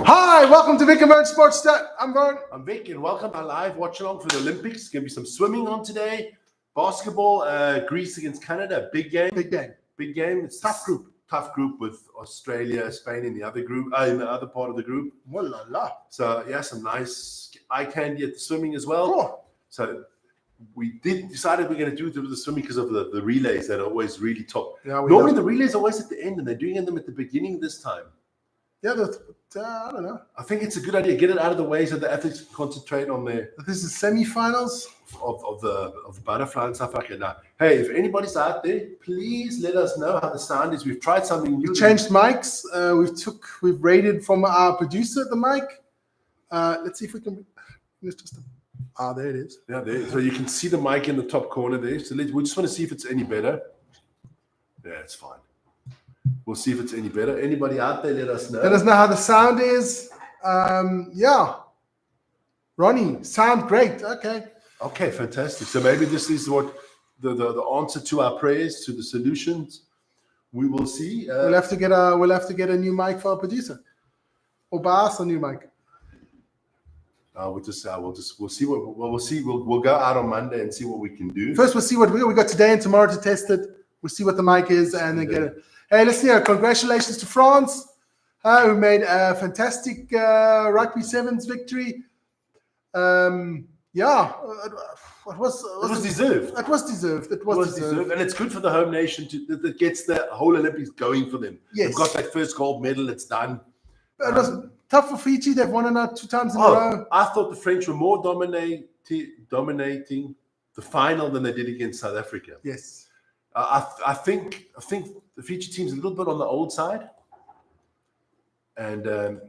Hi, welcome to Vic and Vern Sports Stat. I'm Vern. I'm Vic, and welcome to our live watch along for the Olympics. It's going to be some swimming on today. Basketball, Greece against Canada. Big game. Big game. Big game. It's Tough group. Tough group with Australia, Spain in the other group, in the other part of the group. Oh la la. So yeah, some nice eye candy at the swimming as well. Cool. So we decided we're going to do the swimming because of the relays that are always really top. Yeah, normally the relays are always at the end, and they're doing them at the beginning this time. Yeah, I don't know. I think it's a good idea. Get it out of the way so the athletes can concentrate on their. This is semi-finals of the butterfly and stuff like that. Now, hey, if anybody's out there, please let us know how the sound is. We've tried something new. We changed mics. We've rated from our producer the mic. Let's see if we can. It's just there it is. Yeah, there. So you can see the mic in the top corner there. So we just want to see if it's any better. Yeah, it's fine. We'll see if it's any better. Anybody out there, let us know. Let us know how the sound is. Yeah. Ronnie, sound great. Okay. Okay, fantastic. So maybe this is what the answer to our prayers, to the solutions. We will see. We'll have to get a new mic for our producer. Or buy us a new mic. We'll see we'll go out on Monday and see what we can do. First, we'll see what we got today and tomorrow to test it. We'll see what the mic is and then get it. Hey, listen here. Congratulations to France, who made a fantastic rugby sevens victory. Yeah, it was deserved. It was deserved. It was deserved. And it's good for the home nation that gets the whole Olympics going for them. Yes. They've got that first gold medal. It's done. It was tough for Fiji. They've won it 2 times in a row. I thought the French were more dominating the final than they did against South Africa. Yes. I think the Fiji team's a little bit on the old side. And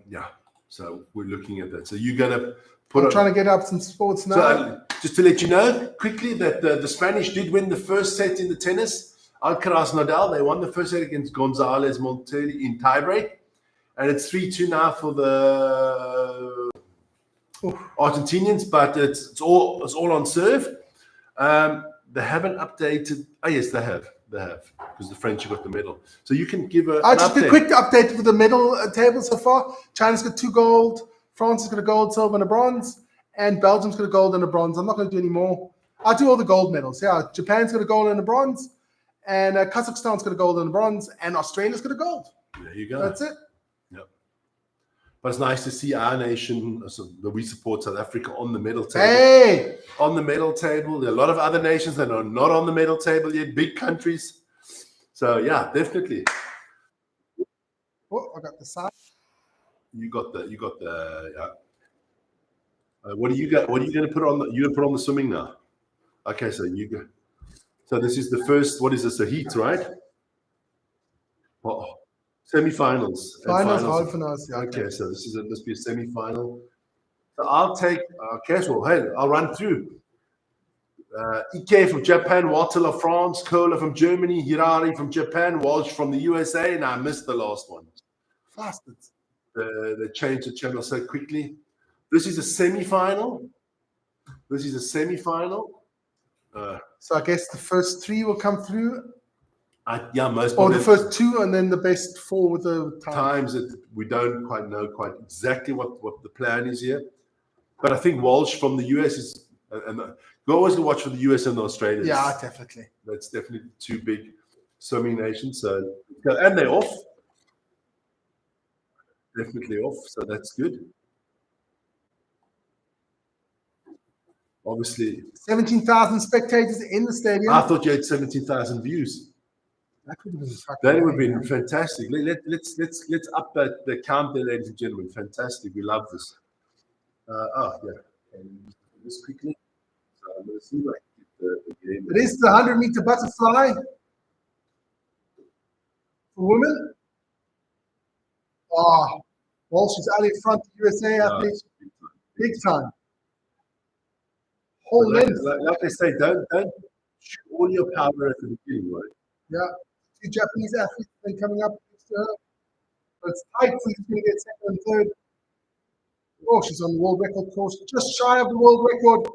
yeah, so we're looking at that. So you're going to I'm trying to get up some sports now. So, just to let you know quickly that the Spanish did win the first set in the tennis. Alcaraz Nadal, they won the first set against Gonzalez Montelli in tiebreak. And it's 3-2 now for the Argentinians, but it's all on serve. They haven't updated. Oh yes, they have because the French got the medal. So you can give just a quick update with the medal table so far. China's got 2 gold. France has got a gold, silver, and a bronze, and Belgium's got a gold and a bronze. I'm not going to do any more. I'll do all the gold medals. Yeah, Japan's got a gold and a bronze, and Kazakhstan's got a gold and a bronze, and Australia's got a gold. There you go. That's it. Yep. But it's nice to see our nation, that we support South Africa, on the medal table. Hey! On the medal table. There are a lot of other nations that are not on the medal table yet, big countries. So, yeah, definitely. Oh, I got the side. You got the yeah. What are you going to put on? You're going to put on the swimming now. Okay, so you go. So this is the first. What is this? The heat, right? Oh, semi-finals. Finals, half finals. Yeah, okay, so this must be a semi-final. So I'll take casual. Hey, I'll run through. Ike from Japan, Watala France, Kohler from Germany, Hirari from Japan, Walsh from the USA, and I missed the last one. Bastards. They changed the channel so quickly. This is a semi-final. So I guess the first 3 will come through. Yeah, most. Or the first 2, and then the best 4 with the times that we don't quite know exactly what the plan is here. But I think Walsh from the US is, and we always watch for the US and the Australians. Yeah, definitely. That's definitely 2 big swimming nations. So, and they're off. Definitely off, so that's good. Obviously, 17,000 spectators in the stadium. I thought you had 17,000 views. That would have been fantastic. Let's up the count there, ladies and gentlemen. Fantastic. We love this. Yeah. And just quickly. So I'm going to see if I can get the game. It is the 100-meter butterfly for women. Oh, Walsh is out in front of USA athletes. Big time. Whole length. Like I say, don't shoot all your power at the beginning, right? Yeah. 2 Japanese athletes then coming up next to her. But it's tight, so he's going to get second and third. Oh, she's on the world record course, just shy of the world record.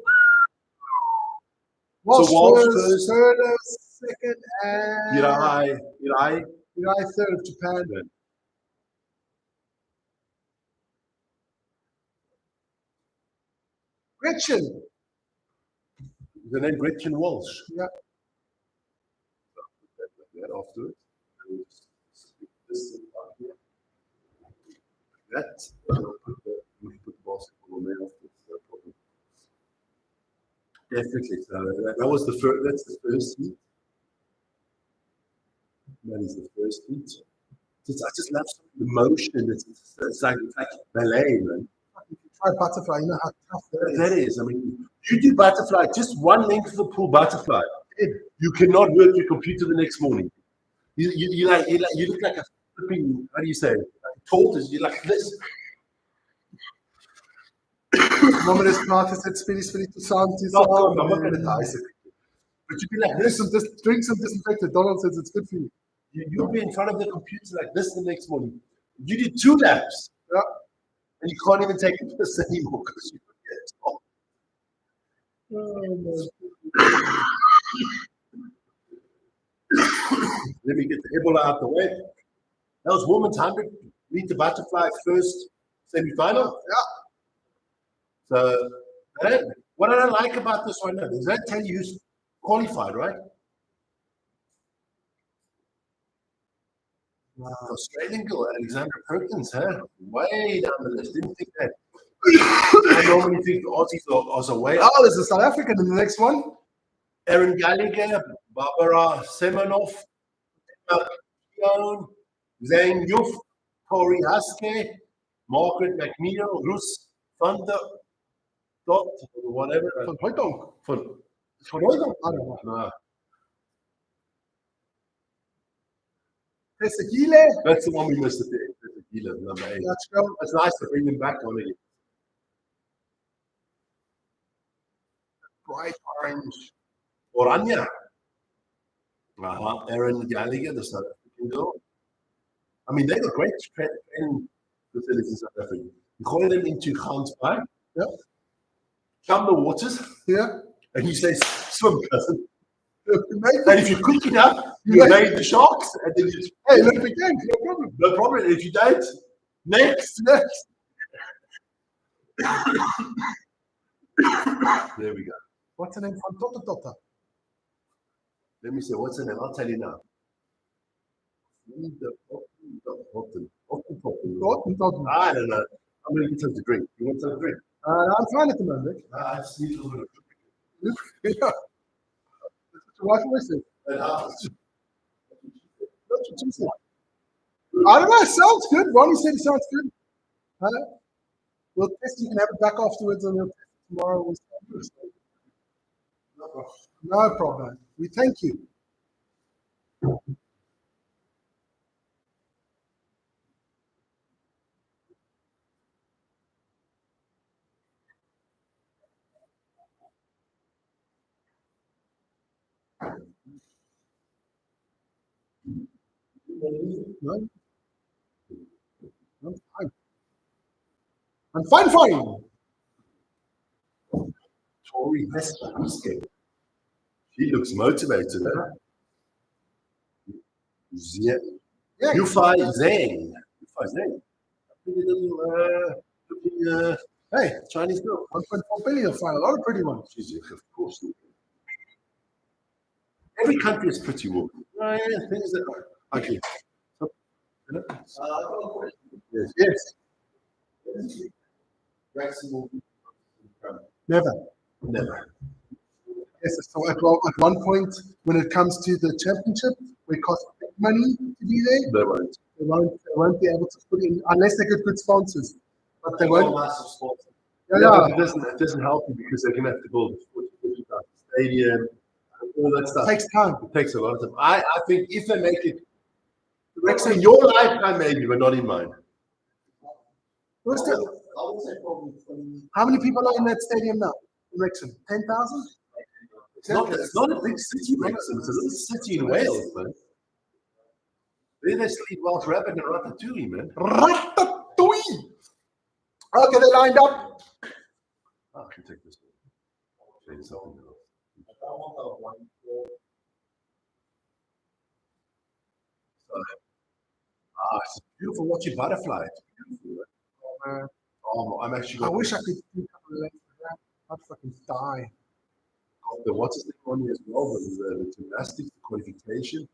Walsh first, third, second, and Hirai third of Japan. Gretchen. The name Gretchen Walsh. Yeah. That afterwards. This up here. That. We put the basketball on there afterwards. No problem. Definitely. So that was the first. That's the first heat. That is the first heat. I just love the motion. It's like ballet, man. If you try butterfly, you know how tough That is. I mean, you do butterfly, just one length of the pool butterfly. You cannot work your computer the next morning. You look like a flipping, how do you say it? Like tortoise. You're like this. Nominus partis et spiris spiritus sanctus. I'm not going to die. But you'd be like this. Drink some disinfectant. Donald says it's good for you. You'll be in front of the computer like this the next morning. You did 2 laps. Yeah. And you can't even take a piss anymore because you forget. Let me get the Ebola out the way. That was women's 100-meter butterfly first semi-final. Yeah. So, what I like about this one, does that tell you who's qualified, right? Australian girl, Alexandra Perkins, huh? Way down the list. Didn't think that. I normally think the Aussies are way up. Oh, there's a South African in the next one. Erin Gallagher, Barbara Semenov, Zane Yuf, Tori Haske, Margaret McNeil, Rus van der Dot, or whatever. Van Hooydonk. Van Hooydonk? I don't know. No. Tessa Gile. That's the one we missed at the end. Tessa Gile, number 8. Let's go. It's nice to bring them back on again. Bright orange. Oranje. Erin Gallagher, the South African girl. I mean, they've got great training facilities in South Africa. You call them into Gansbaai. Yeah. Come the waters. Yeah. And you say, swim, cousin. And if you're quick enough, you made the sharks. And then you hey, look again. No problem. No problem. And if you don't, next. There we go. What's the name from Tota? Let me see. What's the name? I'll tell you now. I don't know. I'm going to get something to drink. You want something to drink? I'm fine at the moment. I just need a little bit of Yeah. That's what your wife always says. That's what she said. I don't know. Sounds good. Ronnie said it sounds good. We'll test. You can have it back afterwards, and we'll test it tomorrow. No problem. We thank you. No? I'm fine. I'm fine. Tori Haske. She looks motivated. Huh? Yeah. Yufai Zhang. Looking, hey, Chinese girl. 1.4 billion fine. A lot of pretty ones. She's, of course. Every country is pretty woman. Oh, yeah, things that are. Okay. Yes. Never. Yes, so at one point, when it comes to the championship, we cost money to be there. They won't be able to put in unless they get good sponsors. But they won't. Yeah. It doesn't help you because they're going to have to build a stadium, all that stuff. It takes time. It takes a lot of time. I think if they make it, in your lifetime maybe, but not in mine. How many people are in that stadium now? Wrexham, 10,000? It's not a big city, Wrexham. It's a little city in Wales, man. There they sleep Welsh rabbit and ratatouille, man. Ratatouille! Okay, they're lined up. I can take this one. Change something else. It's beautiful watching butterfly. It's beautiful. I'm actually. I wish I could do a couple of legs for that. die. The what's his name on here as well? The gymnastics, the qualification.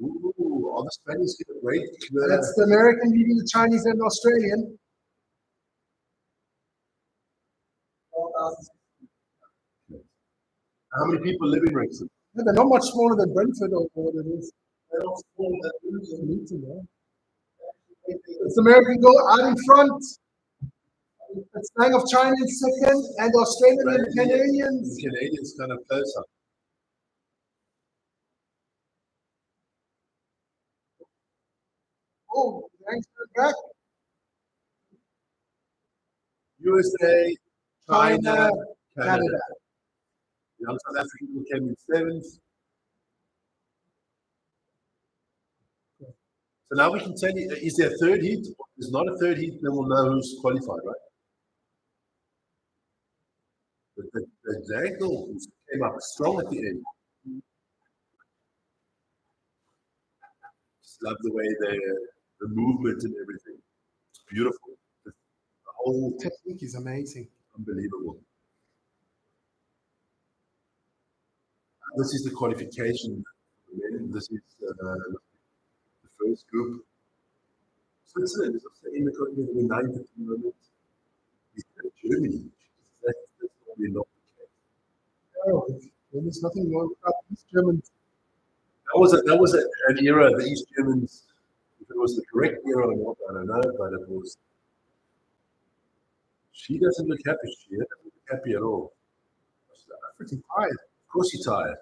Ooh, all the Spanish get a great. That's the American beating the Chinese and Australian. How many people live in Wrexham? Yeah, they're not much smaller than Brentford or what it is. They're not smaller than Luton, yeah. It's American goal out in front. It's Bank of China in second, and Australian and Canadians. The Canadians kind of closer. Oh, thanks for back. USA, China, Canada. Young South African came in 7th. So now we can tell you, is there a third heat? If there's not a third heat, then we'll know who's qualified, right? But the Jackal came up strong at the end. Just love the way the movement and everything. It's beautiful. The whole Technique is amazing. unbelievable. This is the qualification. This is the first group. Switzerland is also in the continent with 9 at the moment. Germany. That's probably not the case. Oh, there's nothing wrong with these Germans. That was an era, the East Germans, if it was the correct era or not, I don't know, but it was. She doesn't look happy. She doesn't look happy at all. She's freaking tired. Of course she's tired.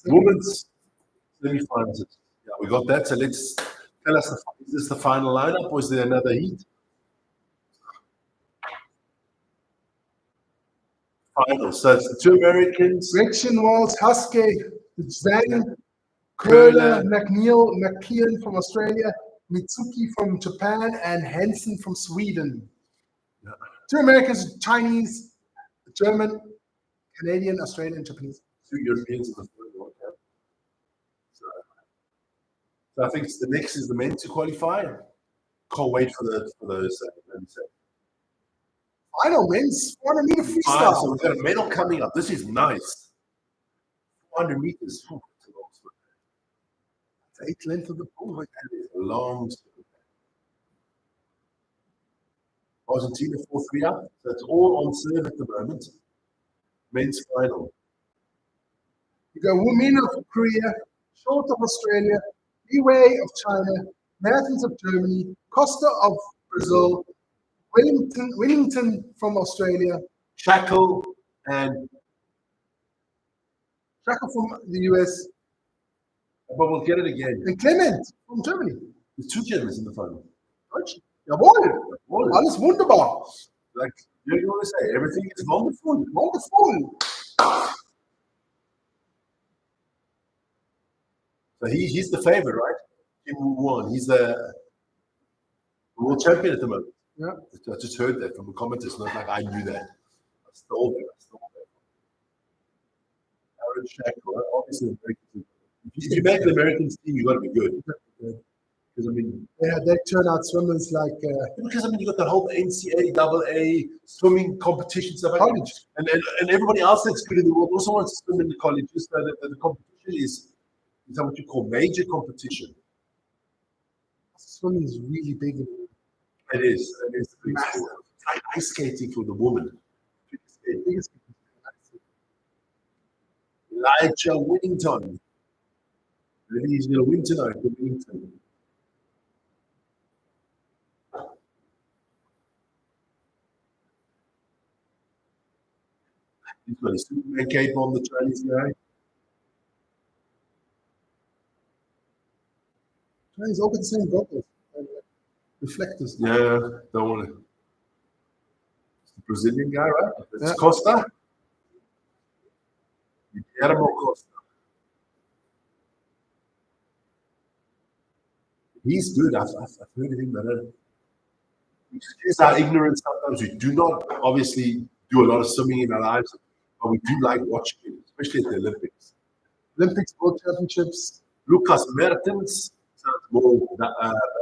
Women's semi-finals. Yeah, we got that. So let's tell us, is this the final lineup or is there another heat? Final. So it's the 2 Americans. Gretchen Walls, Husky, Zhang, Curler, McNeil, McKeon from Australia, Mitsuki from Japan, and Hansen from Sweden. Yeah. 2 Americans, Chinese, German, Canadian, Australian, Japanese. 2 Europeans in the third one. Yeah. So I think the next is the men to qualify. Can't wait for those. Final wins 400 meter freestyle. So we've got a medal coming up. This is nice. 400 meters. Oh, it's a long swim. It's 8 length of the pool. That is a long swim. Argentina 4-3 up. So it's all on serve at the moment. Men's final. You got women of Korea, short of Australia, Liwei of China, Mertens of Germany, Costa of Brazil, Willington from Australia, Shackle and Shackle from the US, but we'll get it again. and Clement from Germany. There's 2 Germans in the final. Deutsch. Jawohl. Alles wunderbar. Like you want to say, everything is wonderful. Wonderful. So he's the favorite, right? Kim Woo-won. He's the world champion at the moment. Yeah. I just heard that from the commenters. Not like I knew that. I stole that. Aaron Shackle, obviously Americans. If you make the Americans team, you got to be good. Because I mean, They turn out swimmers like because I mean, you got the whole NCAA, AA swimming competition stuff, college, and everybody else that's good in the world also wants to swim in the colleges. So the competition is what you call major competition. swimming is really big. It is. It is massive. It's like ice skating for the woman. Elijah Whittington. Maybe he's going to win tonight. Whittington. He's got his Superman cape on, the Chinese guy. Chinese all got the same goggles. Reflectors. Yeah, don't want to. It's the Brazilian guy, right? It's Yeah. Costa. Guillermo Costa. He's good. I've heard of him, but it's our ignorance sometimes. We do not obviously do a lot of swimming in our lives, but we do like watching it, especially at the Olympics. Olympics, World Championships. Lucas Mertens sounds more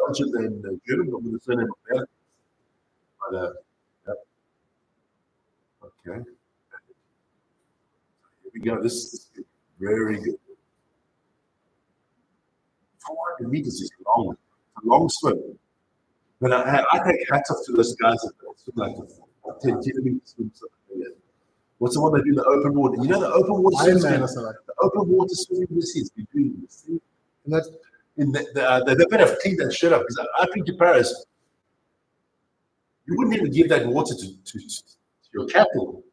Belgian than German, but with the surname of Mertens. But Okay. Here we go. This is very good. 400 meters is long. It's a long swim. But I take hats off to those guys that swim like a 10 kilometers swim. What's the one they do? The open water. You know the open water Iron swimming. Man or something. The open water swimming this is between this. And that's they better have cleaned that shit up because I've been to Paris. You wouldn't even give that water to your cattle.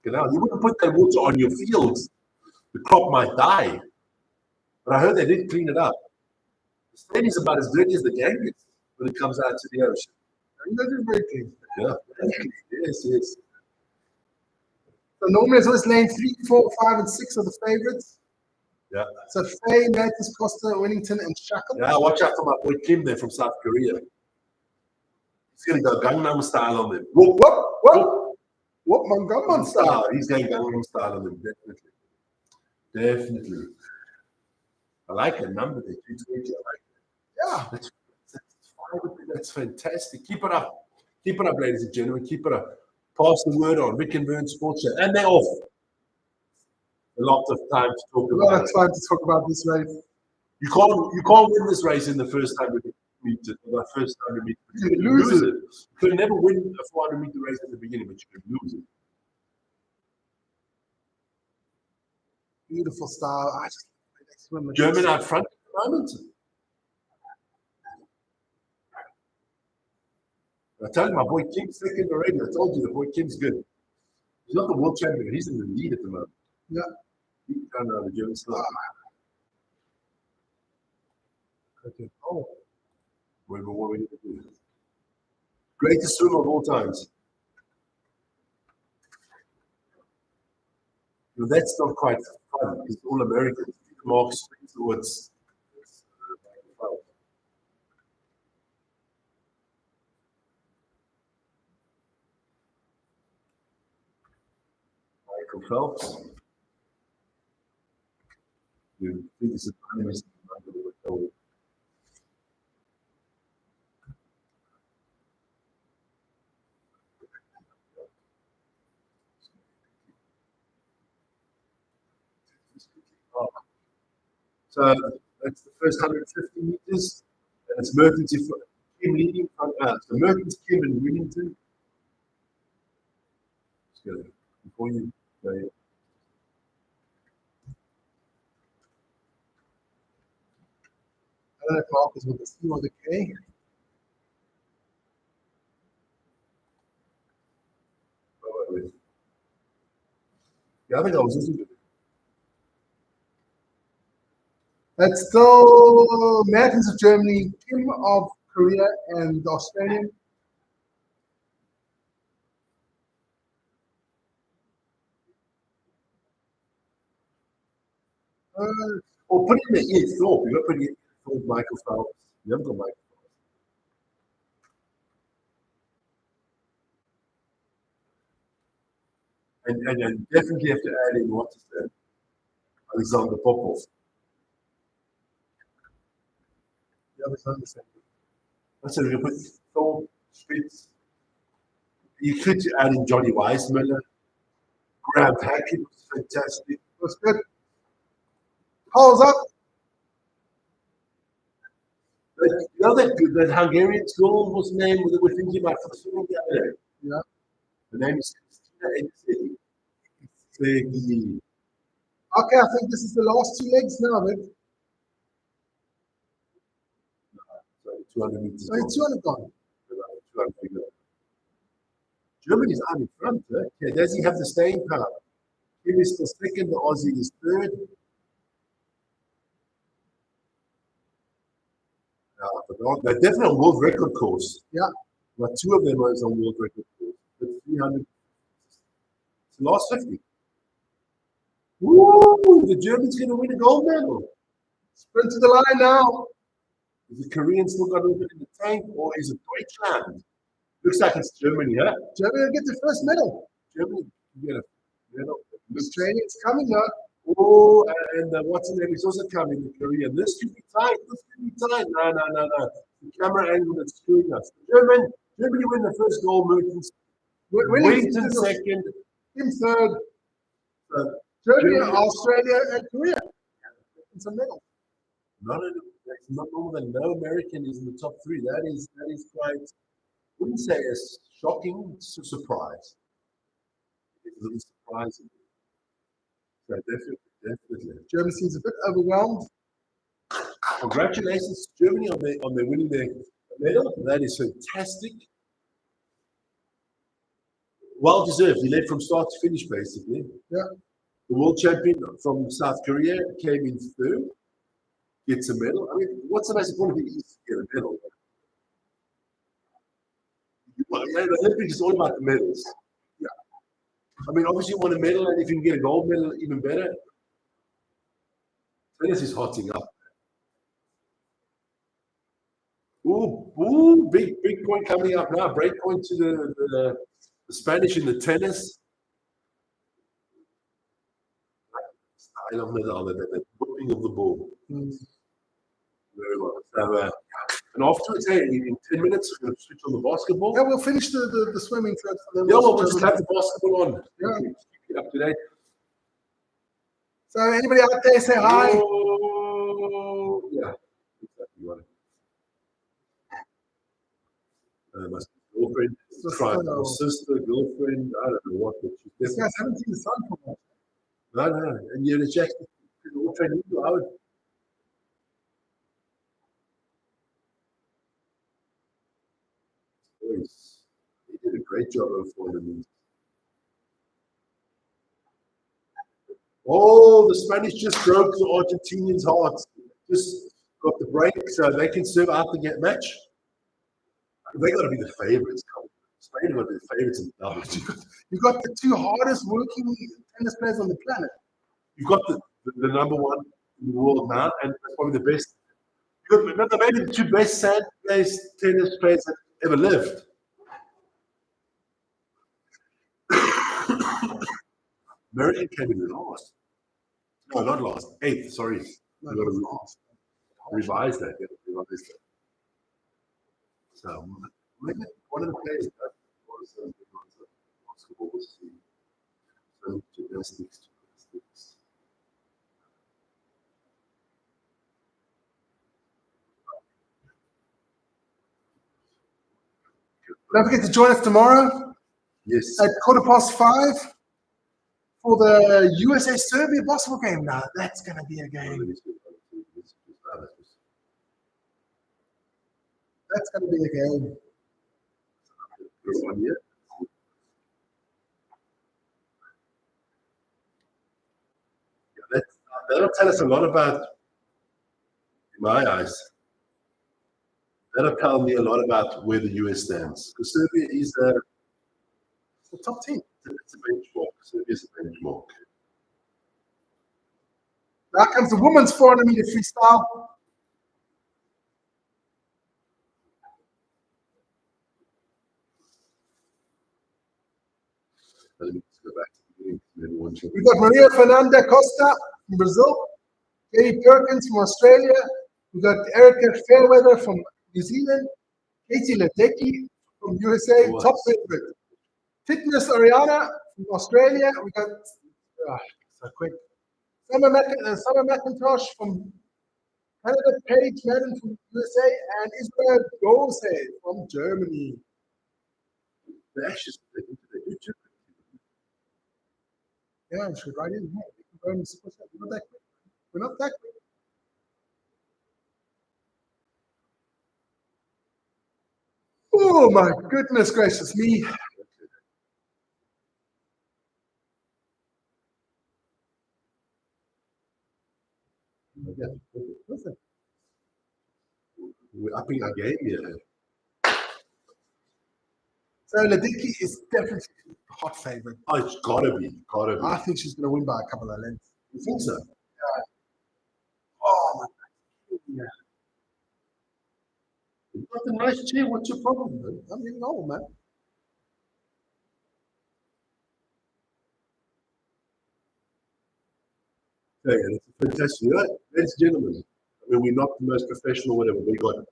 You know, you wouldn't put that water on your fields. The crop might die. But I heard they did clean it up. The state is about as dirty as the Ganges when it comes out to the ocean. and that is very clean. Yeah. Yes, yes. So normally it's always lane 3, 4, 5, and 6 are the favorites. Yeah. So Faye, Mattis, Costa, Wellington, and Shackle. Yeah, watch out for my boy Kim there from South Korea. He's going to go Gangnam style on them. Whoop, whoop, whoop. Whoop, Gangnam style. He's going Gangnam style on them, definitely. Definitely. I like the number there, 220. I like that. Yeah. That's fantastic. Keep it up. Keep it up, ladies and gentlemen. Keep it up. Pass the word on. Rick and Vern Sports Show. And they're off. A lot of time to talk about. A lot of time to talk about this race. You can't win this race in the first time we meet it. The first time we meet it. You lose it. You could never win a 400-meter race at the beginning, but you could lose it. Beautiful style. German out front at the moment. I told you, my boy Kim's second already. I told you the boy Kim's good. He's not the world champion, but he's in the lead at the moment. Yeah. He's down the German slope. Okay. Oh. What we need to do. Greatest swimmer of all times. Well, that's not quite fun. It's all Americans. Mark swings towards. Michael Phelps. You think it's a famous So that's the first 150 meters, and it's Mertens Kim leading from so Mertens, Kim, and Wellington. Before you go. I don't know if Mark is with the C or the K. Yeah, I think I was listening to it. That's still Mertens of Germany, Kim of Korea, and the Australian. Or put in the ear Thorpe. You've got to put in Thorpe, Michael Phelps. You haven't got Michael Phelps. And definitely have to add in what is that? Alexander Popov. Yeah, it's not the same. So you can put Thorpe, Spitz. You could add in Johnny Weissmuller. Graham Hackett was fantastic. That's good. How's up? You know that Hungarian girl, whose name that we're thinking about for the swimming the other day? Yeah. The name is Christina Ensegi. Okay, I think this is the last 2 legs now, man. So 200 meters. Only 200 gone. 200 meters. Germany's out in front. Okay, does he have the staying power? Kim is the second, the Aussie is third. They're definitely on world record course. Yeah. But 2 of them are on world record course. But 300. It's the last 50. Woo! The Germans going to win a gold medal. Sprint to the line now. Is the Korean still got a little bit in the tank, or is it Deutschland? Looks like it's Germany, huh? Germany will get the first medal. Germany get a medal. Australia's coming now. Oh, and what's the name is also coming in Korea. This could be tight. This could be tight. No. The camera angle that's screwing us. Germany win the first gold, Mertens Wellington second. Kim third. Germany, Australia, and Korea. And some medals. It's not normal that no American is in the top three. That is quite, I wouldn't say a shocking, it's a surprise. It's a little surprising. So definitely. Germany seems a bit overwhelmed. Congratulations to Germany on their winning their medal. That is fantastic. Well deserved. He led from start to finish, basically. Yeah. The world champion from South Korea came in third, gets a medal. I mean, what's the most important thing is to get a medal? The Olympics is all about the medals. Yeah. I mean, obviously you want a medal, and if you can get a gold medal, even better. Tennis is hotting up. Ooh, big point coming up now. Break point to the Spanish in the tennis. I love the whipping of the ball. Very well. So, and afterwards, hey, in 10 minutes, we're going to switch on the basketball. Yeah, we'll finish the swimming first. We'll just have the basketball on. Yeah. Keep it up to date. So, anybody out there say hi? Oh, yeah. Exactly right. My girlfriend, sister, girlfriend, I don't know what. This guy's haven't seen the sun for much. No. And you're a Jackson. All training. I would. He did a great job of following. Oh, the Spanish just broke the Argentinians' hearts. Just got the break so they can serve out the match. They got to be the favourites. Spain got to be the favourites in the doubles. You've got the two hardest working tennis players on the planet. You've got the number one in the world now, and that's probably the best. You've got maybe the two best sand-based tennis players that ever lived. American came in last. No, not last. Eighth, sorry. No, We've got to revise that. So maybe one of the players was basketball was some gymnastics. Don't forget to join us tomorrow. Yes. At 5:15 for the USA Serbia basketball game. Now that's going to be a game. That's going to be a game. That'll tell us a lot about, in my eyes, that'll tell me a lot about where the US stands. Because Serbia is the top team. It's a benchmark. Serbia is a benchmark. Now comes the women's 400-meter freestyle. Let me just go back to the beginning. We've got Maria Fernanda Costa from Brazil, Katie Perkins from Australia, we've got Erica Fairweather from New Zealand, Katie Ledecky from USA, top favorite. Fitness Ariana from Australia, we got so quick. Summer McIntosh from Canada, Paige Madden from USA, and Isabel Gose from Germany. The Ashes, they do too. Yeah, should right in. We're not that quick. We're not that quick. Oh my goodness gracious me. Listen. We're upping our game here. So Ledecky is definitely a hot favorite. Oh, it's gotta be. I think she's gonna win by a couple of lengths. You think so? Yeah. Oh my God. Yeah. You've got a nice chair. What's your problem, man? I'm getting old, man. Okay, it's fantastic. Right? Ladies and gentlemen, I mean, we're not the most professional, whatever. We got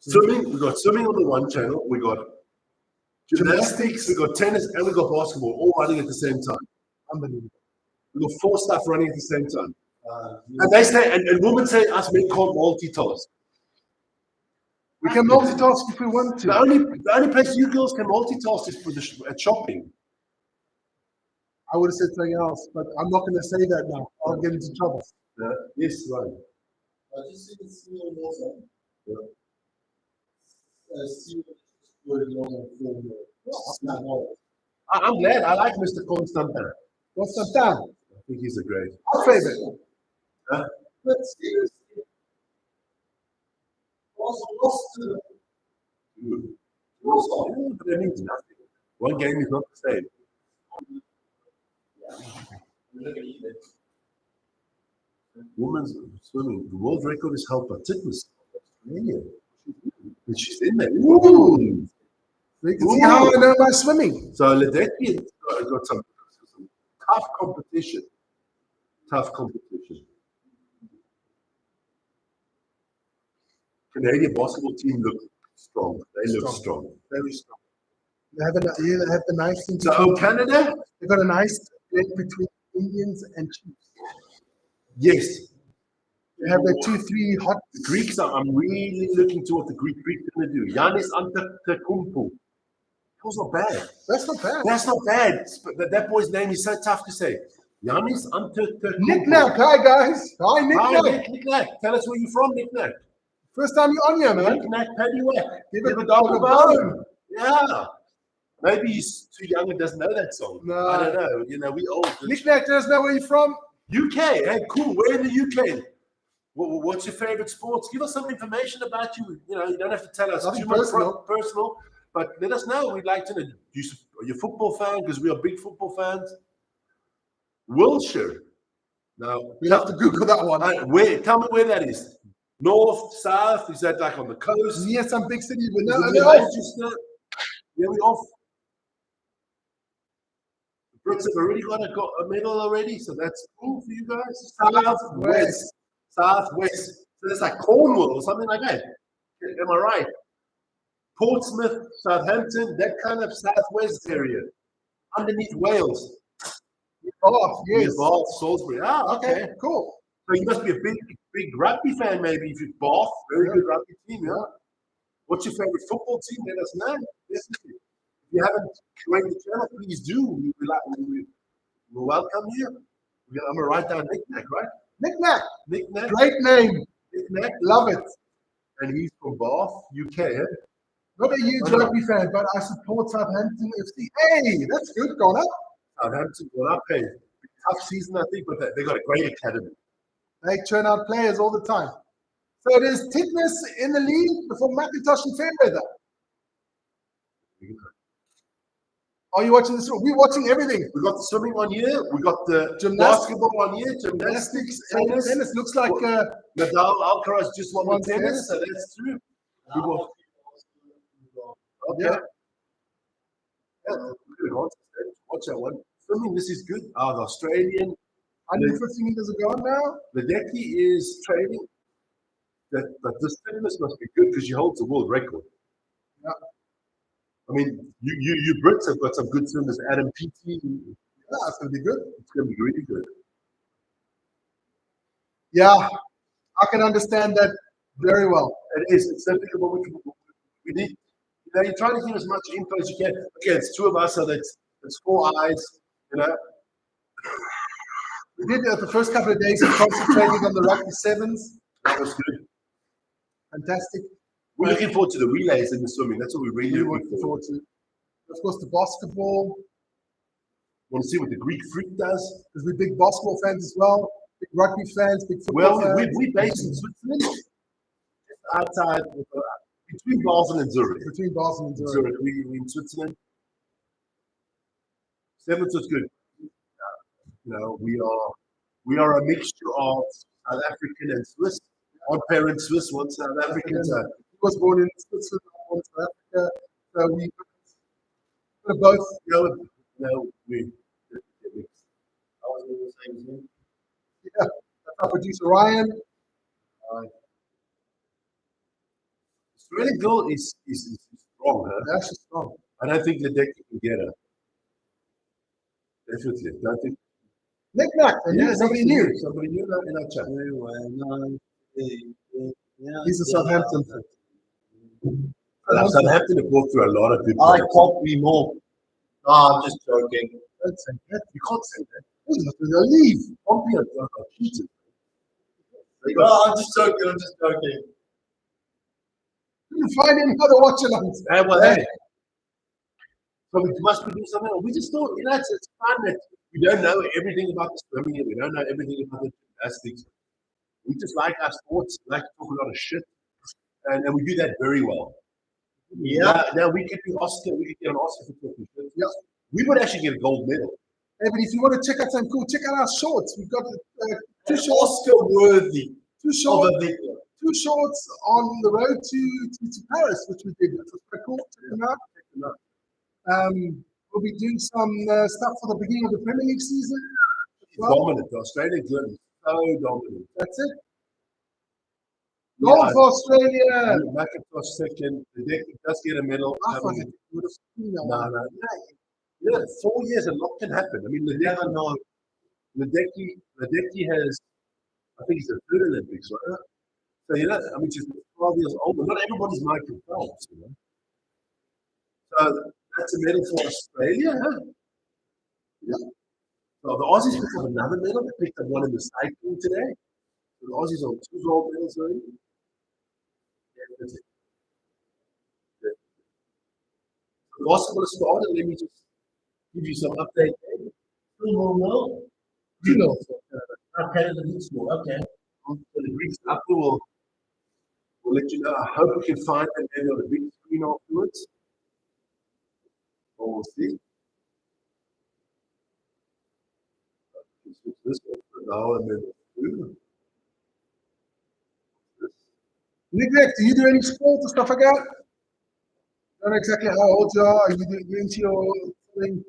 swimming on the one channel. We got Gymnastics, we got tennis, and we got basketball, all running at the same time. Unbelievable. We got 4 stuff running at the same time. And they say, and women say us men can't multitask. We can multitask if we want to. The only place you girls can multitask is for at shopping. I would have said something else, but I'm not going to say that now. I'll get into trouble. Yes, right. I just see the CEO also. Yeah. CEO going on film. I'm glad. I like Mr. Constantin. What's that down? I think he's a great. Our favorite. Huh? But seriously, also lost to But that means nothing. One game is not the same. Women's swimming. The world record is held by Titmus. Australia. And she's in there. Ooh. You can see how I know my swimming. So Ledecky got some tough competition. Tough competition. Canadian basketball team look strong. They look strong. Very strong. They have the nice thing. So Canada? They've got a nice blend between Indians and Chiefs. Yes. They have their 2-3 hot. The Greeks I'm really looking to what the Greeks are going to do. Giannis Antetokounmpo. That was not bad. That's not bad. That's not bad. But that boy's name is so tough to say. Giannis Antetokounmpo. Knick-knack. Hi, guys. Hi, Hi, Knick-knack. Knick-knack. Tell us where you're from, Knick-knack. First time you're on here, man. Knick-knack, paddywhack. Give it a dog a bone. bone. Yeah. Maybe he's too young and doesn't know that song. No. I don't know. You know, we old. Knick-knack, doesn't know where you're from. UK. Hey, cool. We're in the UK. What's your favorite sports? Give us some information about you. You know, you don't have to tell us Nothing too much personal, but let us know. We'd like to know. Are you a football fan? Because we are big football fans. Wiltshire. Now, We'll have to Google that one. Tell me where that is. North, south? Is that like on the coast? Near some big city, but Is no, it they're near off. Manchester? Yeah, we're off. The Brits have already got a medal already, so that's cool for you guys. Southwest. Southwest. So that's like Cornwall or something like that. Am I right? Portsmouth, Southampton, that kind of southwest area. Underneath Wales. Oh, yes. Bath, Salisbury. Ah, okay. Cool. So you must be a big rugby fan, maybe. If you're Bath, very good rugby team, yeah. What's your favorite football team? Let us know. Definitely. If you haven't joined the channel, please do. We'll welcome you. I'm going to write down Knick-knack, right? Knick-knack. Knick-knack. Great name. Knick-knack. Love it. And he's from Bath, UK, eh? Not a huge rugby fan, but I support Southampton FC. Hey, that's good. Gone up. Southampton gone up, hey. Tough season, I think, but they got a great academy. They churn out players all the time. So it is Titmus in the lead before McIntosh and Fairweather. Are you watching this? We're watching everything. We got the swimming on here. We got the Gymnastics. basketball on here. Gymnastics, tennis. Tennis looks like Nadal, Alcaraz just won the tennis, so that's true. We got, okay. Yeah, watch that one. Swimming, this is good. The Australian. 150 meters are gone now. Ledecky is training. But this tennis must be good because she holds the world record. Yeah. I mean, you Brits have got some good swimmers. Adam Peaty. Yeah, it's going to be good. It's going to be really good. Yeah, I can understand that very well. It is. It's something about which we need. You know, you're trying to give as much info as you can. Okay, it's 2 of us, so that's 4 eyes. You know. We did the first couple of days. We concentrated on the rugby sevens. That was good. Fantastic. We're looking forward to the relays in the swimming. That's what we're really We're looking forward to. Of course, the basketball. Want to see what the Greek freak does? Because we're big basketball fans as well. Big rugby fans, big football fans. We're based in Switzerland, just outside, between Basel and Zurich. Between Basel and Zurich. We're in Switzerland. Seventh was good. You know, we are a mixture of South African and Swiss. One parent Swiss, one South African. He was born in Switzerland, born in South Africa. So we both. We Yeah, that's our producer Ryan. Australian girl is strong, huh? Yeah, she's strong. I don't think Ledecky can get her. Definitely. Don't think. Knick-knack. Somebody new. Somebody new in our chat. He's a Southampton fan. Southampton have brought through a lot of good I like players. Pompey more. No, I'm just joking. Don't say that. You can't say that. Who's not going to leave? Pompey are cheated. They No, got, I'm just joking. I'm just joking. Couldn't find any other watch alongs. hey. So we must be doing something else. We just thought, it's fun that we don't know everything about the swimming and we don't know everything about the gymnastics. We just like our sports, like to talk a lot of shit, and we do that very well. Yeah. Now we could be Oscar. We could get an Oscar for talking shit. Yeah. We would actually get a gold medal. Hey, but if you want to check out something cool, check out our shorts. We've got two shorts. Oscar worthy. Two shorts on the road to Paris, which we did. Which was quite cool. Check them out. We'll be doing some stuff for the beginning of the Premier League season. Dominant. Australia good. So dominant. That's it. Gold for Australia. McIntosh second. The deck does get a medal. I thought it would have seen that one. No. 4 years, a lot can happen. I mean, Ledecky has, I think he's the third Olympics, right? So, she's 12 years old, but not everybody's Michael Phelps, So that's a medal for Australia, huh? Yeah. So the Aussies picked up another medal. They picked up one in the cycling today. So the Aussies on 2 gold medals already. Yeah, that's it. The basketball is started. Let me just give you some update. No. You know. Okay, the Greek school. Okay. So the Greeks after we'll let you know. I hope we can find them maybe on the big screen afterwards. Or we'll see. This one now and then. Nick, do you do any sports or stuff like that? Don't know exactly how old you are. Are you into your thing?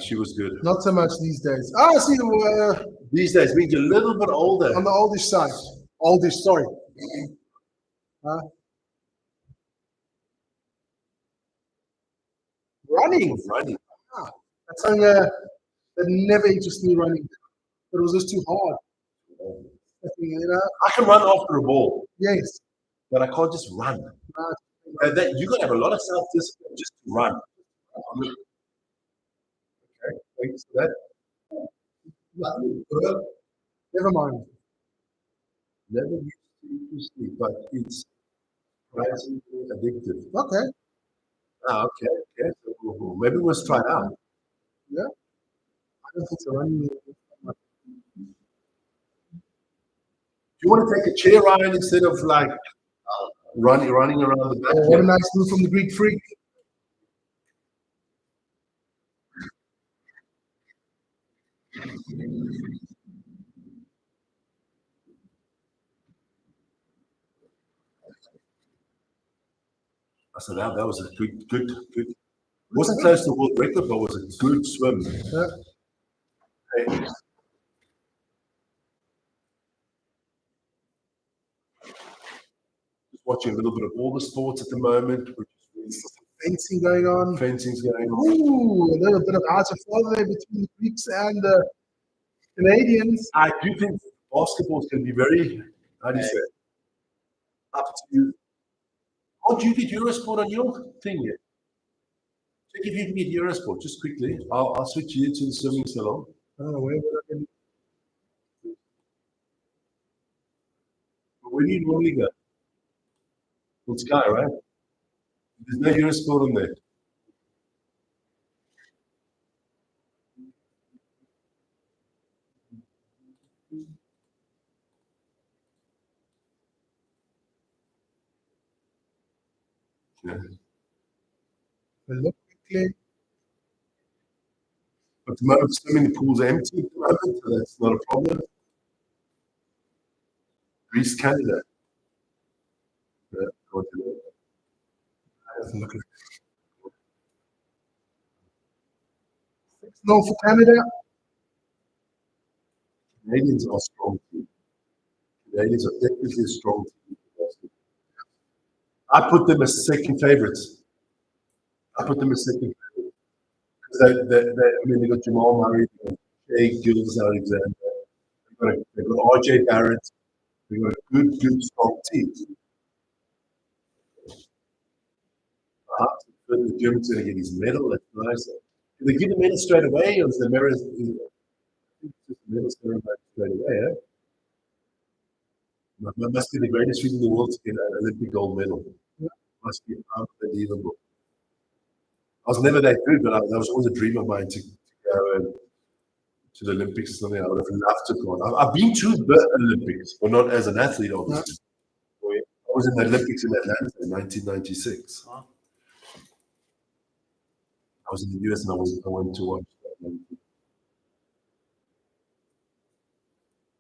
She was good. Not so much these days. I see These days means a little bit older. On the oldish side. Oldish, sorry. Running. That's something that never interested me, running. But it was just too hard. I can run after a ball. Yes. But I can't just run. You got to have a lot of self-discipline just to run. Okay, thanks for that. Never mind. Never used to sleep, but it's surprisingly addictive. Okay. Okay. So maybe let's try it out. Yeah. I don't think so. Running. Do you want to take a chair ride instead of like running around the back? What a nice move from the Greek freak. So that was a good. Wasn't close to world record, but was a good swim. Yeah. Okay. Just watching a little bit of all the sports at the moment, which is fencing going on. Fencing's going on. Ooh, a little bit of arts of father there between the Greeks and the Canadians. I do think basketball can be very, how do you say, up to you. Can't you get Eurosport on your thing yet? Check if you can get Eurosport, just quickly. I'll switch you to the swimming salon. I don't know where would I get. Where do you normally go? On Sky, right? There's no Eurosport on there. Yeah. Look quickly. At the moment, swimming pool's empty at the moment, so that's not a problem. Greece, Canada. Yeah, go to that. Doesn't look like 6-0 for Canada. Canadians are strong too. Ladies are definitely a strong team. I put them as second favorites. I put them as second favorites. I mean, they got Jamal Murray, they got Shea Gills Alexander, they got RJ Barrett, they got a good, strong team. The German's going to get his medal. That's nice. Do they give the medal straight away, or is the medal? I think it's just the medal straight away. Eh? Must be the greatest feat in the world to get an Olympic gold medal. Must be unbelievable. I was never that good, but that was always a dream of mine to go to the Olympics or something. I would have loved to go. I've been to the Olympics, but not as an athlete, obviously. I was in the Olympics in Atlanta in 1996. I was in the US and I went to watch that.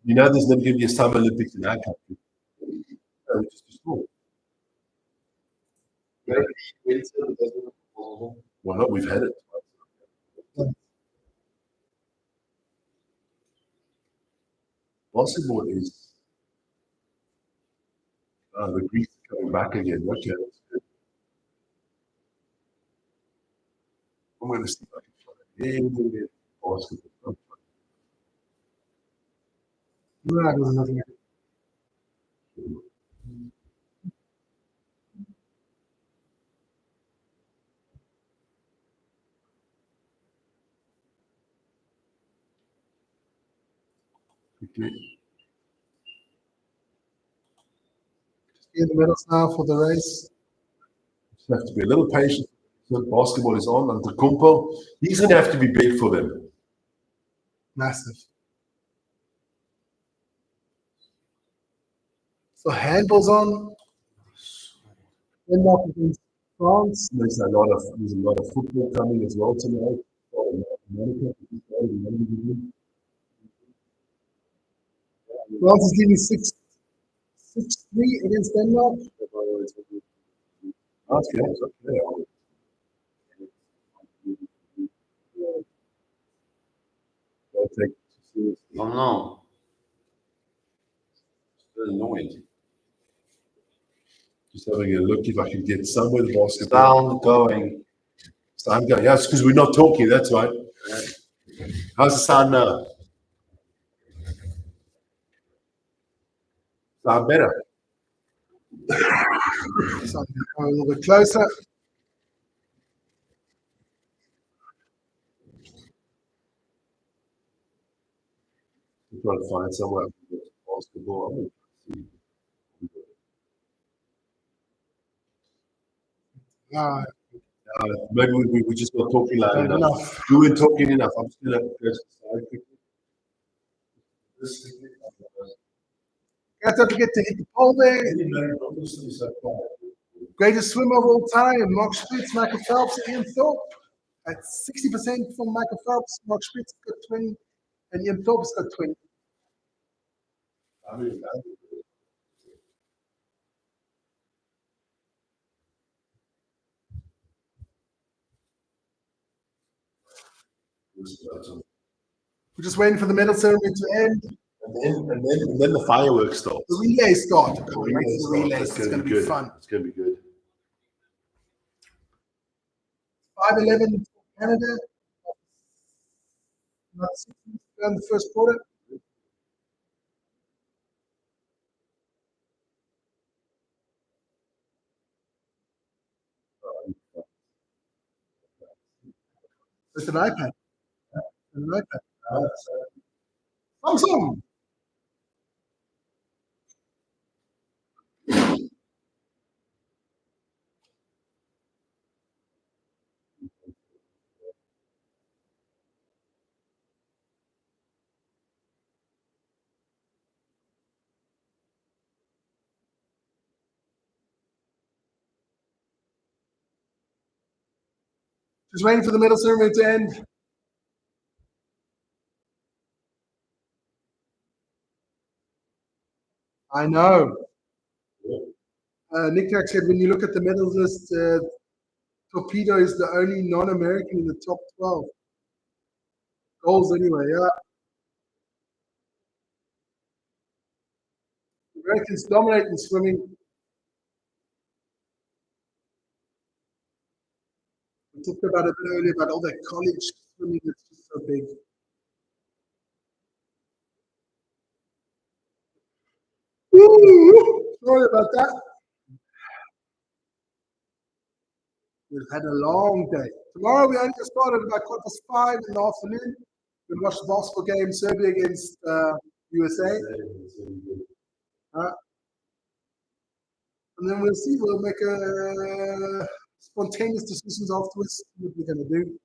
You know, there's never going to be a Summer Olympics in our country. Which is too small. Why not? We've had it. Basketball is the Greeks coming back again. Okay, that's good. I'm going to see if I can find a little bit of basketball. That was nothing. Okay. In the medals now for the race. Just have to be a little patient. So basketball is on. And the Kumpo, he's going to have to be big for them. Massive. So handballs on. Denmark against France. There's a lot of football coming as well tonight. France is leading 6-3 against Denmark. Okay. Oh no. Still annoying. Just having a look if I can get somewhere the basketball. Sound going. Sound going. Yeah, it's because we're not talking. That's right. How's the sound now? Sound better. So a little bit closer. I'm trying to find somewhere basketball. Maybe we just not talking loud enough. We weren't talking enough. I'm still at the side quickly. Don't forget to hit the pole there. Greatest swimmer of all time, Mark Spitz, Michael Phelps, Ian Thorpe. At 60% from Michael Phelps, Mark Spitz got 20, and Ian Thorpe's got 20. We're just waiting for the medal ceremony to end. And then the fireworks start. The relays start. The relays It's going to be fun. It's going to be good. 5-11 for Canada. Not 6 minutes to go in the first quarter. With an iPad. An iPad. Samsung. Just waiting for the medal ceremony to end. I know. Nick Tack said when you look at the medals list, Torpedo is the only non-American in the top 12. Goals anyway, yeah. Americans dominate in swimming. We talked about it a bit earlier about all that college swimming that's just so big. Ooh, sorry about that. We've had a long day. Tomorrow we only started about 5:15 in the afternoon. We'll watch the basketball game, Serbia against USA. And then we'll see. We'll make a spontaneous decisions afterwards what we're going to do.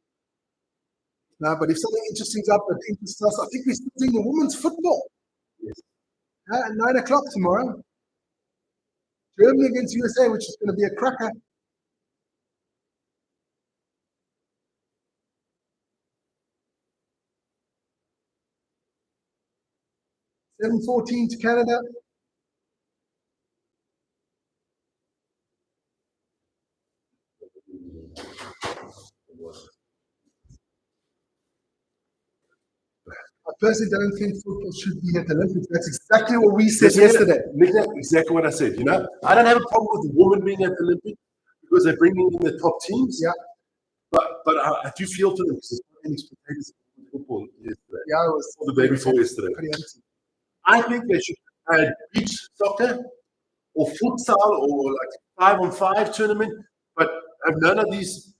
But if something interesting's up that interests us, I think we're still doing the women's football. Yes. At 9 o'clock tomorrow. Germany against USA, which is going to be a cracker. 7:14 to Canada. I personally don't think football should be at the Olympics. That's exactly what we said yesterday. Exactly what I said. You know, I don't have a problem with the women being at the Olympics because they're bringing in the top teams. Yeah. But I do feel to them because there's not any spectators in football yesterday. Yeah, it was Or the day before yesterday. pretty empty. I think they should add beach soccer or futsal or like 5-on-5 tournament, but have none of these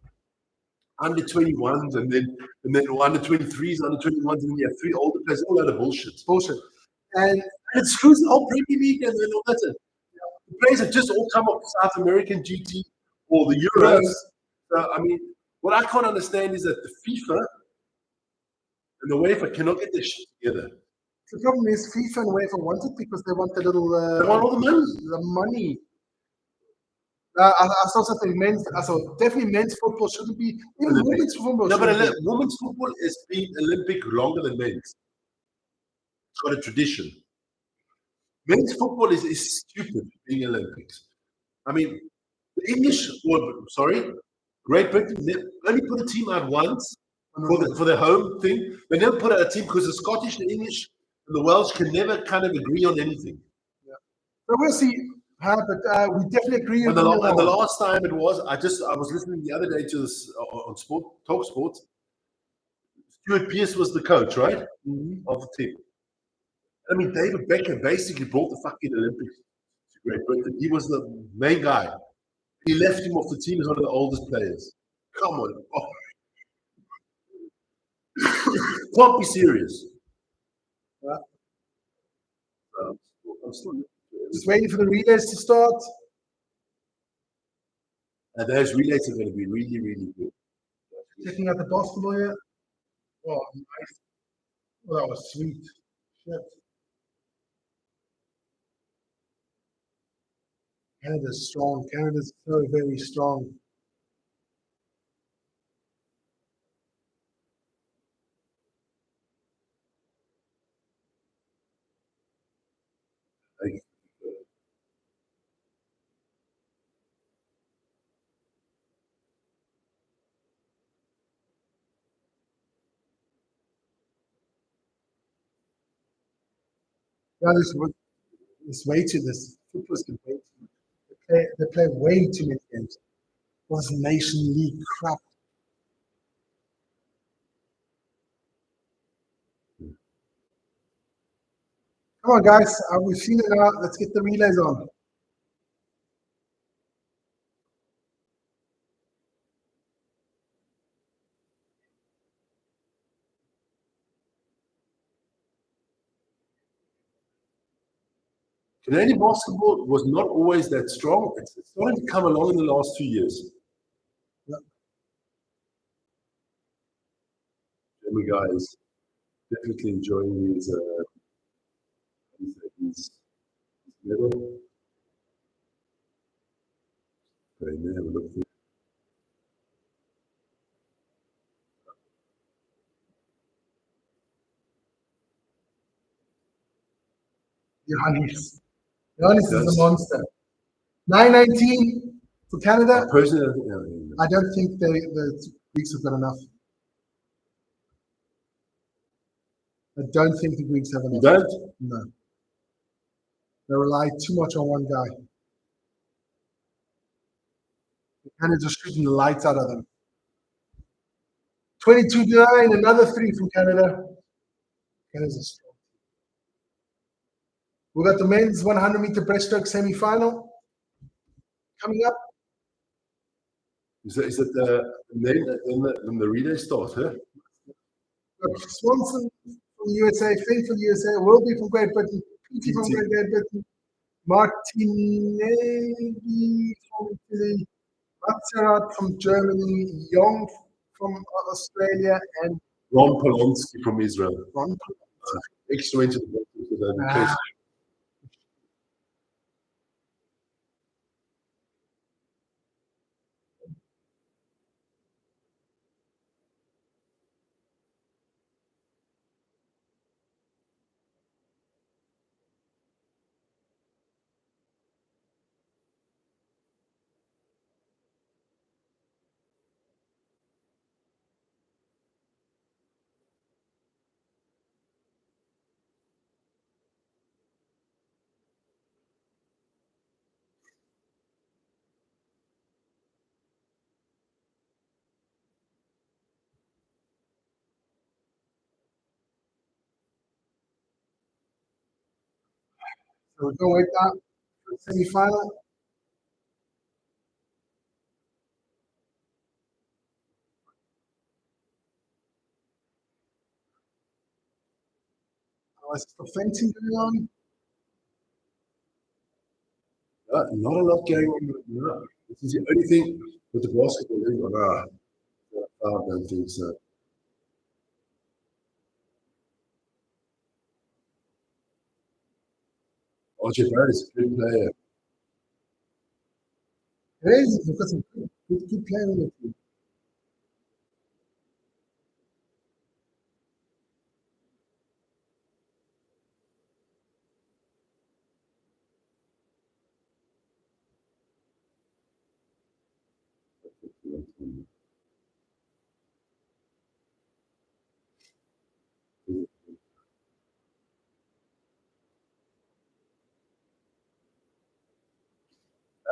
under 21s and then under 23s, under 21s, and then you have 3 older players, all out of bullshit. Bullshit. And And it screws the whole Premier League and all that. The players have just all come off South American GT or the Euros. So, I mean, what I can't understand is that the FIFA and the UEFA cannot get their shit together. the problem is FIFA and UEFA want it because they want the little They want all the money. the money. I saw something definitely men's football shouldn't be even Olympic. women's football. No, but shouldn't be. women's football has been Olympic longer than men's. It's got a tradition. Men's football is stupid being Olympics. I mean, the English, Great Britain, they only put a team out once for the home thing. They never put out a team because the Scottish, the English, and the Welsh can never kind of agree on anything. So we'll see. But we definitely agree. And the last time it was, I was listening the other day to this on Talk Sports. Stuart Pearce was the coach, right, of the team. I mean, David Beckham basically brought the fucking Olympics to Great Britain. He was the main guy. He left him off the team as one of the oldest players. Come on. Can't be serious. I'm still just waiting for the relays to start. and those relays are going to be really, really good. Checking out the basketball here. Oh, nice. Oh, that was sweet. Shit. Canada's strong. Canada's so very strong. Like, Yeah, this way too. This football's can way too much. They play way too many games. Was Nation League crap. Come on, guys. We've seen it now. Let's get the relays on. Canadian basketball was not always that strong. It's starting to come along in the last 2 years. German guys definitely enjoying his medal. Okay, may have a look through. Giannis. Giannis is a monster. 9:19 for Canada. Personally, I don't think the Greeks have got enough. I don't think the Greeks have enough. you don't? No. They rely too much on one guy. Canada's just shooting the lights out of them. 22-9, another 3 from Canada. Canada's a strong. We got the men's 100-meter breaststroke semi-final coming up. Is it when the relay starts, huh? Swanson from the USA, Finn from the USA, Wilby from Great Britain, Petey from Great Britain, Martinelli from Italy, Matzerat from Germany, Young from Australia, and Ron Polonsky from Israel. Ron. Extra into the box with that case. So we'll go with that for the semi-final. Is the fencing going on? Not a lot going on. No. This is the only thing with the basketball. I don't think so. RJ Barrett is a good player. It is. We've got some good players on the team.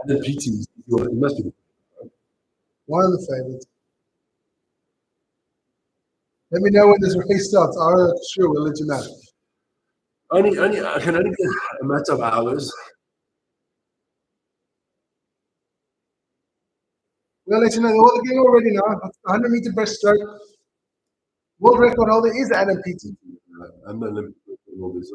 And the PT, it must be. One of the favorites. Let me know when this race starts. Sure, we'll let you know. I can only get a matter of hours. We'll let you know. All the game already now. 100-meter breaststroke. World record holder is Adam Peaty. I'm the Olympic all this.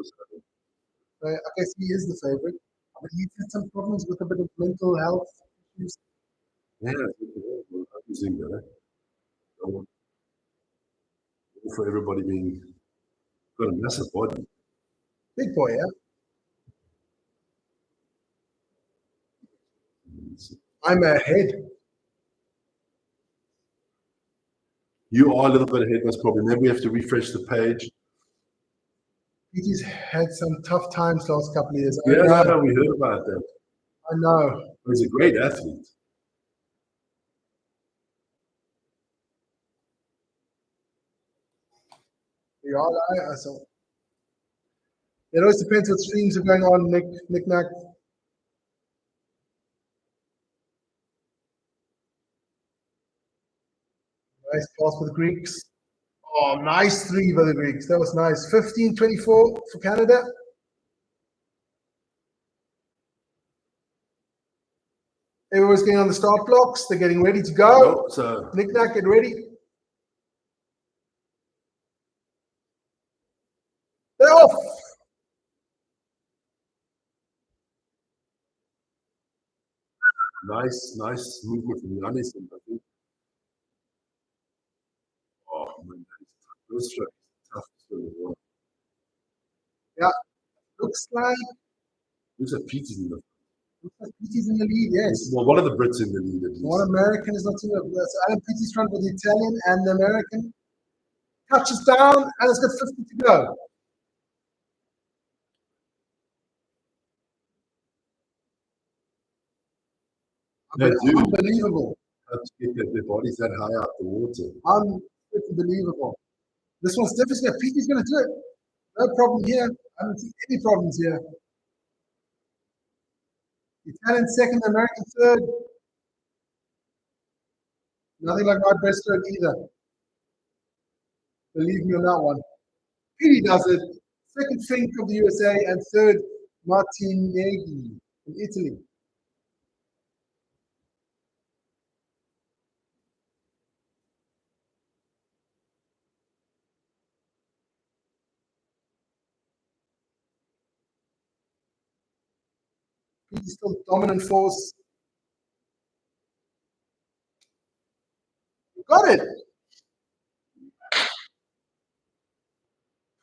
I guess he is the favorite. But he's had some problems with a bit of mental health issues. Yeah, I'm using that. For everybody being got a massive body. Big boy, yeah? I'm ahead. You are a little bit ahead, most probably. Maybe we have to refresh the page. Peaty's had some tough times last couple of years. Yeah, no, we heard about that. I know. He's a great athlete. We are like, so it always depends what streams are going on, Nick. Nice pass for the Greeks. Oh, nice 3 by the Greeks. That was nice. 15-24 for Canada. Everyone's getting on the start blocks. They're getting ready to go. So Nick, get ready. They're off. nice movement from Giannis. I think. Oh man, those strikes tough to as well. Yeah, looks like Looks like Pete's in the Peaty's in the lead. Yes. Well, one of the Brits in the lead at least. One American is not in the. So Adam Peaty's front with the Italian and the American. Touches down and it's got 50 to go. They do. Unbelievable. Have to get their bodies that high out the water. Unbelievable. This one's difficult. Peaty's going to do it. No problem here. I don't see any problems here. Italian second, American third. Nothing like my breaststroke either. Believe me on that one. Petey does it. Second, Fink of the USA, and third, Martineghi from Italy. Petey's still dominant force. Got it.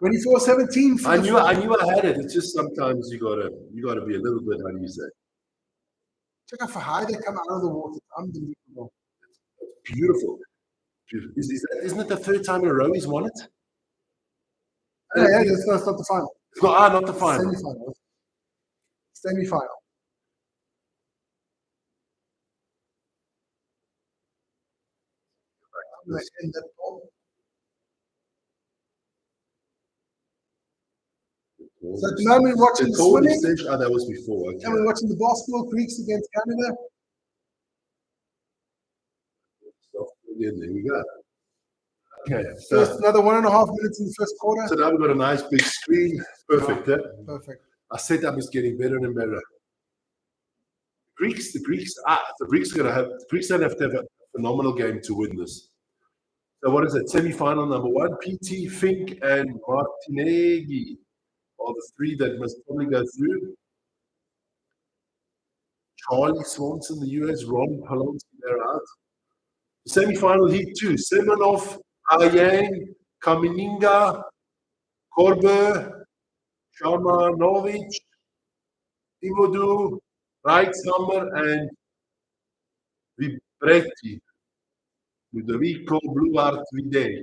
24-17. I knew I had it. It's just sometimes you gotta be a little bit, how do you say? Check out how high they come out of the water. It's unbelievable. Beautiful. Isn't it the third time in a row he's won it? Yeah, it's not the final. It's not the final. Semi-final. Semi-final. In the ball. So at the moment we're watching the swimming, that was before. Okay. and we're watching the basketball, Greeks against Canada. There we go. Okay, First, another 1.5 minutes in the first quarter. so now we've got a nice big screen. Perfect. Eh? Perfect. Our setup is getting better and better. The Greeks don't have to have a phenomenal game to win this. So what is it? Semi-final number 1, PT, Fink, and Martineghi are the 3 that must probably go through. Charlie Swanson, the US, Ron Polonsky, they're out. The semi-final heat 2, Semenov, Ayang, Kamininga, Korber, Shamanovic, Timodu, Reitzhammer, and Vibretti. Ludovico Bluart Vibretti.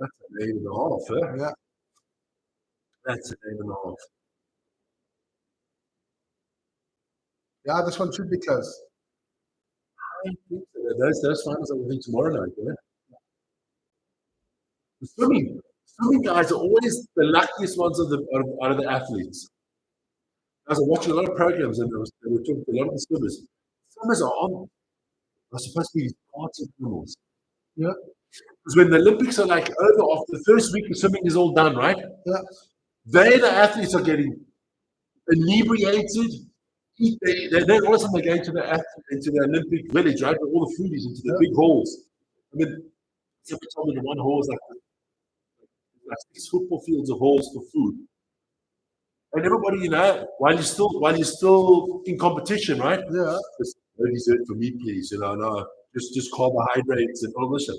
That's a name and a half, eh? Yeah. That's a name and a half. Yeah, this one should be close. I think so. Those finals are going to be tomorrow night, yeah? The swimming guys are always the luckiest ones out of the athletes. I was watching a lot of programs and they were talking to a lot of the swimmers. Swimmers are supposed to be party animals. Yeah. Because when the Olympics are like over, after the first week, the swimming is all done, right? Yeah. The athletes are getting inebriated. Then all of a sudden they go into the Olympic village, right? With all the foodies into the big halls. I mean, somebody told me the one hall is like 6 football fields of halls for food. And everybody, while you're still in competition, right? Yeah. No dessert for me, please. No, just carbohydrates and all this stuff.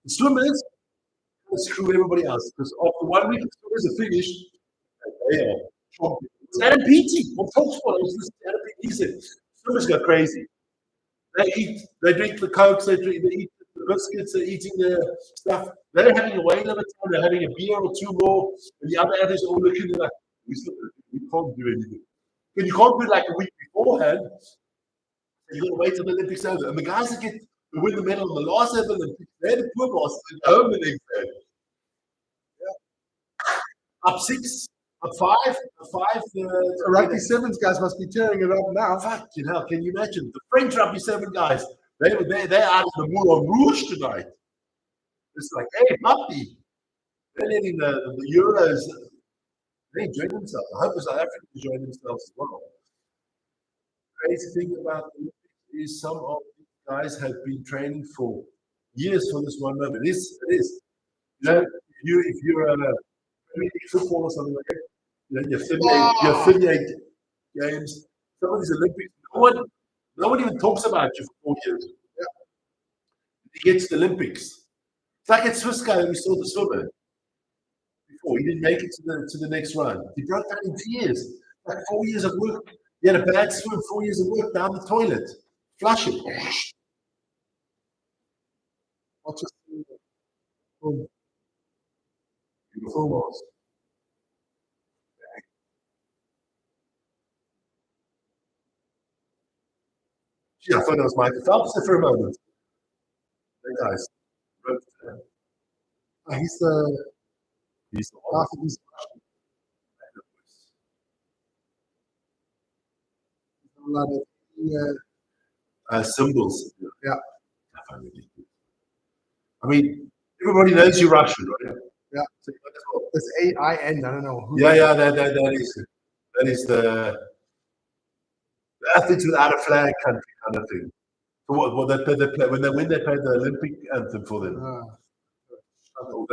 The swimmers screw everybody else because after 1 week, the swimmers are finished. They are chomping. It's Adam Peaty on Fox Sport. I was listening to Adam Peaty. He said, swimmers go crazy. They drink the Cokes, they eat the biscuits, they're eating the stuff. They're having a weight limit time, they're having a beer or 2 more, and the other athletes are all looking at like, we can't do anything. And you can't do it like a week beforehand. You got to wait till the Olympics over. And the guys that win the medal in the last ever Olympics, they're the poor guys that go home the next day. Yeah. Up 6, up 5, up 5. The rugby sevens guys must be tearing it up now. Fucking hell, can you imagine? The French rugby 7 guys, they're out of the Moulin Rouge tonight. It's like, hey, puppy. They're letting the Euros, they enjoy themselves. I hope the South Africans enjoy themselves as well. The crazy thing about the Olympics is some of these guys have been training for years for this one moment. It is. If you're a Premier League football or something like that, you affiliate games. Some of these Olympics, no one even talks about you for 4 years. Yeah. He gets the Olympics. It's like that Swiss guy that we saw the swimmer before. He didn't make it to the next run. He broke down in tears. Like 4 years of work. He had a bad swim, 4 years of work down the toilet. Flush it. I'll just Beautiful balls. Gee, I thought that was Michael Phelps there for a moment. Hey guys. he's the He's the half of his lot of symbols. Yeah. I find it ridiculous. I mean, everybody knows you're Russian, right? Yeah. So you might as well. It's AIN. I don't know who. Yeah, that is the athletes without a flag country kind of thing. So what they play when they played the Olympic anthem for them. Oh,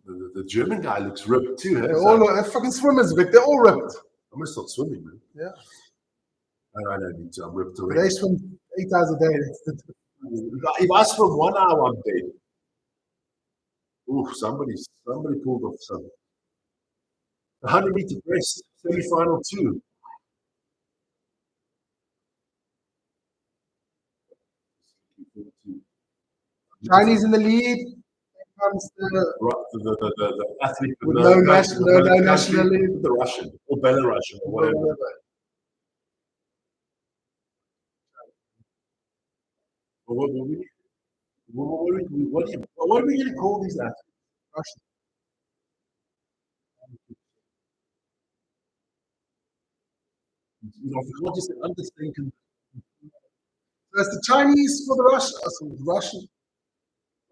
the German guy looks ripped too. They're all fucking swimmers, Vic. They're all ripped. I'm gonna start swimming, man. Yeah. I don't need to. I'm ripped They already. swim 8 hours a day. If I swim 1 hour, I'm dead. Ooh, somebody pulled off some. 100-meter breast, semi-final 2. Chinese in the lead. Here comes The athlete with no national lead. the Russian or Belarusian or whatever. What are we going to call these athletes? Russian. You know, if you can't just understand. So it's the Chinese for the Russian.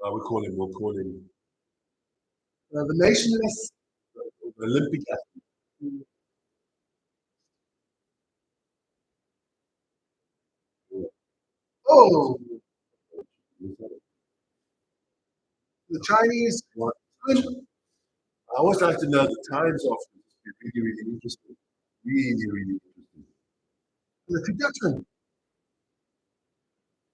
We'll call him The nationalists. the Olympic athlete. Oh, the Chinese. I always like to know the times of it. It's really, really interesting. Really, really interesting. The Tibetan.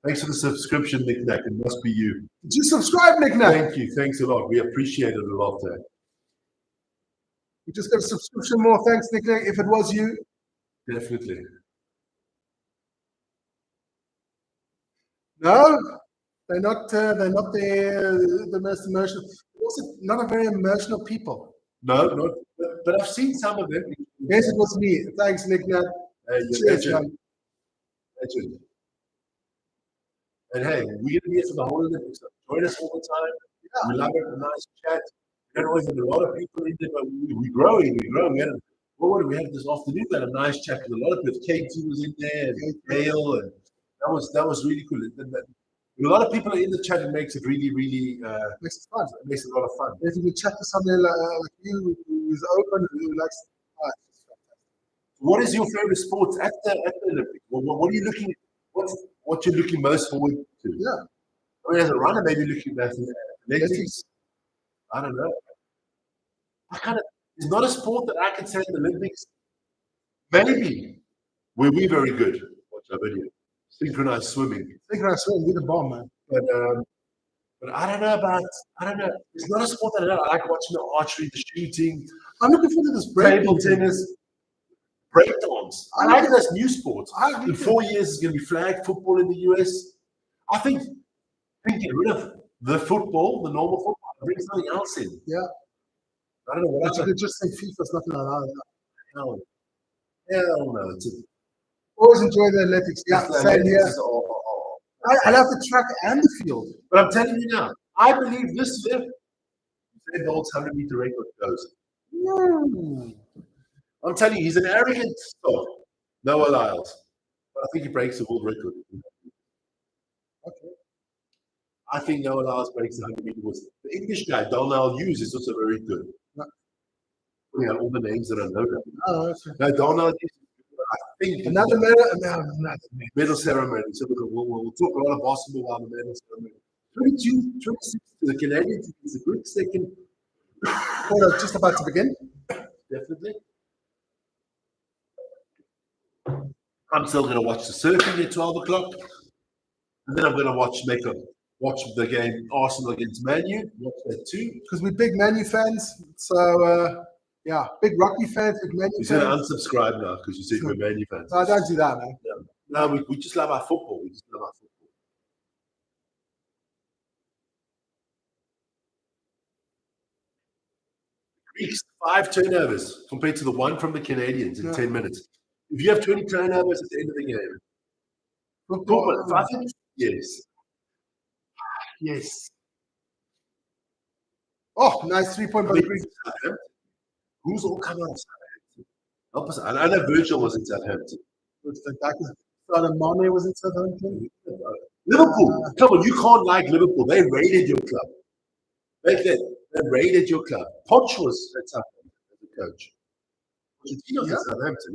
Thanks for the subscription, Nick Nack. It must be you. Did you subscribe, Nick? Now Thank you. Thanks a lot. We appreciate it a lot there. we just got a subscription more. Thanks, Nick. If it was you, Definitely. no, they're not. They're not the most emotional. Also, not a very emotional people. No, not. But I've seen some of them. Yes, it was me. Thanks, Nick. Now, cheers, Legend. man. Legend. And hey, we're going to be here for the whole Olympics. Join us all the time. Yeah. We love it. A nice chat. We don't always have a lot of people in there, but we're growing. We had what did we have this afternoon? We had a nice chat with a lot of people. Katie was in there, and Gail, and that was really cool. A lot of people are in the chat. It makes it really, really Makes it fun. it makes it a lot of fun. If you can chat to somebody like you who's open, who likes. It's fantastic. What is your favorite sports at the Olympics? What are you looking at? What you're looking most forward to? Yeah. I mean, as a runner, maybe looking at athletics. I don't know. It's not a sport that I can say in the Olympics. Maybe where we're very good. Watch our video. Synchronized swimming. Synchronized swimming, be the bomb, man. But I don't know. It's not a sport that I know. I like watching the archery, the shooting. I'm looking forward to this Table tennis. Breakdance. I like those new sports. In 4 years, it's going to be flag football in the US. I think get rid of the football, the normal football, and bring something else in. Yeah. I don't know what But you could just say FIFA's not going to allow that. Hell no. Always enjoy the Olympics. Yeah, same here. I love the track and the field. But I'm telling you now, I believe this year, Usain Bolt's 100-meter record goes. I'm telling you, he's an arrogant star. Noah Lyles. But I think he breaks the world record. Okay. I think Noah Lyles breaks the 100-meter record. The English guy, Donald Hughes, is also very good. Putting out all the names that I know. Oh, okay. No, Donald Hughes, I think. Another medal ceremony. So we'll talk a lot of basketball about the medal ceremony. 22, 26 to the Canadians. It's a good second. Quarter just about to begin. Definitely. I'm still going to watch the surfing at 12 o'clock. And then I'm going to watch the game Arsenal against Man U. Watch that too. Because we're big Man U fans. So, yeah, big rugby fans, big Man U He's fans. going to unsubscribe now because you said we're Man U fans. No, don't do that, man. No, we just love our football. We just love our football. Greeks, 5 turnovers compared to the 1 from the Canadians in 10 minutes. If you have 20 turnovers at the end of the game, football, I think, yes. Yes. Oh, nice 3-point by the Greeks. Who's all coming out of Southampton? Help us. I know Virgil was in Southampton. Mane was in Southampton. Liverpool, come on, you can't like Liverpool. They raided your club. They raided your club. Poch was at Southampton as a coach. Pochettino's Yeah. at Southampton.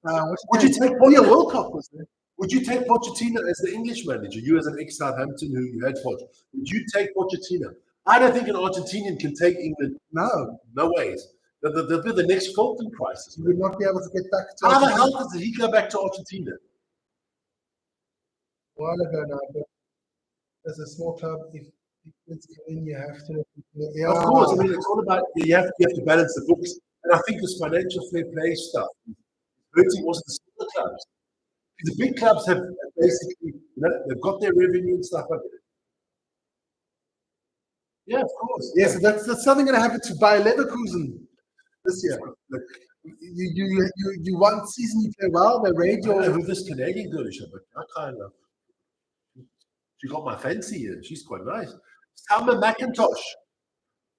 Yeah. Would you take Wilcock was there? Would you take Pochettino as the English manager? You as an ex-Southampton who you had Poch. Would you take Pochettino? I don't think an Argentinian can take England. No. No ways. They'll be the next Fulton crisis. You would not be able to get back to How the Argentina. hell did he go back to Argentina? A while ago now, but as a small club, if it's in, you have to. Yeah. Of course, I mean it's all about you have to balance the books, and I think this financial fair play stuff is hurting also the smaller clubs. The big clubs have basically, they've got their revenue and stuff like that. Yeah, of course. Yes, that's something going to happen to Bayer Leverkusen this year. Look, you one season you play well, they raid I don't know your. who this Canadian girl is, but I kind of. She got my fancy here. She's quite nice. Summer McIntosh.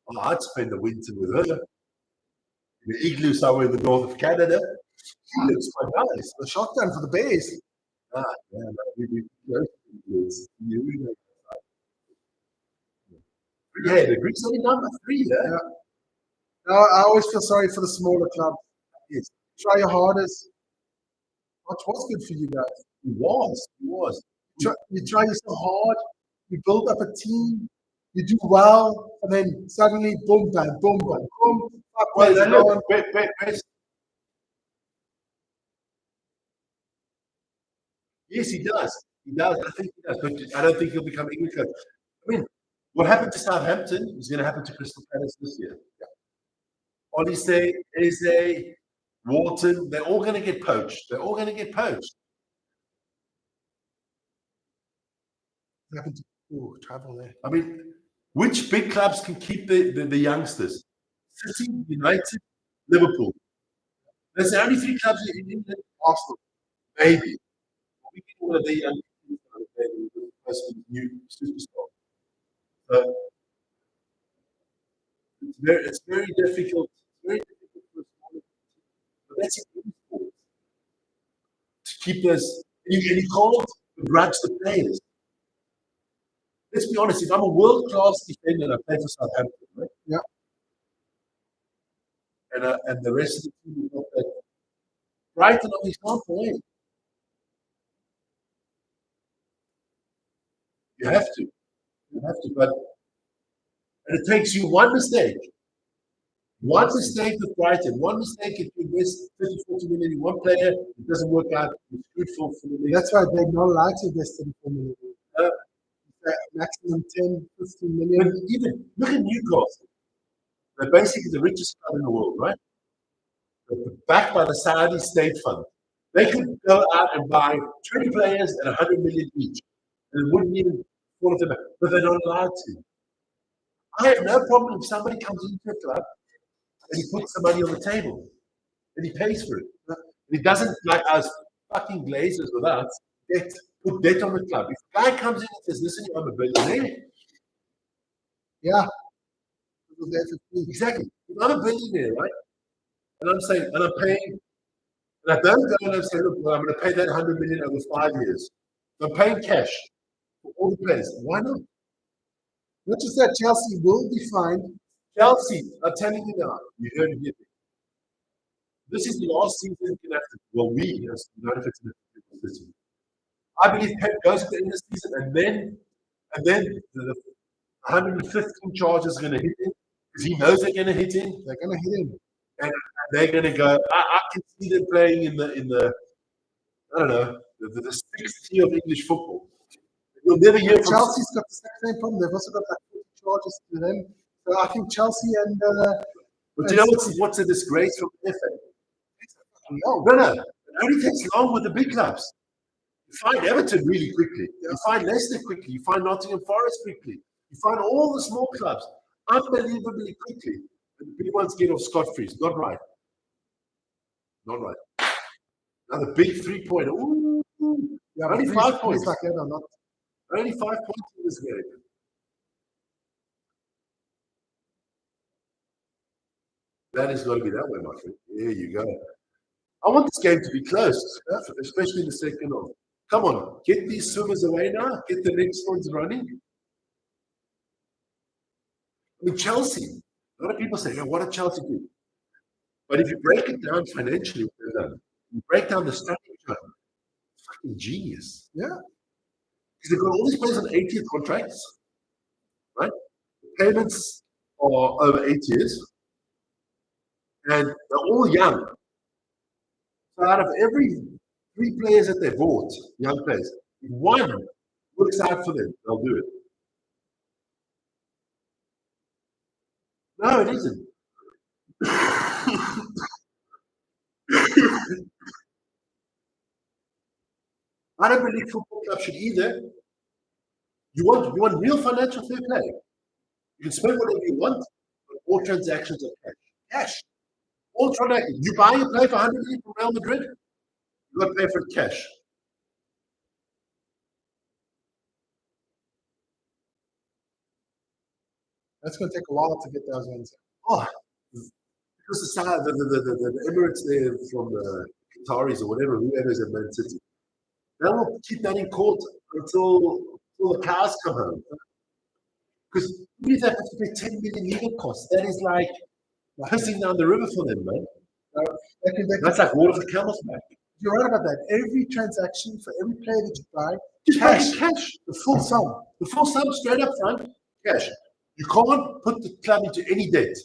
Oh, I'd spend the winter with her. In an igloo somewhere in the north of Canada. She looks quite nice. The shotgun for the Bears. Ah, yeah, yeah, the Greeks only number 3, yeah. No, I always feel sorry for the smaller clubs. Yes. Try your hardest. What's good for you guys? He was. You try yourself hard. You build up a team. You do well, and then suddenly, boom, bang, boom, bang, boom. Well, Well, look, yes, he does. I think he does. But I don't think he'll become English coach. I mean, what happened to Southampton is going to happen to Crystal Palace this year. Yeah. Eze, Wharton, they're all going to get poached. Travel there. I mean, which big clubs can keep the youngsters? City, United, Liverpool. There's only 3 clubs in England. Arsenal, maybe. We get one of the young new superstar. So it's very difficult. It's very difficult for a smaller team. But that's it in sports. To keep those, and you can't begrudge the players. Let's be honest, if I'm a world-class defender and I play for Southampton, right? Yeah. And the rest of the team is not that Brighton always can't play. You have to, but and it takes you one mistake with Brighton, one mistake if you invest 30, 40 million in one player, it doesn't work out, it's good for the league. That's right, they're not allowed to invest 34 million. Maximum 10, 15 million. But even look at Newcastle. They're basically the richest club in the world, right? They're backed by the Saudi state fund. They could go out and buy 20 players at 100 million each. And it wouldn't even fall off the back. But they're not allowed to. I have no problem if somebody comes into a club and he puts the money on the table and he pays for it. And he doesn't, like us fucking glazers with us, put debt on the club. If a guy comes in and says, listen, I'm a billionaire. Yeah. Exactly. If I'm a billionaire, right? And I'm saying, and I'm paying, and I don't go and I say, look, well, I'm going to pay that 100 million over 5 years. So I'm paying cash for all the players. Why not? Not just that, Chelsea will be fined. Chelsea, I'm telling you now, you heard it here. This is the last season you can have to, well, we, as United City. I believe Pep goes to the end of the season and then the 115 charges are going to hit him because he knows they're going to hit him. They're going to hit him. And they're going to go, I can see them playing in the I don't know, the sixth tier of English football. You'll never hear from Chelsea's got the same problem. They've also got like 40 charges to them. So I think Chelsea and But you know what's a disgrace from the FA? No. It only takes long with the big clubs. You find Everton really quickly. You find Leicester quickly. You find Nottingham Forest quickly. You find all the small clubs unbelievably quickly. And the big ones get off scot-free. It's not right. Not right. Now the big 3-pointer. Ooh. yeah, only 5 points. Like that are not. Only 5 points in this game. That is going to be that way, my friend. There you go. I want this game to be close, especially in the second half. Come on, get these swimmers away now. Get the next ones running. I mean, Chelsea. A lot of people say, "Yeah, what did Chelsea do?" But if you break it down financially, you break down the structure. It's fucking genius. Yeah. Because they've got all these players on 8-year contracts, right? The payments are over 8 years, and they're all young. So out of every 3 players that they bought, young players, if one works out for them, they'll do it. No, it isn't. I don't believe football clubs should either. You want real financial fair play. You can spend whatever you want, but all transactions are cash. Cash. All transactions. You buy a player for 100 million from Real Madrid, you got to pay for it cash. That's going to take a while to get those ones. Oh, because the Emirates there from the Qataris or whatever, whoever's at Man City, they will keep that in court until the cows come home. Because even if they have to pay 10 million legal costs, that is like pissing down the river for them, man. That's like water for camels' back. You're right about that. Every transaction for every player that you buy, Just cash. cash. The full sum. The full sum straight up front, cash. You can't put the club into any debt.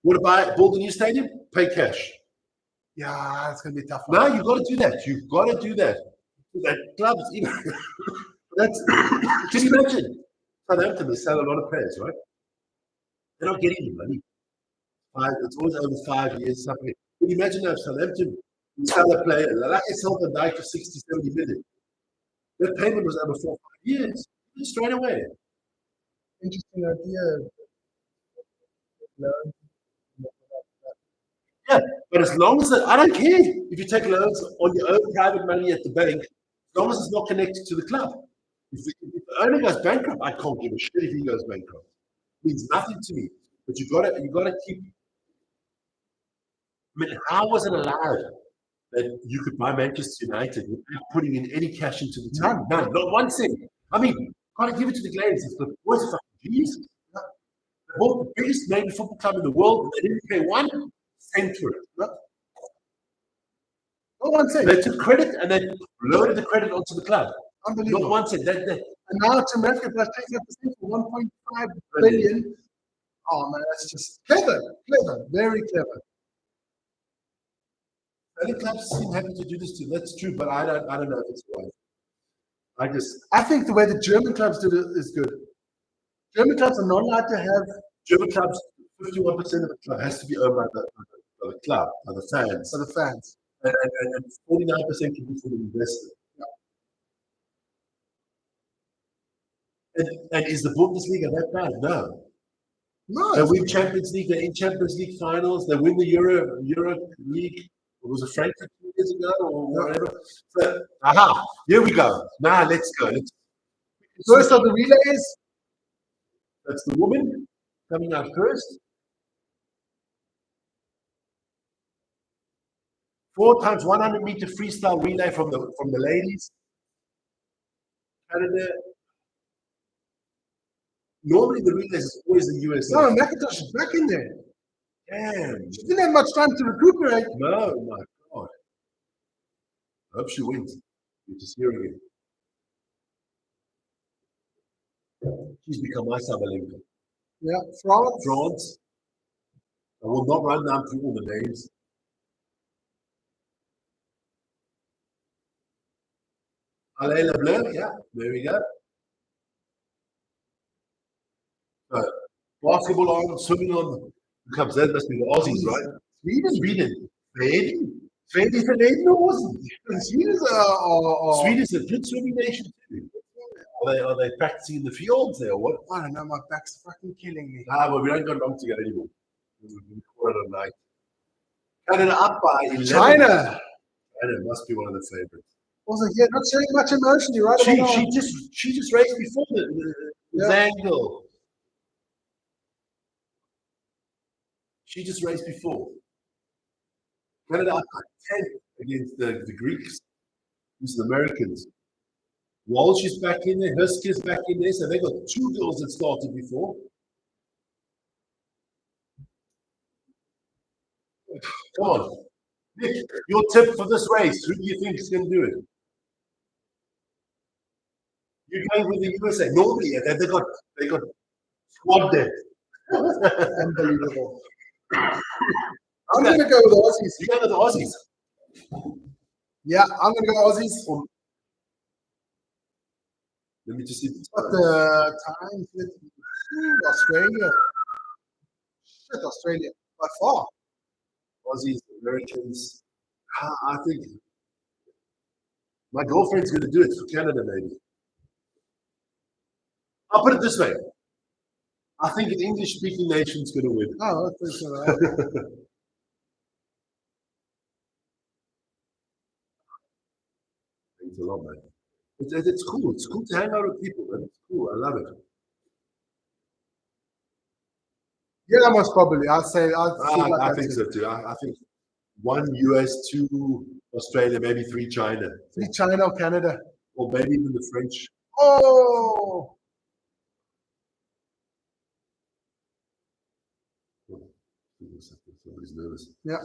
Want to build a new stadium? Pay cash. Yeah, it's going to be a tough. Now you've got to do that. You've got to do that. That clubs, even that's just imagine. Southampton, they sell a lot of players, right? They're not getting the money. It's always over 5 years. Something. Can you imagine if Southampton sell a player like they sold the Dyke for 60, 70 million? Their payment was over 4 or 5 years, straight away. Interesting idea. Yeah, but as long as I don't care if you take loans on your own private money at the bank, as long as it's not connected to the club. If the owner goes bankrupt, I can't give a shit if he goes bankrupt. It means nothing to me. But you gotta keep. I mean, how was it allowed that you could buy Manchester United without putting in any cash into the team? None, not 1 cent. I mean, gotta give it to the Glazers. The boys are fucking Jesus. They bought the biggest name football club in the world, and they didn't pay 1 cent for it. Not 1 cent. They took credit and they loaded the credit onto the club. Unbelievable. Not 1 cent. And now to America plus 25% for 1.5 billion. Oh man, that's just clever, very clever. Other clubs seem happy to do this too. That's true, but I don't know if it's right. I think the way the German clubs do it is good. German clubs are not allowed to have. German clubs, 51% of the club has to be owned by the club, by the fans. For the fans. And 49% can be for the investor. And is the Bundesliga that bad? No. No. They win Champions League, they're in Champions League finals, they win the Euro League. Was it Frankfurt 2 years ago or whatever? So, here we go. Now let's go. First of the relays. That's the woman coming out first. 4 times 100-meter freestyle relay from the ladies. Canada. Normally the relays is always the USA. No, McIntosh is back in there. Damn. She didn't have much time to recuperate. No, my God. I hope she wins. Good to see her again. She's become my Sabalenka. Yeah, France. France. I will not run down through all the names. Alain Leblanc, yeah, there we go. Basketball on, swimming on. Comes that must be the Aussies, right? Sweden. Sweden verleden wasn't. Sweden's a good swimming nation too. Are they practicing in the fields there or what? I don't know, my back's fucking killing me. Well, we don't got long to go anymore. We call it a night. Canada up by 11. China must be one of the favorites. Also, yeah, not showing much emotion. You're right. She just raced before the Zangel. She just raced before. Canada up by 10 against the Greeks. These are the Americans. Walsh is back in there. Husky is back in there. So they got 2 girls that started before. Come on. Nick, your tip for this race. Who do you think is going to do it? You're going with the USA. Normally, they got squad depth. Unbelievable. I'm going to go with the Aussies. You go with the Aussies. Yeah, I'm going to go Aussies. Let me just see. What the times with Australia? Shit, Australia. By far. Aussies, Americans. I think my girlfriend's going to do it for Canada, maybe. I'll put it this way. I think an English-speaking nation's going to win. Oh, that's all right. Thanks a lot, man. It's cool. It's cool to hang out with people, man. It's cool. I love it. Yeah, most probably. I think so too. I think 1 US, 2 Australia, maybe 3 China. 3 China or Canada. Or maybe even the French. Oh! Somebody's nervous. Yeah.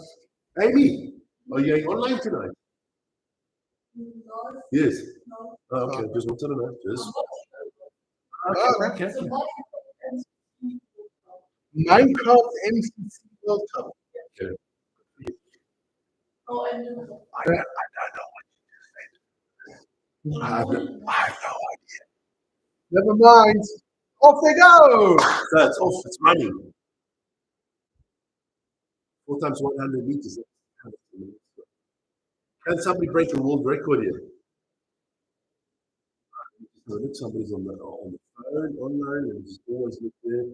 Amy, are you going online tonight? No. Yes. No. Oh, okay, just wanted to know. Just. Oh, Okay. So what Minecraft MCC World Cup. Oh, I know. I don't know what you said. I have no idea. Never mind. Off they go. So it's off. It's running. 4 times 100 meters. Can somebody break a world record here? Look, somebody's on the phone, online, and just always look there.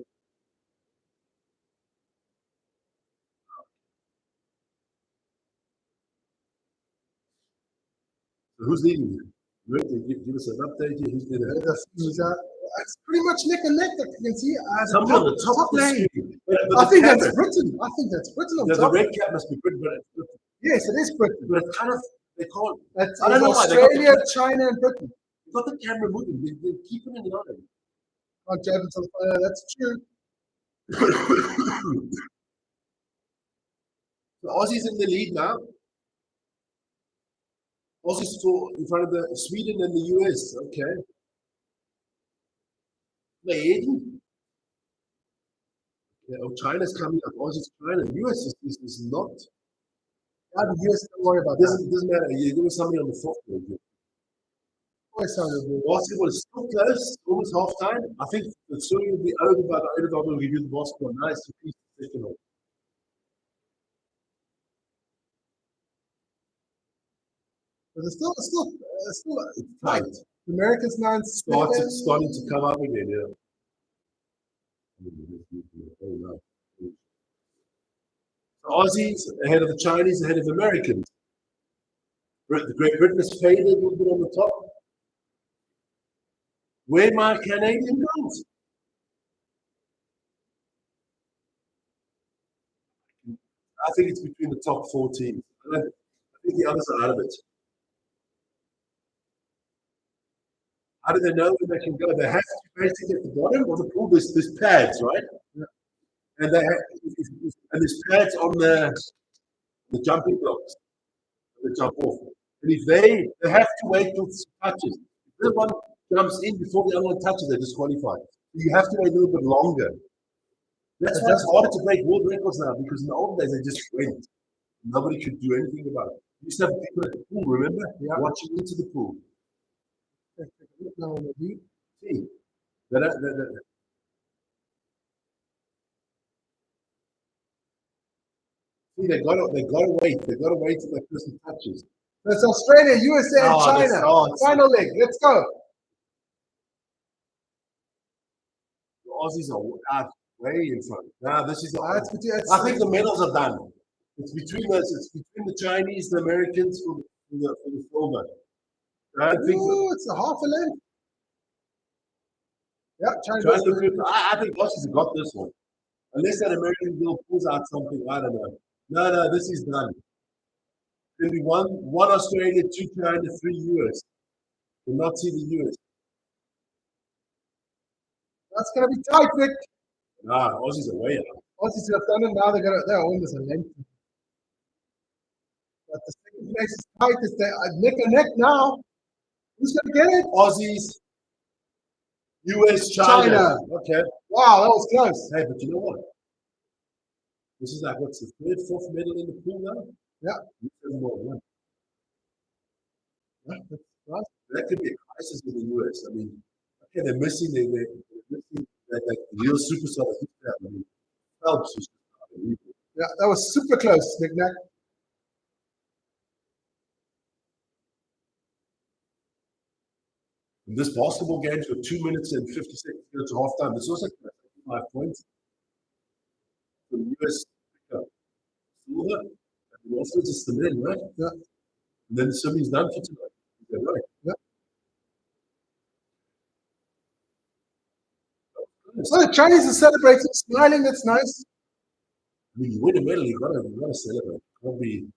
So who's leading? Rick, give us an update here. Who's leading? It's pretty much neck and neck. You can see Somebody on the top of the lane. screen. But I think camera, that's Britain. I think that's Britain on the top. red cap must be Britain, but Yes, it is Britain. it's kind of, they can't. That's I don't know why they got Australia, China, and Britain. They've got the camera moving. They're keeping it on. Not joking. That's true. The Aussies in the lead now. Aussies still in front of the Sweden and the US. Okay. They're heading. Yeah, oh, China's coming up. Aussies, China. US is not. Yeah, the US, don't worry about Doesn't that. doesn't matter. You're doing something on the fourth leg. Always sounded good. Basketball is still close, almost half time. I think the story will be over by the end of the will give you the basketball. Nice to piece the second half. But it's still It's tight. the Americans now Starting to come up again, yeah. Oh, no. The Aussies ahead of the Chinese, ahead of the Americans. The Great Britain has faded a little bit on the top. Where my Canadian girls? I think it's between the top 4 teams. I think the others are out of it. How do they know when they can go? They have to basically at the bottom of the pool. There's pads, right? Yeah. And there's pads on the jumping blocks. They jump off. And if they have to wait till it touches. If the one jumps in before the other one touches, they're disqualified. You have to wait a little bit longer. That's why it's harder to break world records now, because in the old days they just went. Nobody could do anything about it. You used to have people at the pool, remember? Yeah. Watching into the pool. No, See, See, they gotta wait. They gotta wait till that person touches. that's Australia, USA, and China. Final leg. Let's go. The Aussies are out way in front. Now this is. It's I think the medals are done. It's between us. It's between the Chinese, the Americans for the silver. I think. It's a half a length. Yeah, China. I think Aussies have got this one. Unless that American girl pulls out something, I don't know. No, this is done. There'll be one Australia, 2 China, 3 US. We'll not see the US. That's going to be tight, Vic. Nah, Aussies are way out. Aussies have done it now. They're almost a length. But the second place is tight. It's neck and neck now. Who's going to get it? Aussies, US, China. Okay. Wow, that was close. Hey, but you know what? This is like, what's the third, fourth medal in the pool now? Yeah. Yeah, that's right. That could be a crisis in the US. I mean, okay, they're missing that real superstars. I mean, Phelps was unbelievable. Yeah, that was super close, Nick Nack. In this basketball games with 2 minutes and 50 seconds to go to halftime, this was like 5 points. For the US silver, and the also just the men, right? Yeah. And then somebody's done for tonight. Is that right? Yeah. So the Chinese are celebrating, smiling. That's nice. I mean, you win a medal, you gotta celebrate. Can't be.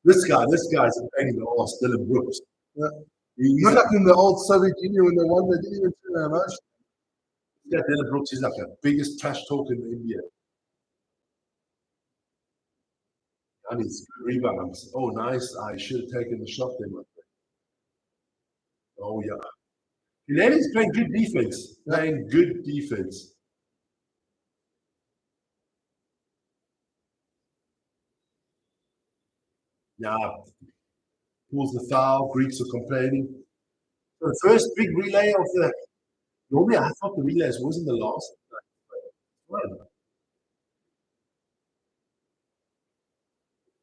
This guy's a pain in the arse, Dylan Brooks. Yeah. He's Not like in the old Soviet Union when they won, they didn't even show their emotion. Yeah, Dylan Brooks is like the biggest trash talk in the NBA. And his rebounds. Oh, nice. I should have taken the shot there, my friend. Oh, yeah. Gillenny's playing good defense. Playing good defense. Yeah. Pulls the foul. Greeks are complaining. So the first big relay of the. Normally, I thought the relays wasn't the last.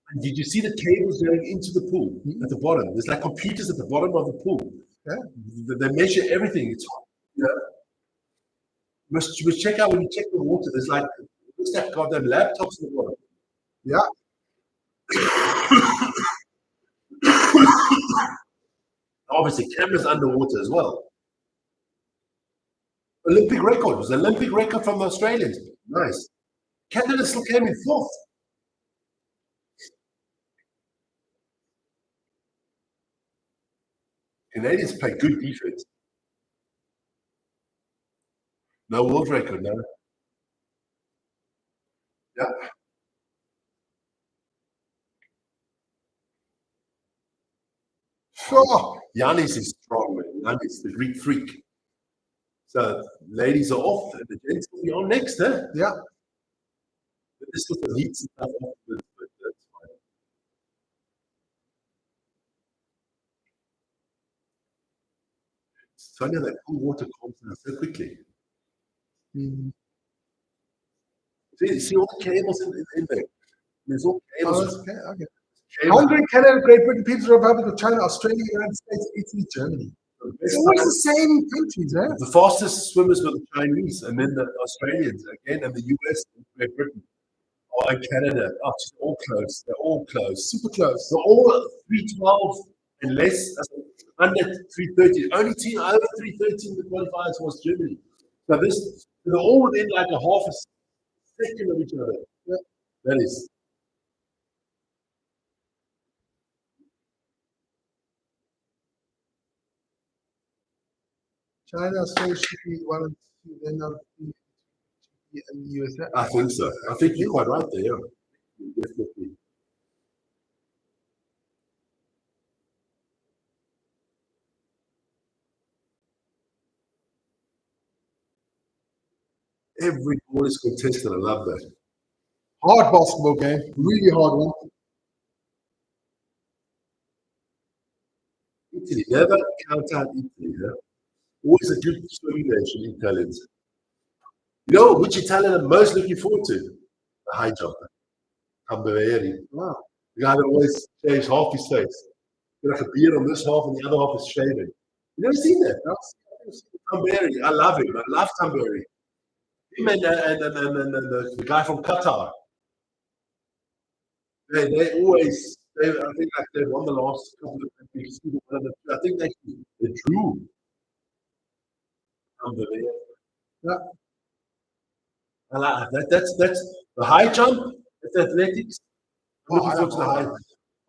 And did you see the cables going into the pool at the bottom? There's like computers at the bottom of the pool. Yeah. They measure everything. It's you must check out when you check the water. There's like looks like goddamn laptops in the bottom. Yeah. Obviously, cameras underwater as well. Olympic record. It was an Olympic record from the Australians. Nice. Canada still came in fourth. Canadians play good defense. No world record, no. Yeah. Sure. Giannis is strong, man. Giannis, the Greek freak. So, ladies are off, and the gents will be on next, huh? Yeah. But this was the heat stuff afterwards, but that's fine. It's funny that cool water comes down so quickly. Mm-hmm. See all the cables in there. There's all cables. Okay. Hungary, Canada, Great Britain, People's Republic of China, Australia, United States, Italy, Germany. It's always the same countries, eh? The fastest swimmers were the Chinese, and then the Australians again, and the US and Great Britain. Oh, and Canada. Oh, it's all close. They're all close. Super close. They're all 312 and less, under 330. Only team over 330 in the qualifiers was Germany. So they're all within like a half a second of each other. Yeah. That is. China, Australia should be one of the two, then and the USA. I think so. I think you're quite right there. Yeah. Definitely. Every ball is contested. I love that. Hard basketball game. Really hard one. Italy. Never count out Italy. Yeah? Always a good swimming nation, Italians. You know which Italian I'm most looking forward to? The high jumper. Tamberi. Wow. The guy that always shaves half his face. Got like a beard on this half and the other half is shaving. You never seen that? No? Tamberi. I love him. I love Tamberi. Him and the guy from Qatar. They always, I think like they won the last couple of Olympics. I think they drew. Yeah. I like that. That's the high jump. It's athletics. I'm looking forward to the high.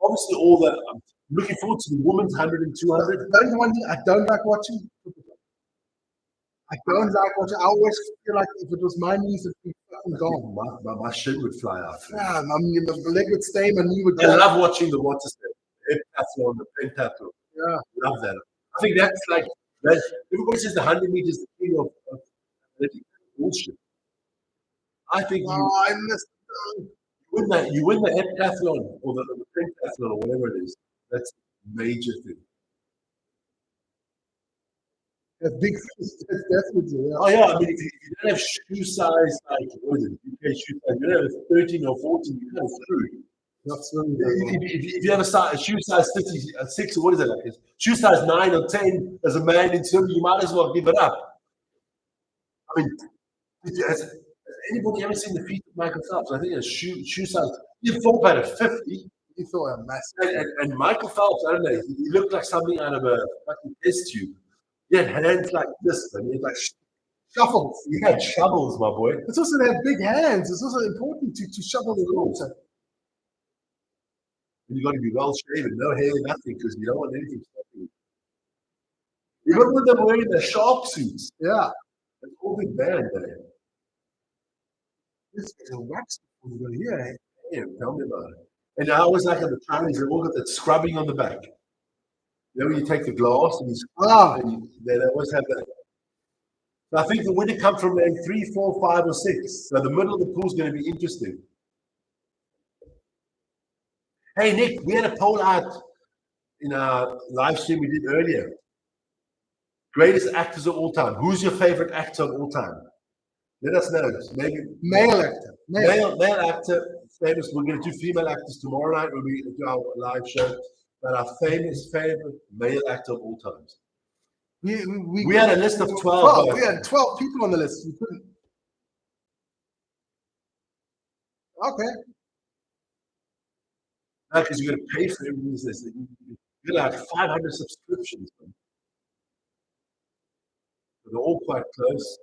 Obviously, all the. I'm looking forward to the women's 100 and 200. The only one thing I don't like watching. I don't like watching. I always feel like if it was my knees, it'd be fucking gone. My shin would fly out. Yeah, my leg would stay, my knee would I go. love watching the water step, heptathlon, the pentathlon. Yeah. Love that. I think that's like that. Everybody says the 100 meters is the king of bullshit. I think Oh, I missed. you win the heptathlon or the pentathlon or whatever it is. That's a major thing. A big fish, that's definitely. Yeah. Oh yeah, I mean if you don't have shoe size like what is it, UK shoe size, you don't have 13 or 14, you're kind of screwed. That's really If you have a shoe size 36 or what is it like? Shoe size 9 or 10 as a man in swimming, you might as well give it up. I mean, has anybody ever seen the feet of Michael Phelps? I think a shoe size. You thought about a 50. You thought a massive. And Michael Phelps, I don't know, he looked like something out of a fucking test tube. He had hands like this, and he had like Shuffles. he had shovels, my boy. It's also they have big hands. It's also important to shovel the water. And you got to be well shaven, no hair, nothing, because you don't want anything stopping you. Even when they're wearing their shark suits, Yeah. it's all big band there. This is a wax over here. Damn, tell me about it. And I always like on the Chinese, they all got that scrubbing on the back. You know, when you take the glass and they always have that. So I think the winner comes from lane 3, 4, 5, or 6. So the middle of the pool is going to be interesting. Hey Nick, we had a poll out in our live stream we did earlier. Greatest actors of all time. Who's your favorite actor of all time? Let us know. Maybe Male actor. male actor, famous. We're going to do female actors tomorrow night when we do our live show. But our famous favorite male actor of all times. We had a list of 12. We had 12 people on the list. We couldn't. Okay. Because you're going to pay for everything. You're going to have 500 subscriptions. Man. So they're all quite close.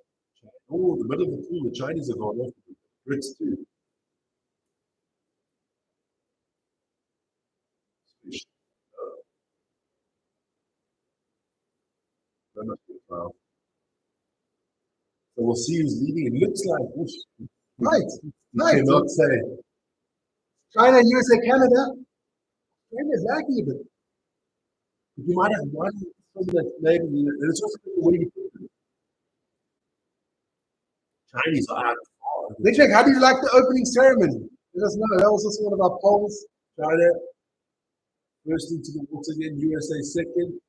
Oh, the middle of the pool, the Chinese are gone off. The Brits too. That must be a foul. So we'll see who's leading. It looks like. Oof, Right. You cannot say. China, USA, Canada. China's lagging a bit. You might have one that maybe it's also the way you put it. Chinese are out far. Nick, how do you like the opening ceremony? Let us know. That was also one of our polls. China first into the water again, USA second.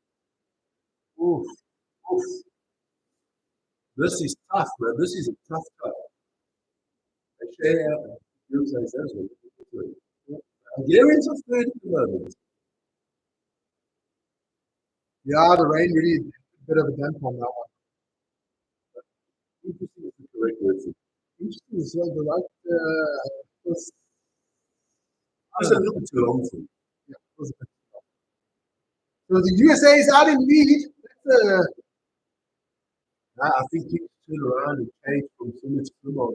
Oof. This is tough, man. This is a tough cut. Hungarians are third at the moment. Yeah, the rain really did a bit of a dent on that one. Interesting is the correct word. Interesting as well. The right was It's a little bit too long for me. Yeah, it was a bit too long. So the USA is out in lead. I think things turn around and change from swimmer to swimmer.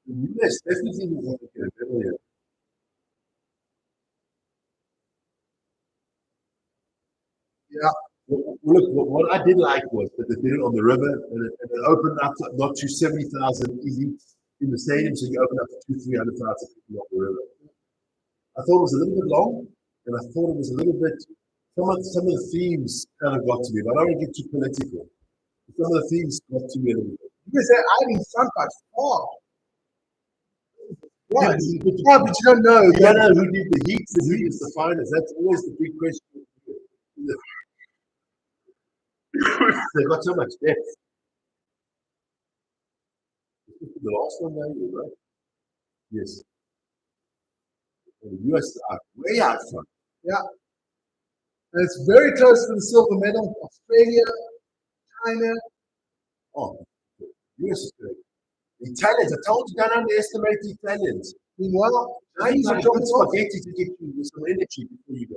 The US definitely was like a brilliant. Yeah. Well, look, what I did like was that they did it on the river and it opened up to not to 70,000 elites in the stadium, so you open up to 200,000, 300,000 people off the river. I thought it was a little bit long, and I thought it was a little bit. Some of the themes kind of got to me, but I don't want to get too political. Some of the themes got to me a little bit. USA out in front by far. What? Yeah, but you don't know. You don't know who did the heats and who is the finals. That's always the big question. They've got so much depth. The last one there, you're right. Yes. And the US are way out front. Yeah. And it's very close to the silver medal. Australia, China. Oh, the US is great. The Italians, I told you, don't underestimate the Italians. Meanwhile, Chinese are Chinese dropping are spaghetti to get you with some energy before you go.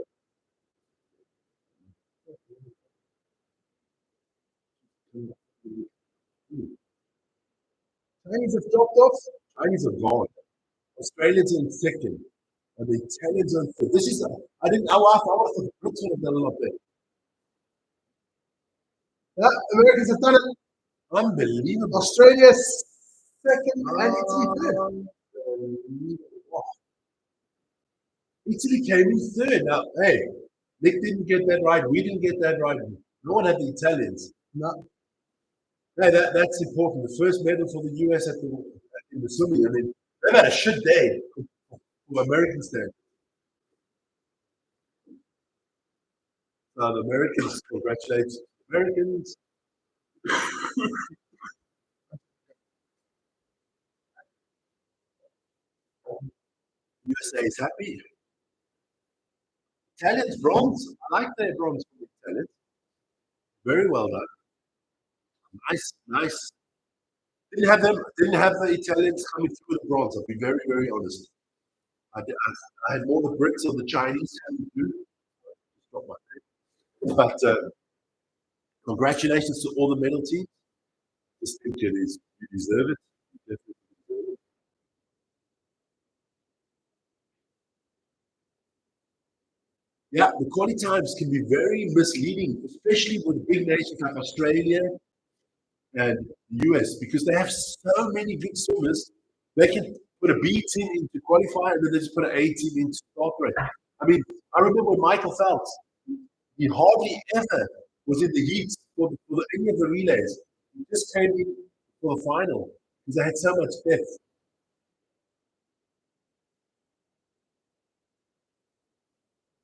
Chinese have dropped off. Chinese are gone. Australians in second. And the Italians on third. This is, I didn't, I want the Brits would have done a lot better. Yeah, Americans have done it. Unbelievable. Australia second and Italy third. Unbelievable. Italy came in third. Now, hey, Nick didn't get that right. We didn't get that right. No one had the Italians. No. Hey, that's important. The first medal for the US in the swimming. I mean, they've had a shit day for American standards. The Americans, congratulations. Americans. USA is happy. Italians bronze. I like their bronze for the Italians. Very well done. Nice, nice. Didn't have the Italians coming through with bronze. I'll be very, very honest. I had more the Brits or the Chinese coming through. But congratulations to all the medal teams. This picture is, you deserve it. You definitely deserve it. Yeah, the quality times can be very misleading, especially with big nations like Australia and the US, because they have so many good swimmers. They can put a B team into qualify and then they just put an A team into start rate. I mean, I remember when Michael Phelps, he hardly ever was in the heats for any of the relays. He just came in for the final because they had so much depth.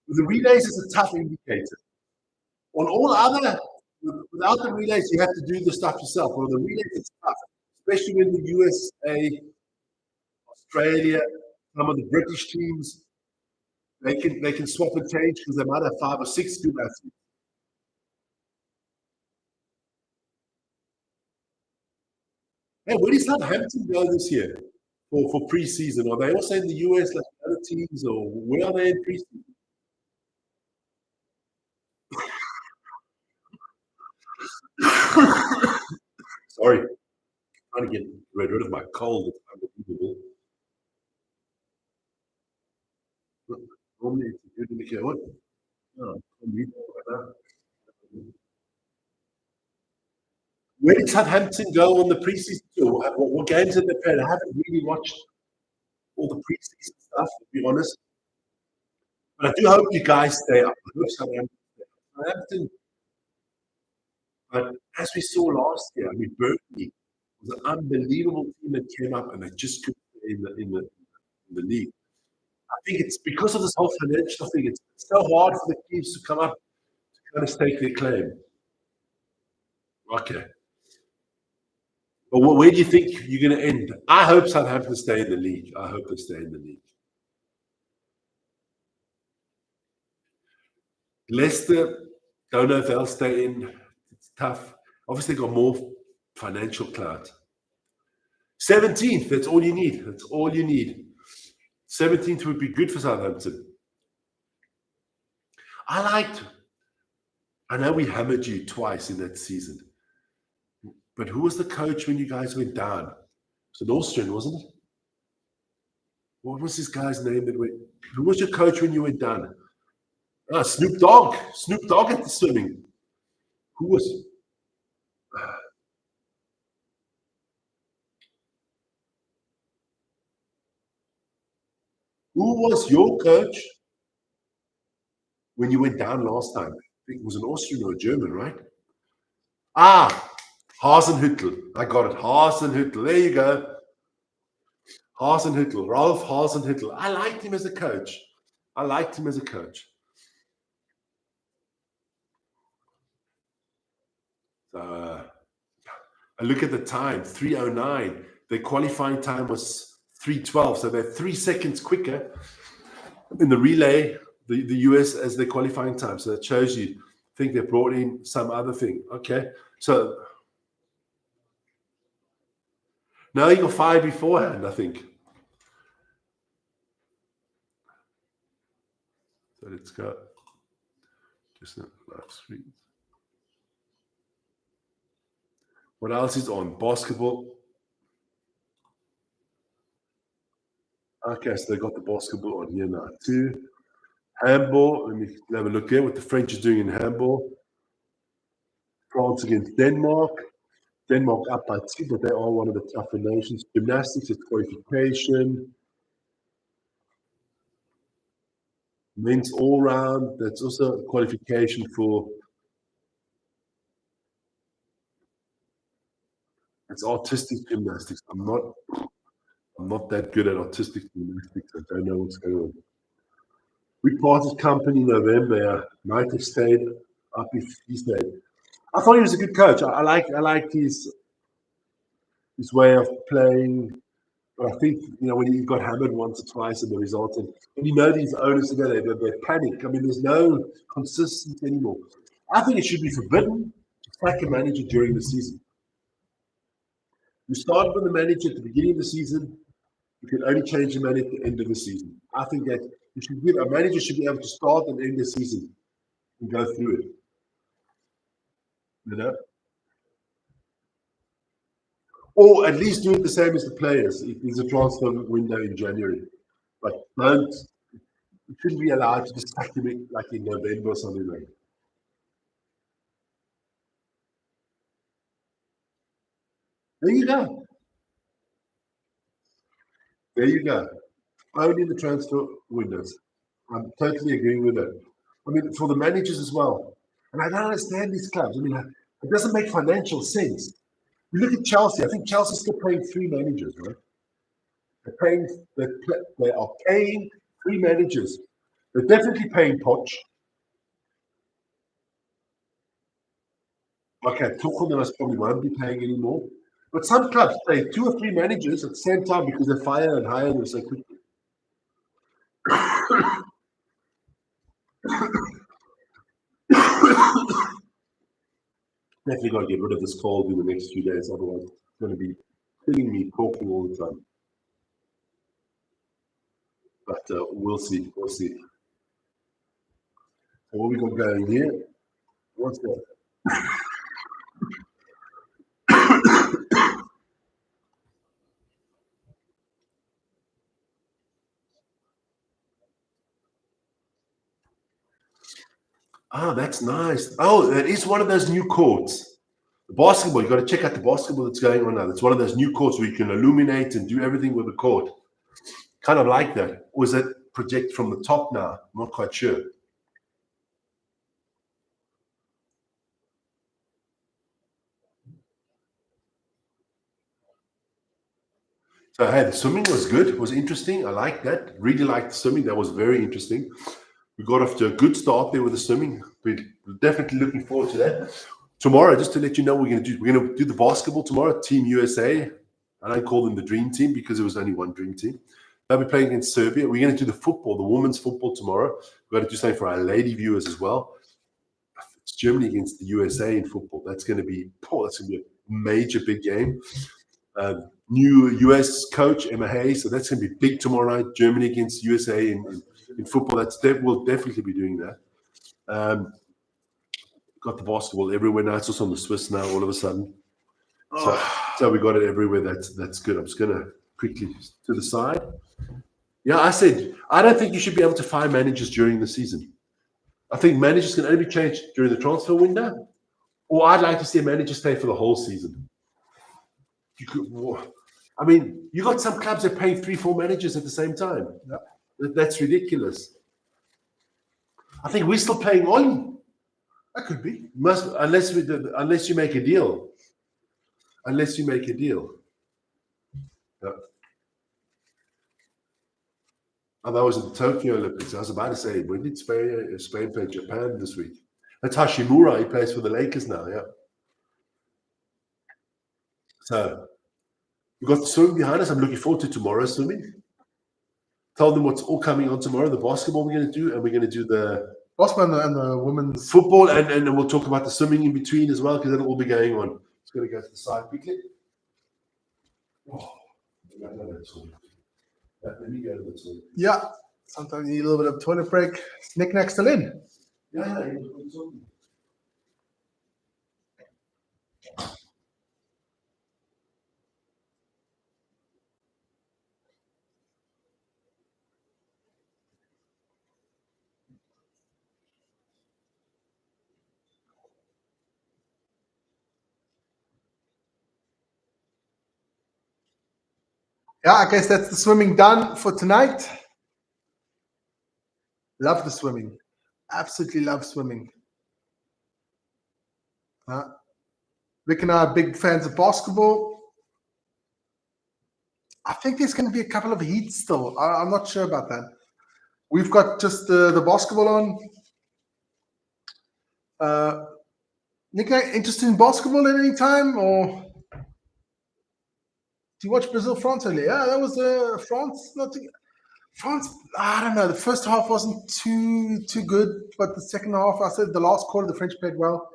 But the relays is a tough indicator. On all other, without the relays, you have to do the stuff yourself. Well, the relays is tough, especially when the USA, Australia, some of the British teams, they can swap and change because they might have 5 or 6 good athletes. Hey, where did Southampton go this year for pre-season? Are they also in the US like other teams, or where are they in pre-season? Sorry, trying to get rid of my cold. It's unbelievable. Normally it's a good indicator. What? No, where did Southampton go on the preseason tour? What games did they play? I haven't really watched all the preseason stuff, to be honest. But I do hope you guys stay up. I hope Southampton. But as we saw last year, I mean, Burnley was an unbelievable team that came up and they just couldn't stay in the league. I think it's because of this whole financial thing. It's so hard for the teams to come up to kind of stake their claim. Okay. But where do you think you're going to end? I hope Southampton stay in the league. I hope they stay in the league. Leicester, don't know if they'll stay in. It's tough. Obviously, got more financial clout. 17th, that's all you need. That's all you need. 17th would be good for Southampton. I know we hammered you twice in that season. But who was the coach when you guys went down? It was an Austrian, wasn't it? What was this guy's name that went? Who was your coach when you went down? Ah, Snoop Dogg. Snoop Dogg at the swimming. Who was? Who was your coach when you went down last time? I think it was an Austrian or a German, right? Ah, Hasenhüttl. I got it. Hasenhüttl. There you go. Hasenhüttl. Ralph Hasenhüttl. I liked him as a coach. I liked him as a coach. I look at the time, 3:09. The qualifying time was 3:12, so they're 3 seconds quicker in the relay, the US, as their qualifying time. So that shows you, I think they brought in some other thing. Okay, so now you got 5 beforehand, I think. So let's go. Just a live screen. What else is on? Basketball. Okay, so they got the basketball on here now too. Handball, let me have a look here what the French is doing in handball. France against Denmark. Denmark up by 2, but they are one of the tougher nations. Gymnastics, it's qualification. Men's all round, that's also a qualification for. It's artistic gymnastics. I'm not that good at artistic gymnastics. I don't know what's going on. We parted company in November. Yeah. Might have stayed up if he stayed. I thought he was a good coach. I like his way of playing. But I think when he got hammered once or twice in the result, and these owners together, they panic. I mean, there's no consistency anymore. I think it should be forbidden to sack a manager during the season. You start with the manager at the beginning of the season. You can only change the man at the end of the season. I think that a manager should be able to start and end the season and go through it. You know? Or at least do it the same as the players. If there's a transfer window in January. But you shouldn't be allowed to just sack him like in November or something like that. There you go. There you go. Only the transfer windows. I'm totally agreeing with that. I mean, for the managers as well. And I don't understand these clubs. I mean, it doesn't make financial sense. You look at Chelsea. I think Chelsea's still paying 3 managers, right? They are paying 3 managers. They're definitely paying Poch. Okay, Tuchel they must probably won't be paying anymore. But some clubs pay 2 or 3 managers at the same time because they fire and hire them so quickly. Definitely got to get rid of this cold in the next few days, otherwise it's going to be killing me talking all the time. But we'll see. We'll see. So what we got going here? What's that? Oh, that's nice. Oh, that is one of those new courts. The basketball, you got to check out the basketball that's going on now. It's one of those new courts where you can illuminate and do everything with the court. Kind of like that. Or is that project from the top now? I'm not quite sure. So, hey, the swimming was good. It was interesting. I liked that. Really liked the swimming. That was very interesting. We got off to a good start there with the swimming. We're definitely looking forward to that. Tomorrow, just to let you know, we're going to do the basketball tomorrow. Team USA. I don't call them the dream team because there was only one dream team. They'll be playing against Serbia. We're going to do the football, the women's football tomorrow. We've got to do something for our lady viewers as well. It's Germany against the USA in football. That's going to be a major big game. New US coach Emma Hayes, so that's going to be big tomorrow night. Germany against USA in football. We'll definitely be doing that. Got the basketball everywhere now. It's also on the Swiss now. All of a sudden, so we got it everywhere. That's good. I'm just going to quickly to the side. Yeah, I said I don't think you should be able to fire managers during the season. I think managers can only be changed during the transfer window, or I'd like to see a manager stay for the whole season. You could. I mean, you got some clubs that are paying 3-4 managers at the same time. Yeah. That's ridiculous. I think we're still paying Ollie. That could be. Unless you make a deal. Unless you make a deal. Yeah. Oh, that was at the Tokyo Olympics. I was about to say, when did Spain play Japan this week? That's Hashimura. He plays for the Lakers now, yeah. So we've got the swimming behind us. I'm looking forward to tomorrow's swimming. Tell them what's all coming on tomorrow. The basketball we're going to do, and we're going to do the Basketball and the women's football, and then we'll talk about the swimming in between as well, because that'll all be going on. Just going to go to the side quickly. Oh, let me go to the toilet. Yeah. Sometimes you need a little bit of toilet break. Knickknacks still in. Yeah. Yeah, I guess that's the swimming done for tonight. Love the swimming. Absolutely love swimming. Vic and I are big fans of basketball. I think there's going to be a couple of heats still. I'm not sure about that. We've got just the basketball on. Nick, interested in basketball at any time? Or do you watch Brazil France earlier? Yeah, that was France. France, I don't know. The first half wasn't too good, but the second half, I said the last quarter, the French played well.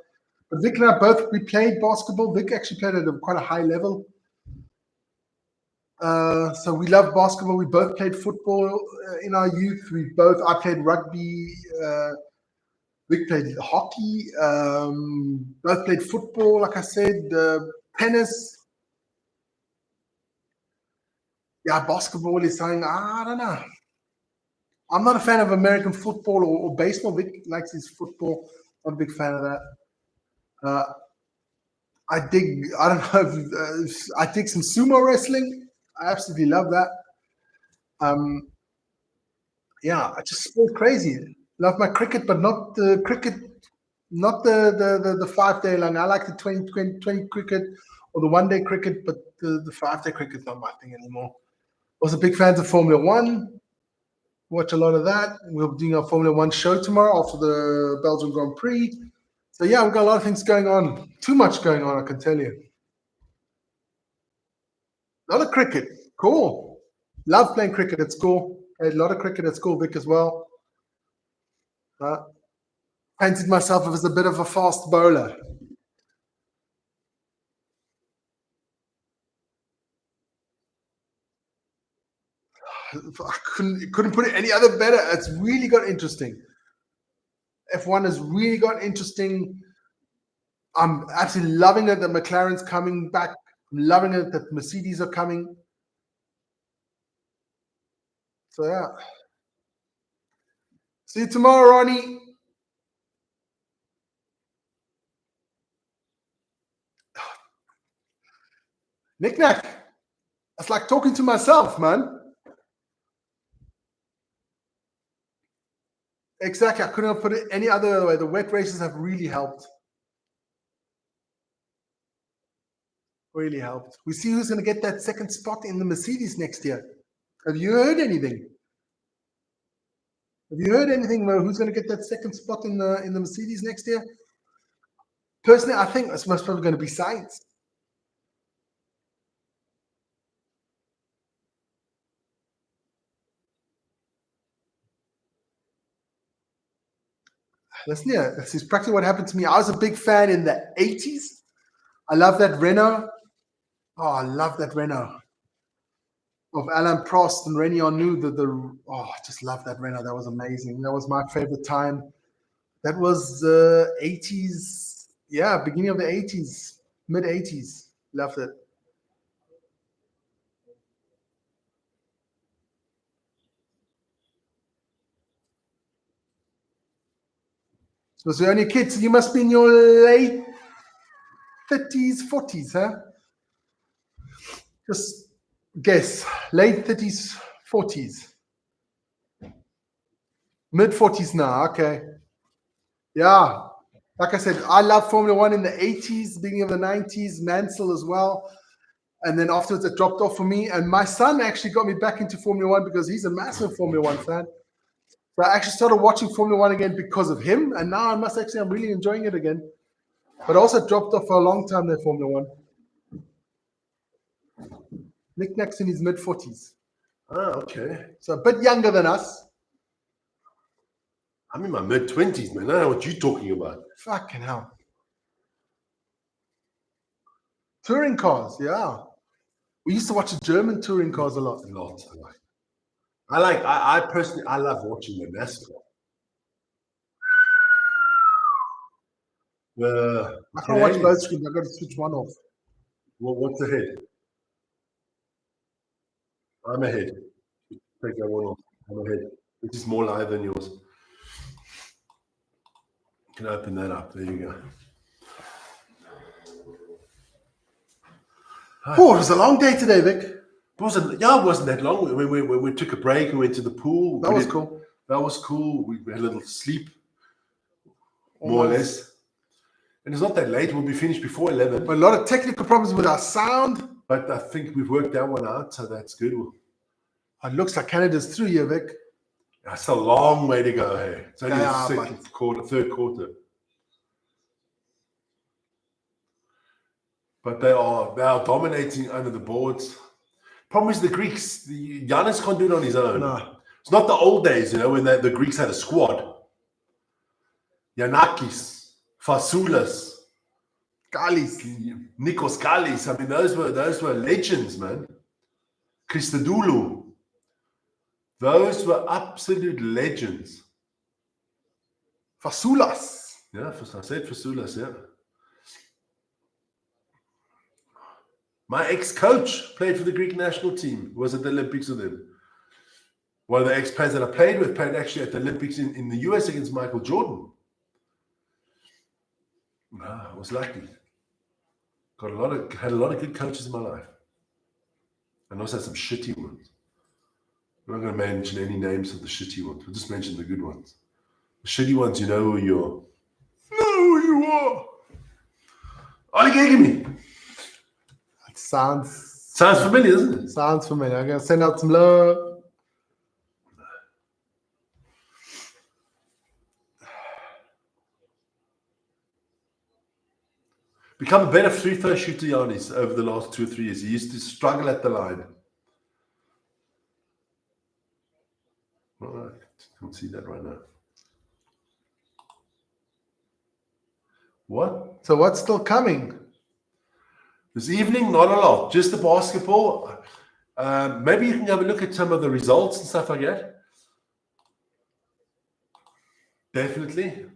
But Vic and I we played basketball. Vic actually played at quite a high level. So we love basketball. We both played football in our youth. I played rugby. Vic played hockey. Both played football, like I said. Tennis. Yeah, basketball is something, I don't know. I'm not a fan of American football or baseball. Vic likes his football. Not a big fan of that. I don't know if I dig some sumo wrestling. I absolutely love that. Yeah, I just feel crazy. Love my cricket, but not the cricket, not the 5 day long. I like the 20 cricket or the 1 day cricket, but the 5 day cricket's not my thing anymore. Also big fans of Formula One. Watch a lot of that. We're doing our Formula One show tomorrow after the Belgian Grand Prix. So yeah, we've got a lot of things going on. Too much going on, I can tell you. A lot of cricket. Cool. Love playing cricket at school. Played a lot of cricket at school, Vic, as well. Painted myself as a bit of a fast bowler. I couldn't put it any other better. It's really got interesting. F1 has really got interesting. I'm absolutely loving it that McLaren's coming back. I'm loving it that Mercedes are coming. So yeah. See you tomorrow, Ronnie. Knick-knack. That's like talking to myself, man. Exactly. I couldn't have put it any other way. The wet races have really helped. Really helped. We see who's going to get that second spot in the Mercedes next year. Have you heard anything? Have you heard anything about who's going to get that second spot in the Mercedes next year? Personally, I think it's most probably going to be Sainz. Listen here, this is practically what happened to me. I was a big fan in the 80s. I love that Renault. Oh, I love that Renault of Alain Prost and Rene Arnoux. I just love that Renault. That was amazing. That was my favorite time. That was the 80s. Yeah, beginning of the 80s, mid 80s. Loved it. So you're only kids. You must be in your late 30s, 40s, huh? Just guess. Late 30s, 40s. Mid 40s now. Okay. Yeah. Like I said, I love Formula One in the 80s, beginning of the 90s, Mansell as well. And then afterwards, it dropped off for me. And my son actually got me back into Formula One because he's a massive Formula One fan. So I actually started watching Formula One again because of him. And now I'm really enjoying it again. But also dropped off for a long time there, Formula One. Knick-knack's in his mid-40s. Ah, okay. So a bit younger than us. I'm in my mid-20s, man. I don't know what you're talking about. Fucking hell. Touring cars, yeah. We used to watch the German touring cars a lot. I personally love watching the NASCAR. I can't watch both screens. I've got to switch one off. What's ahead? I'm ahead. Take that one off. I'm ahead. This is more live than yours. You can open that up. There you go. Oh, it was a long day today, Vic. It wasn't that long. When we took a break, we went to the pool. That was cool. That was cool. We had a little sleep, more or less. And it's not that late. We'll be finished before 11. A lot of technical problems with our sound. But I think we've worked that one out, so that's good. It looks like Canada's through here, Vic. That's a long way to go. Hey, it's only Yeah, the third quarter. But they are dominating under the boards. Problem is the Greeks. Giannis can't do it on his own. No. It's not the old days, when the Greeks had a squad. Giannakis, Fasoulas, Galis. Nikos Galis. I mean, those were legends, man. Christodoulou. Those were absolute legends. Fasoulas. Yeah, I said Fasoulas, yeah. My ex-coach played for the Greek national team, was at the Olympics with him. One of the expats that I played with played actually at the Olympics in the US against Michael Jordan. I was lucky. Had a lot of good coaches in my life. And also had some shitty ones. I'm not going to mention any names of the shitty ones. We'll just mention the good ones. The shitty ones, you know who you are. Know who you are. Ollie Gagami. Sounds familiar, doesn't it? Sounds familiar. I'm going to send out some love. Become a better free-throw shooter, Giannis, over the last 2 or 3 years. He used to struggle at the line. All right. Can't see that right now. What? So what's still coming? This evening, not a lot. Just the basketball. Maybe you can have a look at some of the results and stuff like that. Definitely.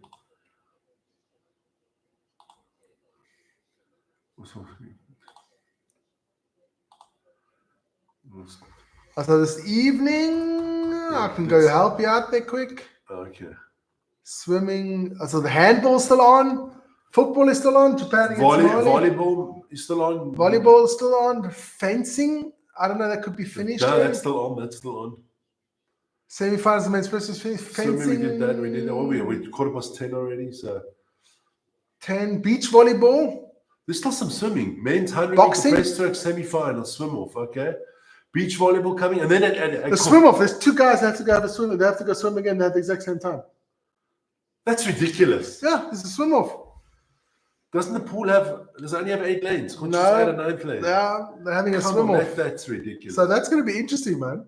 So this evening, I can go help you out there quick. Okay. Swimming. So the handball's still on. Football is still on. Japan against Mali. Volleyball is still on. Volleyball is still on. Fencing. I don't know. That could be finished. No, that's still on. That's still on. Semi-finals, men's versus fencing. Swimming, we did that. We did that. Well, we're 10:15 already. So 10 beach volleyball. There's still some swimming. Men's 100 Boxing? meter breaststroke semi-final swim off. Okay. Beach volleyball coming, and then The swim off. There's 2 guys that have to go have a swim. They have to go swim again at the exact same time. That's ridiculous. Yeah, there's a swim off. Doesn't the pool does it only have 8 lanes? Can't you No. just add a 9th lane? Yeah, they're having a Come swim on, off. that's ridiculous. So that's going to be interesting, man.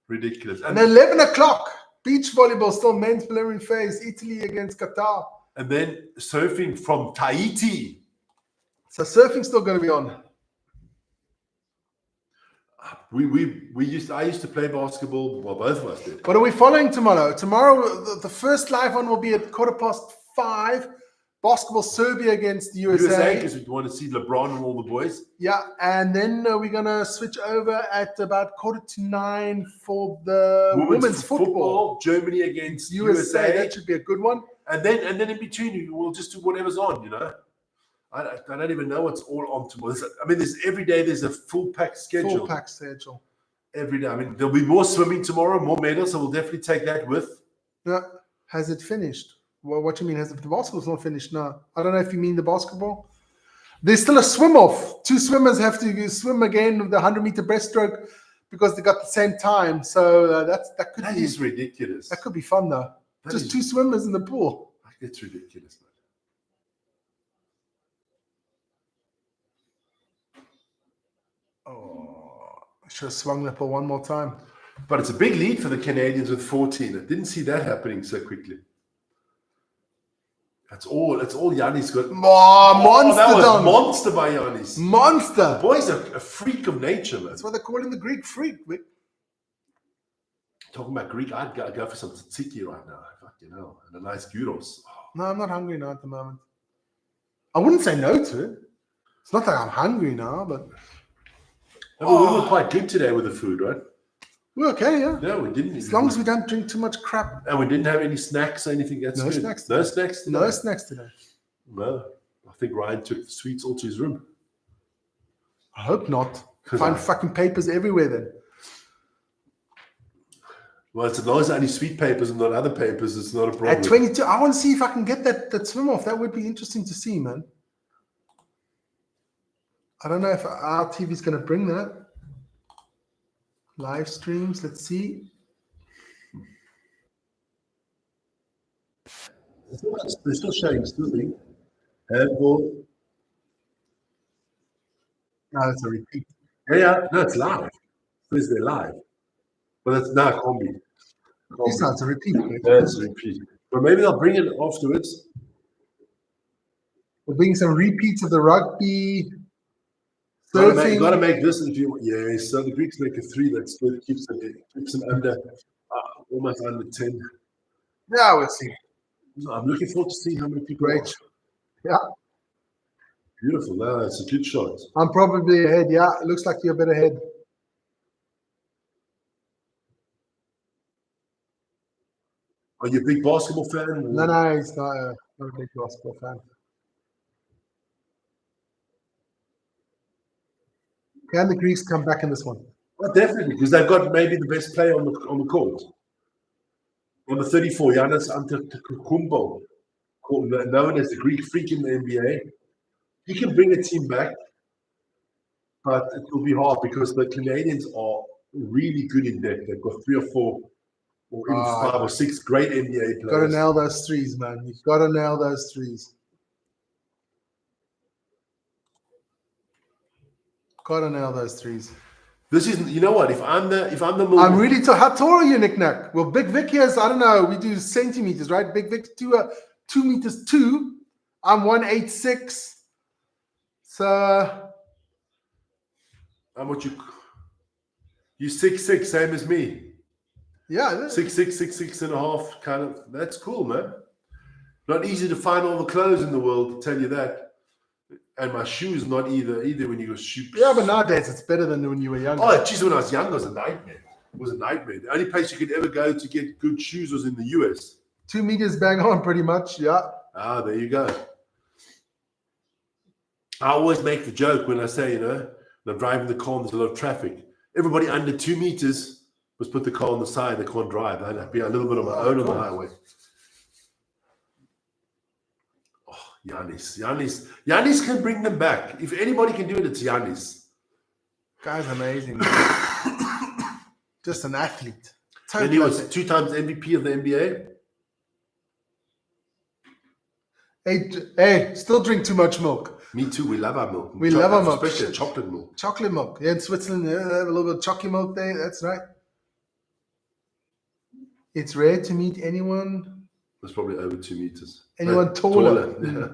Ridiculous. And 11 o'clock, beach volleyball, still men's preliminary phase, Italy against Qatar. And then surfing from Tahiti. So surfing's still going to be on. I used to play basketball. Well, both of us did. What are we following tomorrow? Tomorrow, the first live one will be at 5:15. Basketball Serbia against the USA. Because we want to see LeBron and all the boys. Yeah, and then we're going to switch over at about 8:45 for the women's football. Germany against USA. That should be a good one. And then in between, we'll just do whatever's on, I don't even know what's all on tomorrow. Every day there's a full packed schedule. Full packed schedule. Every day. There'll be more swimming tomorrow, more medals, so we'll definitely take that with. Yeah. Has it finished? Well, what do you mean? The basketball's not finished now? I don't know if you mean the basketball. There's still a swim off. 2 swimmers have to swim again with the 100-meter breaststroke because they got the same time. So that is ridiculous. That could be fun though. Just 2 swimmers in the pool. That's ridiculous, man. Oh, I should have swung that ball one more time. But it's a big lead for the Canadians with 14. I didn't see that happening so quickly. That's all Giannis got. Monster, that was Don. monster by Giannis. Monster. The boy's a freak of nature, man. That's what they call him, the Greek freak. Vic. Talking about Greek, I'd go for some tzatziki right now. Fucking hell. And a nice gyros. Oh. No, I'm not hungry now at the moment. I wouldn't say no to it. It's not like I'm hungry now, but... We were quite good today with the food, right? We're okay, yeah. No, we didn't. As long as we don't drink too much crap. And we didn't have any snacks or anything. That's good. Snacks today. No snacks today. No snacks today. No. I think Ryan took the sweets all to his room. I hope not. Find fucking papers everywhere then. Well, it's as long as only sweet papers and not other papers, it's not a problem. At 22, I want to see if I can get that swim off. That would be interesting to see, man. I don't know if our TV is going to bring that. Live streams, let's see. They're still showing, still being. Handball. No, it's a repeat. Yeah, no, it's live. It says they're live. But that's not a combi. This sounds a repeat. That's a repeat. But maybe they'll bring it afterwards. We're bringing some repeats of the rugby. You Surfing. got to make this if you. Yeah, so the Greeks make a 3 that split keeps them under, almost under 10. Yeah, we'll see. I'm looking forward to seeing how many people. Great. Yeah, Beautiful. No, it's a good shot. I'm probably ahead. Yeah, it looks like you're a bit ahead. Are you a big basketball fan? No, he's not a big basketball fan. Can the Greeks come back in this one? Well, definitely, because they've got maybe the best player on the court. Number 34, Giannis Antetokounmpo, known as the Greek freak in the NBA. He can bring a team back, but it will be hard because the Canadians are really good in depth. They've got 3 or 4, or even 5 or 6 great NBA players. Got to nail those threes, man. You've got to nail those threes. Got to nail those threes. This is, you know what? If I'm the more, I'm really tall. How tall are you, Nick Nack? Well, Big Vic here is, I don't know, we do centimeters, right? Big Vic 2 meters 2. I'm 186. So I'm what you 6'6", same as me. yeah, 6'6", 6'6.5", kind of. That's cool, man. Not easy to find all the clothes in the world, to tell you that. And my shoes not either when you go shoot. yeah, but nowadays it's better than when you were younger. Oh, geez, when I was young, it was a nightmare. It was a nightmare. The only place you could ever go to get good shoes was in the US. 2 meters bang on, pretty much. Yeah. Ah, there you go. I always make the joke when I say, when I'm driving the car and there's a lot of traffic. Everybody under 2 meters must put the car on the side. They can't drive. I'd be a little bit on my own on the highway. Oh, Giannis can bring them back. If anybody can do it, it's Giannis. Guy's amazing. Just an athlete. And he was 2 times MVP of the NBA. Hey, still drink too much milk. Me too. We love our milk. We love our milk. Especially chocolate milk. Chocolate milk. Yeah, in Switzerland, they have a little bit of chocolate milk there. That's right. It's rare to meet anyone. It's probably over 2 meters. Anyone taller. Yeah.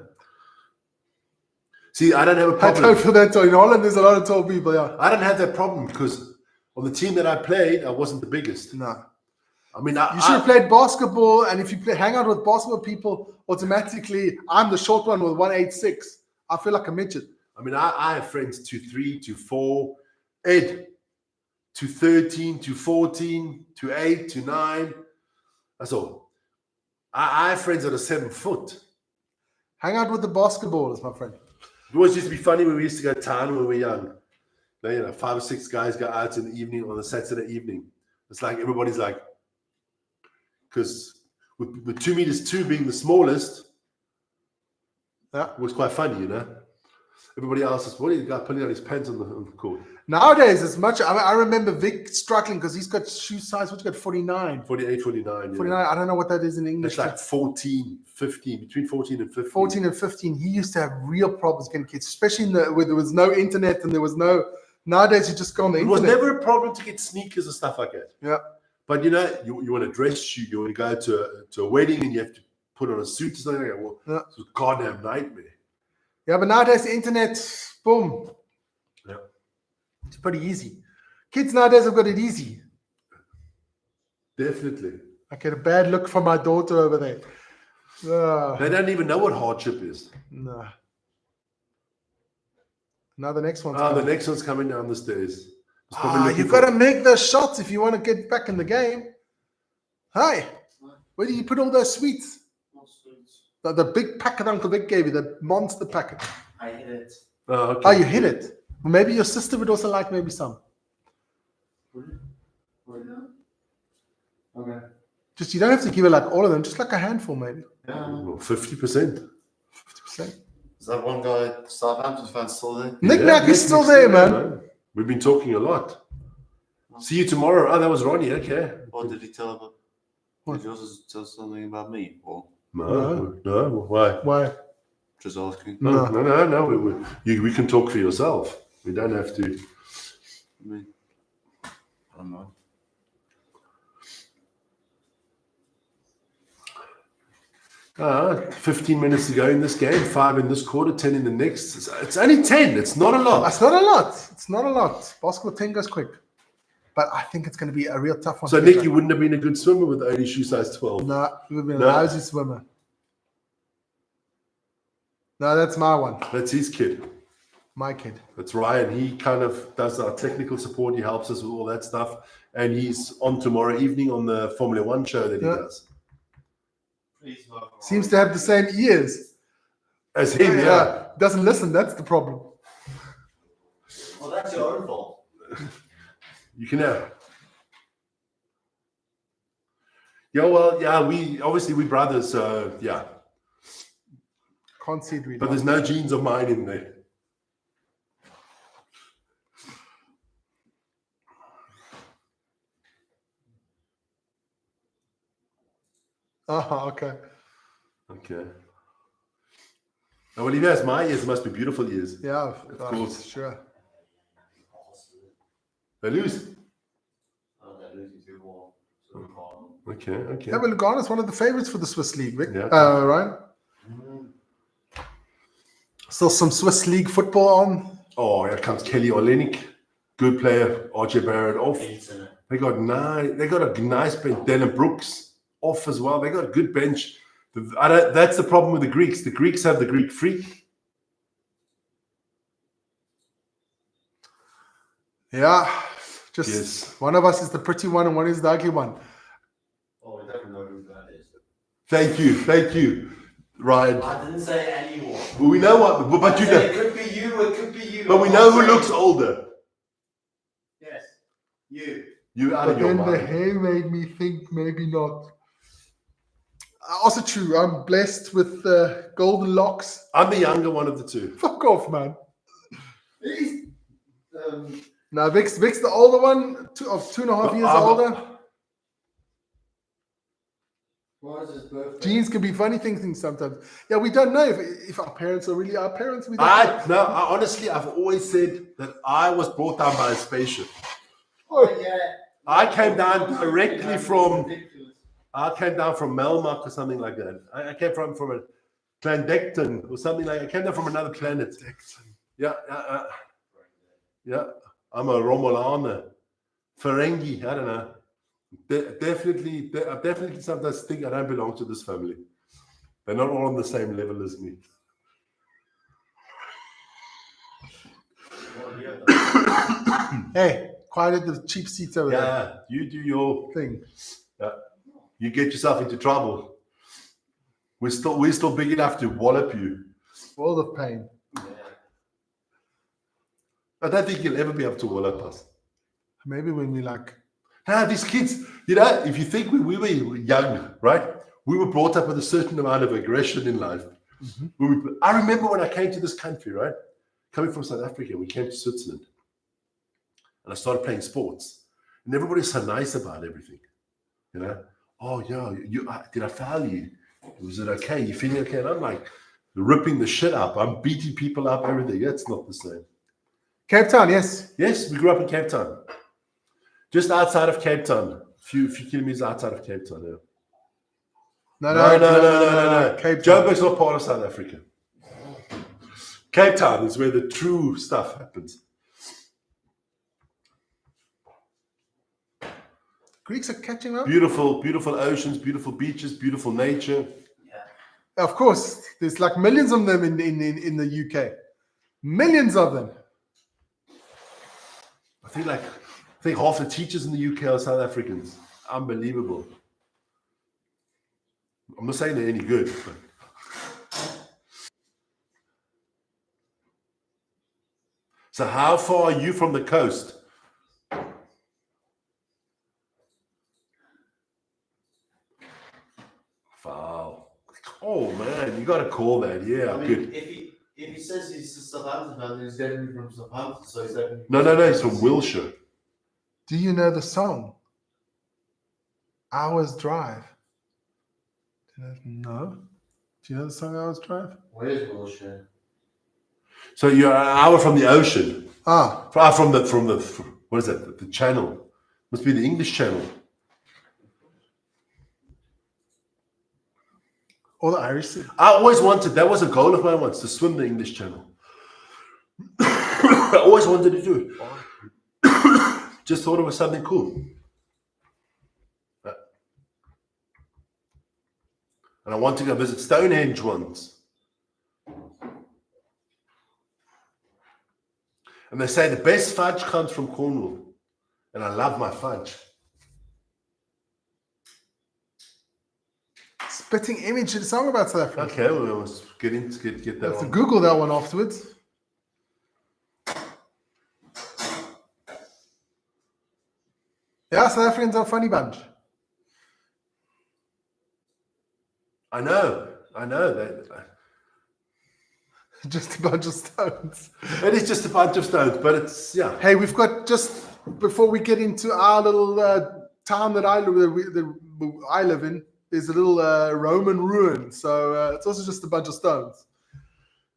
See, I don't have a I problem. don't feel that tall. In Holland, there's a lot of tall people, yeah. I don't have that problem because on the team that I played, I wasn't the biggest. No. I mean, You should have played basketball, and if you hang out with basketball people, automatically, I'm the short one with 186. I feel like a midget. I mean, I have friends 2'3", 2'4", Ed, 2'13", 2'14", 2'8", 2'9". That's all. I have friends that are 7 foot. Hang out with the basketballers, my friend. It always used to be funny when we used to go to town when we were young. 5 or 6 guys go out in the evening on a Saturday evening. It's like everybody's like, because with 2 meters 2 being the smallest, Yeah. it was quite funny, Everybody else is, what are the guy pulling out his pants on the court? Nowadays, it's much. I remember Vic struggling because he's got shoe size. What's he got? 49. 48, 49. Yeah. 49. I don't know what that is in English. It's like 14, 15, between 14 and 15. 14 and 15. He used to have real problems getting kids, especially where there was no internet and there was no. Nowadays, you just go on the It was internet. never a problem to get sneakers and stuff like that. Yeah. But you want a dress shoe, you want to go to a wedding and you have to put on a suit or something like that. Well, Yeah. it's a goddamn nightmare. Yeah, but nowadays the internet, boom. Yeah. It's pretty easy. Kids nowadays have got it easy. Definitely. I get a bad look from my daughter over there. They don't even know what hardship is. No. Now the next one's The coming. next one's coming down the stairs. It's probably looking You've for- got to make those shots if you want to get back in the game. Hi. Where do you put all those sweets? The big packet Uncle Vic gave you, the monster packet. I hit it. Oh, okay. Oh, you hit it. Maybe your sister would also like maybe some. Okay. Just you don't have to give her like all of them, just like a handful maybe. Yeah. 50%. 50%. Is that one guy, Southampton fan, still there? Nick Yeah, Nack is still there, man. We've been talking a lot. See you tomorrow. Oh, that was Ronnie. Okay. What did he tell about? What? Did you also tell something about me? Or No. Why? Why? just asking? No. No. We can talk for yourself. We don't have to. I mean, I don't know. Ah, 15 minutes to go in this game, 5 in this quarter, 10 in the next. It's only 10. It's not a lot. That's not a lot. It's not a lot. Basketball 10 goes quick. But I think it's going to be a real tough one. So, Nick, you wouldn't have been a good swimmer with only shoe size 12. No, you would be a No. lousy swimmer. No, that's my one. That's his kid. My kid. That's Ryan. He kind of does our technical support. He helps us with all that stuff. And he's on tomorrow evening on the Formula One show that he does. Seems to have the same ears. As him, yeah. Doesn't listen. That's the problem. Well, that's your own fault. You can have. Yeah, well, yeah, we're brothers, so yeah. Can't see it really. But there's no genes of mine in there. Oh, okay. Okay. Now, well, if he has my ears, it must be beautiful ears. Yeah, Of course. Sure. They lose. Oh, they're losing 2-1. Okay. Yeah, but Lugano is one of the favorites for the Swiss League, Vic. Yeah. Ryan? Still some Swiss League football on. Oh, here comes Kelly Olenek. Good player. RJ Barrett off. They got a nice bench. Dylan Brooks off as well. They got a good bench. That's the problem with the Greeks. The Greeks have the Greek freak. Yeah. Just Yes. one of us is the pretty one and one is the ugly one. Oh, we don't know who that is. Thank you, Ryan. I didn't say anyone. Well, we know what, but you It know, could be you, it could be you. but we know who looks older. Yes, you. You out But of your then the mind. hair made me think maybe not. Also true. I'm blessed with golden locks. I'm the younger one of the two. Fuck off, man. Now Vic's the older one, of 2.5 years older. What is his birthday? Genes can be funny things sometimes. Yeah, we don't know if our parents are really our parents. We don't know. Honestly, I've always said that I was brought down by a spaceship. Oh, yeah. I came down directly from Ridiculous. Melmark or something like that. I came from a Clandecton or something like that. I came down from another planet. Yeah. I'm a Romulaner. Ferengi, I don't know. I definitely sometimes think I don't belong to this family. They're not all on the same level as me. Hey, quiet at the cheap seats over there. Yeah, you do your Thing. you get yourself into trouble. We're still big enough to wallop you. World of pain. I don't think you'll ever be able to wallop us. Maybe when we These kids, if you think we were young, right? We were brought up with a certain amount of aggression in life. Mm-hmm. I remember when I came to this country, right? Coming from South Africa, we came to Switzerland. And I started playing sports. And everybody's so nice about everything. Oh, yeah, did I foul you? Was it okay? You feeling okay? And I'm like ripping the shit up. I'm beating people up, everything. That's not the same. Cape Town, yes. Yes, we grew up in Cape Town. Just outside of Cape Town. A few kilometers outside of Cape Town, yeah. No. Cape Town. Joburg's not part of South Africa. Cape Town is where the true stuff happens. Greeks are catching up. Beautiful, beautiful oceans, beautiful beaches, beautiful nature. Of course, there's like millions of them in the UK. Millions of them. I think half the teachers in the UK are South Africans. Unbelievable. I'm not saying they're any good, but So how far are you from the coast? Foul. Oh man, you got to call that. Yeah, I mean, good. if he says he's a Southampton fan, then he's definitely from Southampton. So he's definitely No, he's from Wiltshire. Do you know the song? Hours Drive. No. Do you know the song Hours Drive? Where's Wiltshire? So you're an hour from the ocean. Ah, From the what is that? The channel. Must be the English Channel. or the Irish Sea. I always wanted, that was a goal of mine once, to swim the English Channel. I always wanted to do it. Just thought it was something cool. And I want to go visit Stonehenge once. And they say the best fudge comes from Cornwall. And I love my fudge. Spitting Image did a song about South Africa. Okay, well, I must get that I have to one. Google that one afterwards. Yeah, South Africans are a funny bunch. I know that. Just a bunch of stones. It is just a bunch of stones, but it's, yeah. Hey, we've got, just before we get into our little town that I live in, there's a little Roman ruin. So it's also just a bunch of stones.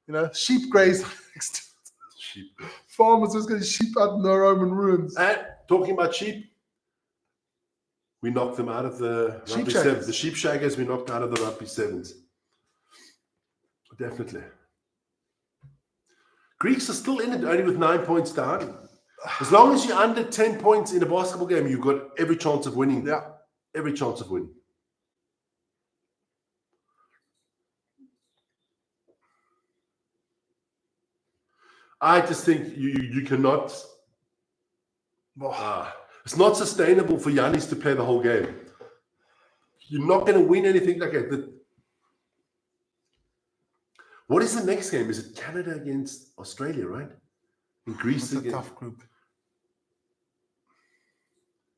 You know, sheep graze next to it. Sheep. Farmers just getting sheep out in the Roman ruins. And talking about sheep, we knocked them out of the Sheep rugby shaggers. sevens. The sheep shaggers we knocked out of the rugby sevens. Definitely. Greeks are still in it, only with 9 points down. As long as you're under 10 points in a basketball game, you've got every chance of winning. Yeah. Every chance of winning. I just think you cannot. It's not sustainable for Giannis to play the whole game. You're not going to win anything like that. What is the next game? Is it Canada against Australia, right? And Greece It's a again. tough group.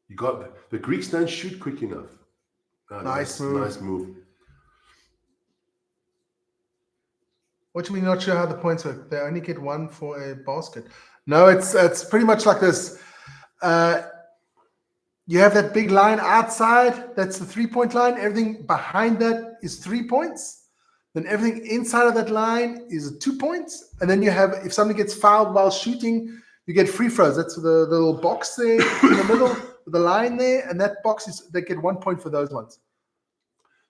You got the Greeks don't shoot quick enough. Nice move. Nice move. What do you mean not sure how the points work? They only get one for a basket. No, it's pretty much like this. You have that big line outside. That's the 3-point line. Everything behind that is 3 points. Then everything inside of that line is 2 points. And then you have, if somebody gets fouled while shooting, you get free throws. That's the little box there in the middle with the line there. And that box is, they get 1 point for those ones.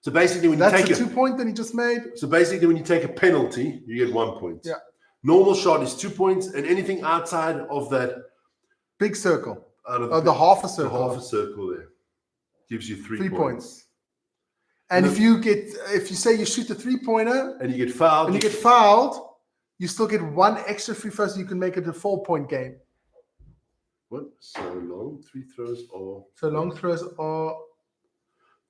So basically, when That's you take the 2 point that he just made. So basically, when you take a penalty, you get 1 point. Yeah. Normal shot is 2 points, and anything outside of that, Big circle. out of The half a the circle. half a circle there, gives you 3 3 points. points. And if you say you shoot a 3-pointer And you get fouled. and you get fouled, you still get 1 extra free throw, so you can make it a 4-point game. What? So long 3 throws are So long throws are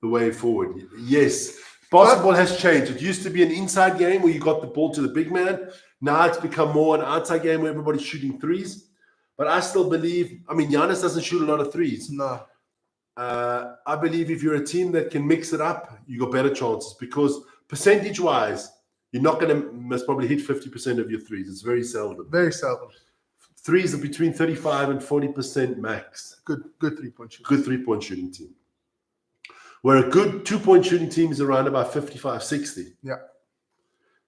the way forward. Yes. Basketball has changed. It used to be an inside game where you got the ball to the big man. Now it's become more an outside game where everybody's shooting threes. But I still believe, I mean, Giannis doesn't shoot a lot of threes. no. I believe if you're a team that can mix it up, you got better chances because percentage-wise, you're not going to most probably hit 50% of your threes. It's very seldom. Very seldom. Threes are between 35 and 40% max. Good 3-point shooter. Good 3-point shooting team. Where a good 2-point shooting team is around about 55, 60. Yeah.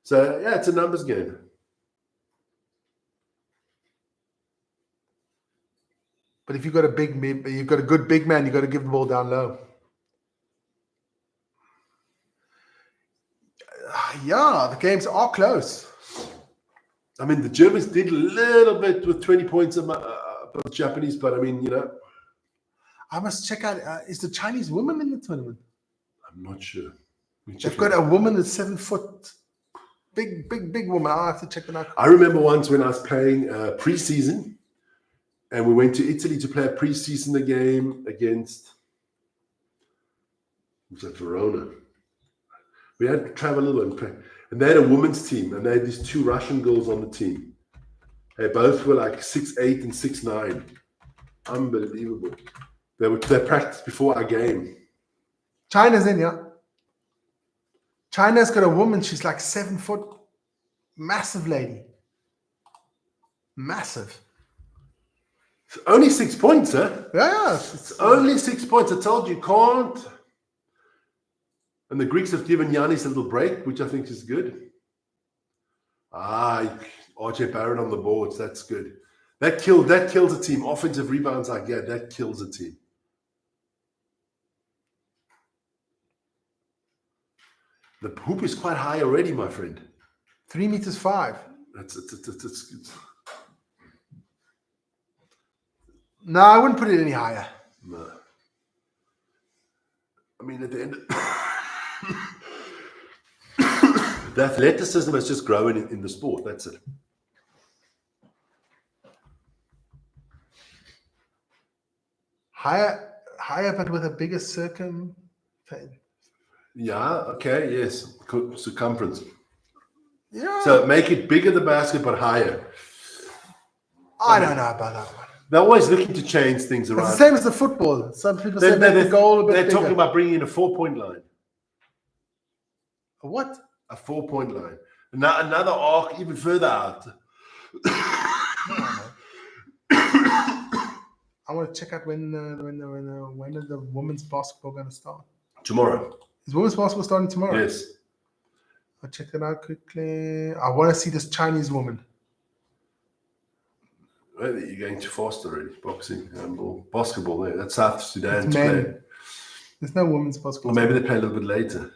So, yeah, it's a numbers game. But if you've got a good big man, you've got to give the ball down low. Yeah, the games are close. I mean, the Germans did a little bit with 20 points of the Japanese, but I mean, you know. I must check out, is the Chinese woman in the tournament? I'm not sure. They've got a woman that's 7 foot. Big woman. I'll have to check them out. I remember once when I was playing preseason, and we went to Italy to play a preseason game against Verona. We had to travel a little and play. And they had a women's team, and they had these 2 Russian girls on the team. They both were like 6'8" and 6'9". Unbelievable. They practiced before our game. China's in, yeah. China's got a woman. She's like 7 foot. Massive lady. Massive. It's only 6 points, huh? Yeah. It's only 6 points. I told you, can't. And the Greeks have given Giannis a little break, which I think is good. RJ Barrett on the boards. That's good. That kills a team. Offensive rebounds like that kills a team. The hoop is quite high already, my friend. 3 meters 5. It's No, I wouldn't put it any higher. no. I mean, at the end, the athleticism is just growing in the sport. That's it. Higher, but with a bigger circum. Yeah. Okay. Yes. Circumference. Yeah. So make it bigger, the basket, but higher. I don't know about that one. They're always looking to change things It's around. the same as the football. Some people say make the goal a bit They're bigger. talking about bringing in a 4-point line. What? A 4-point line. Another arc even further out. I want to check out when is the women's basketball going to start? Tomorrow. Is women's basketball starting tomorrow? Yes. I'll check that out quickly. I want to see this Chinese woman. Well, you're going too fast already. Boxing, handball, basketball. There, that's South Sudan. It's men. There's no women's basketball. Or maybe they play a little bit later.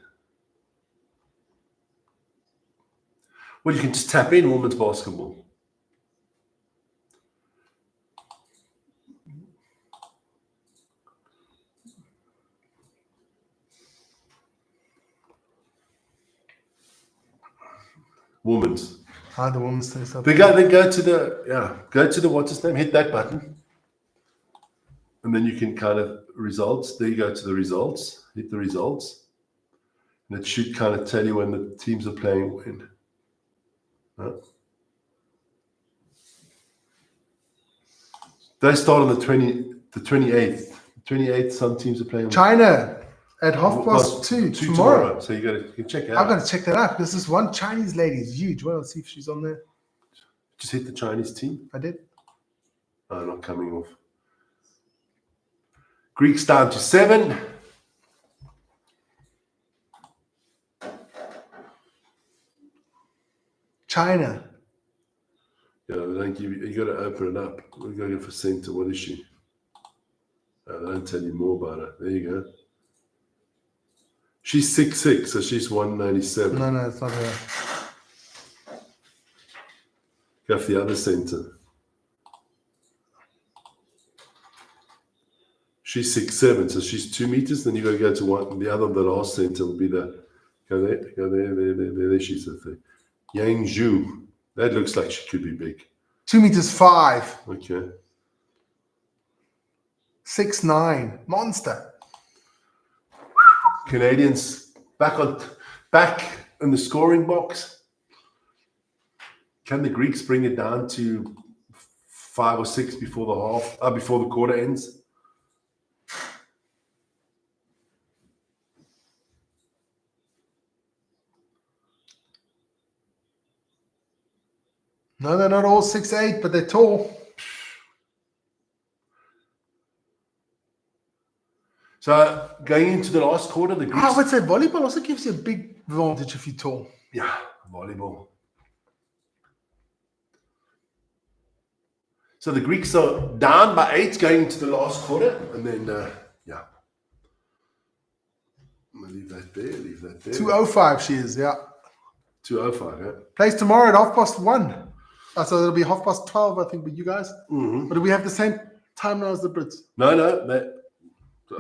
Well, you can just tap in women's basketball. Women's. The women's thing. They go to the what's his name, hit that button. And then you can kind of results. There you go to the results, hit the results. And it should kind of tell you when the teams are playing when. Huh? They start on the 28th. 28th, some teams are playing. China at 2:30 tomorrow. So you can check it I've out. got to check that out because this one Chinese lady is huge. Well, let's see if she's on there. Just hit the Chinese team. I did. Oh, not coming off. Greeks down to 7. China. Yeah, they don't give you got to open it up. We're going for center. What is she? They don't tell you more about her. There you go. She's 6'6", so she's 197. No, it's not her. Go for the other center. She's 6'7", so she's 2 meters. Then you got to go to one. The last center will be the. Go there. There she's the thing. Yang Zhu. That looks like she could be big. 2 meters 5. Okay. 6'9". Monster. Canadians back in the scoring box. Can the Greeks bring it down to 5 or 6 before the quarter ends? No, they're not all 6'8", but they're tall. So going into the last quarter, the Greeks. I would say volleyball also gives you a big advantage if you're tall. Yeah, volleyball. So the Greeks are down by 8 going into the last quarter, and then yeah. I'm gonna leave that there. 2:05 she is, yeah. 2:05, yeah. Plays tomorrow at 1:30. So it'll be 12:30, I think, with you guys. Mm-hmm. But do we have the same time now as the Brits? No,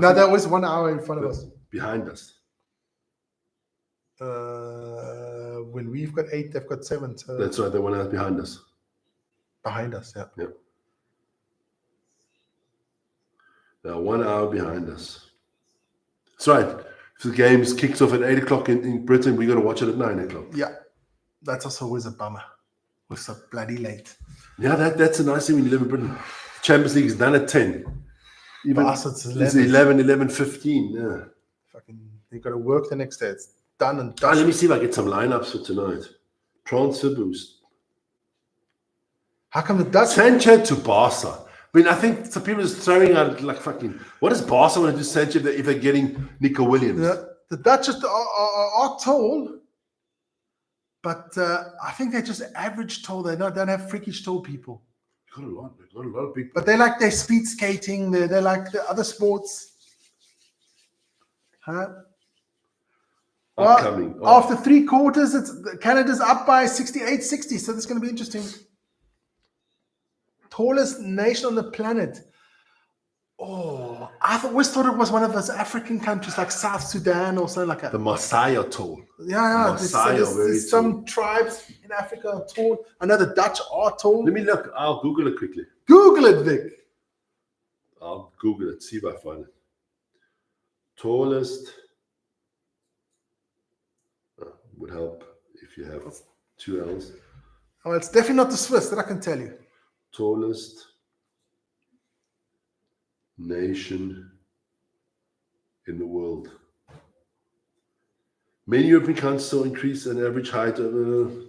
No, they're always 1 hour in front of us. behind us. When we've got 8, they've got 7. So That's right, they're 1 hour behind us. behind us, yeah. Yep. They're 1 hour behind us. That's right. If the game kicks off at 8 o'clock in Britain, we got to watch it at 9 o'clock. Yeah, that's also always a bummer. We're so bloody late. Yeah, that's a nice thing when you live in Britain. Champions League is done at 10. Even Bastards, it's 11, 15. Yeah. Fucking, you got to work the next day. It's done and Let dusted. me see if I get some lineups for tonight. Transfer boost. How come the Dutch? Sancho to Barca. I mean, I think some people are just throwing out like fucking. What does Barca want to do Sancho if they're getting Nico Williams? The Dutch are tall, but I think they're just average tall. They don't have freakish tall people. They've got a lot of people. But they like their speed skating. They like the other sports. Huh? Upcoming. Well, after 3 quarters, Canada's up by 68-60. So this is going to be interesting. Tallest nation on the planet. Oh, I always thought it was one of those African countries like South Sudan or something like that. The Maasai are tall. Yeah. Maasai are very There's some tribes in Africa are tall. I know the Dutch are tall. Let me look. I'll Google it quickly. Google it, Vic. I'll Google it. See if I find it. Tallest. Would help if you have 2 L's. Oh, it's definitely not the Swiss, that I can tell you. Tallest nation in the world. Many European countries saw increase in average height of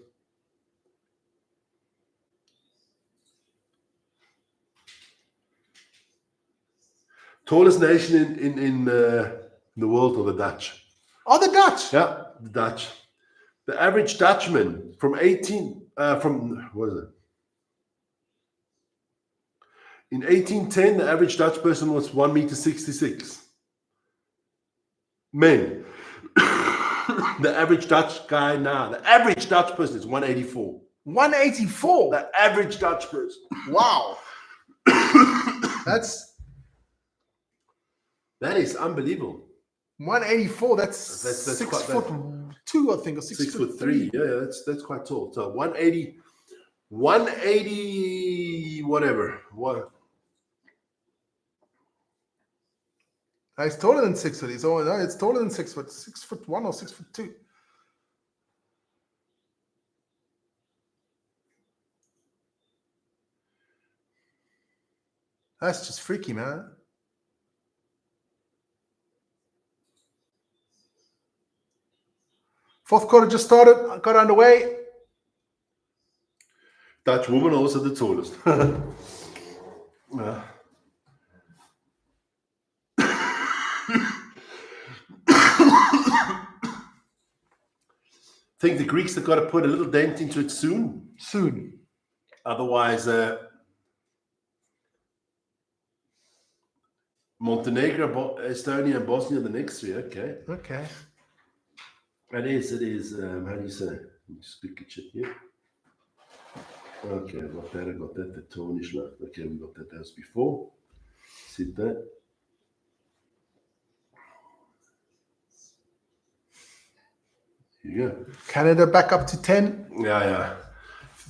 tallest nation in the world are the Dutch. Oh, the Dutch. Yeah, the Dutch. The average Dutchman from what is it? In 1810, the average Dutch person was 1.66 men. The average Dutch guy now, the average Dutch person is 184. 184. The average Dutch person. Wow. That is unbelievable. 184. That's 6 quite foot 2, I think, or 6 foot 3. Yeah, that's quite tall. So 180, whatever. What? It's taller than 6 foot. It's taller than 6 foot. 6 foot 1 or 6 foot 2. That's just freaky, man. Fourth quarter just started, got underway. Dutch woman also the tallest. Yeah. I think the Greeks have got to put a little dent into it soon. Otherwise, Montenegro, Estonia, and Bosnia are the next 3. Okay. It is. How do you say? Let me just pick a chip here. Okay, I got that. The tone is like, okay, we got that as before. See that? Here you go. Canada back up to 10. Yeah.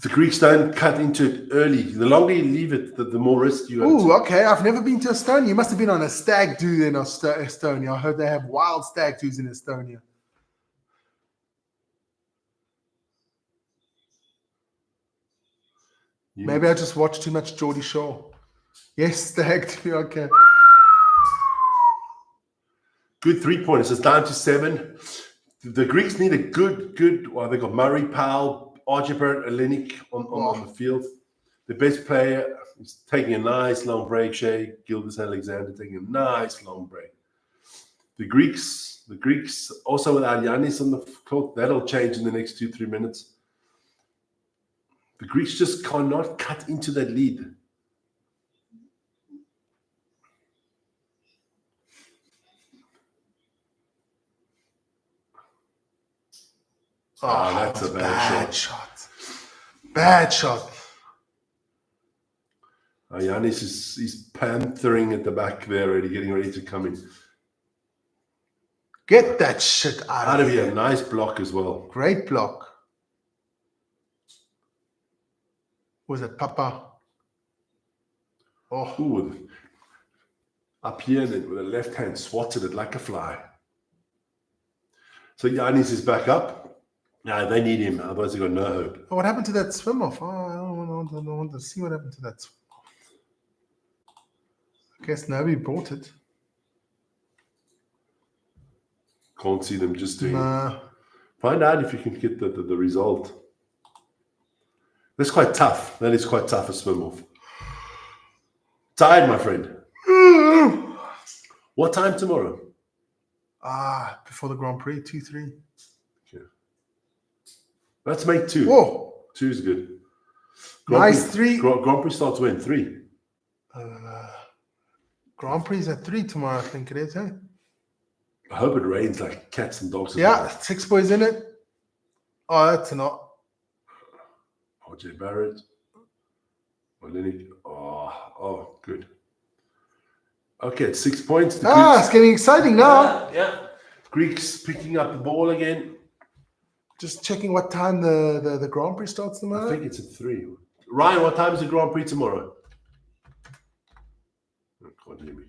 The Greeks don't cut into it early. The longer you leave it, the more risk you have. Ooh, okay. I've never been to Estonia. You must have been on a stag do in Estonia. I heard they have wild stag do's in Estonia. Maybe I just watched too much Geordie Shore. Yes, stag do. Okay. Good 3-pointers. It's down to 7. The Greeks need a good. Well, they got Murray, Powell, Archibald, Olenek on the field. The best player is taking a nice long break. Shea Gilgeous-Alexander taking a nice long break. The Greeks also without Giannis on the court. That'll change in the next 2-3 minutes. The Greeks just cannot cut into that lead. Oh, that's a bad shot. Bad shot. Giannis is panthering at the back there, already getting ready to come in. Get that shit out of here. A nice block as well. Great block. Was it Papa? Oh. Ooh, up here with the left hand swatted it like a fly. So Giannis is back up. No, they need him. Otherwise, they've got no hope. Oh, what happened to that swim off? Oh, I don't want to see what happened to that swim off. I guess nobody brought it. Can't see them just doing it. Nah. Find out if you can get the result. That's quite tough. That is quite tough, a swim off. Tired, my friend. What time tomorrow? Before the Grand Prix, 2-3. Okay. Let's make 2. Whoa. 2 is good. Nice Prix, 3. Grand Prix starts when? 3. Grand Prix is at 3 tomorrow, I think it is, eh? I hope it rains like cats and dogs. Yeah, 6 boys in it. Oh, that's not. RJ Barrett. Olenek. Oh, good. Okay, it's 6 points. The Greeks, It's getting exciting now. Yeah. Greeks picking up the ball again. Just checking what time the Grand Prix starts tomorrow. I think it's at 3. Ryan, what time is the Grand Prix tomorrow? Oh, can't hear me.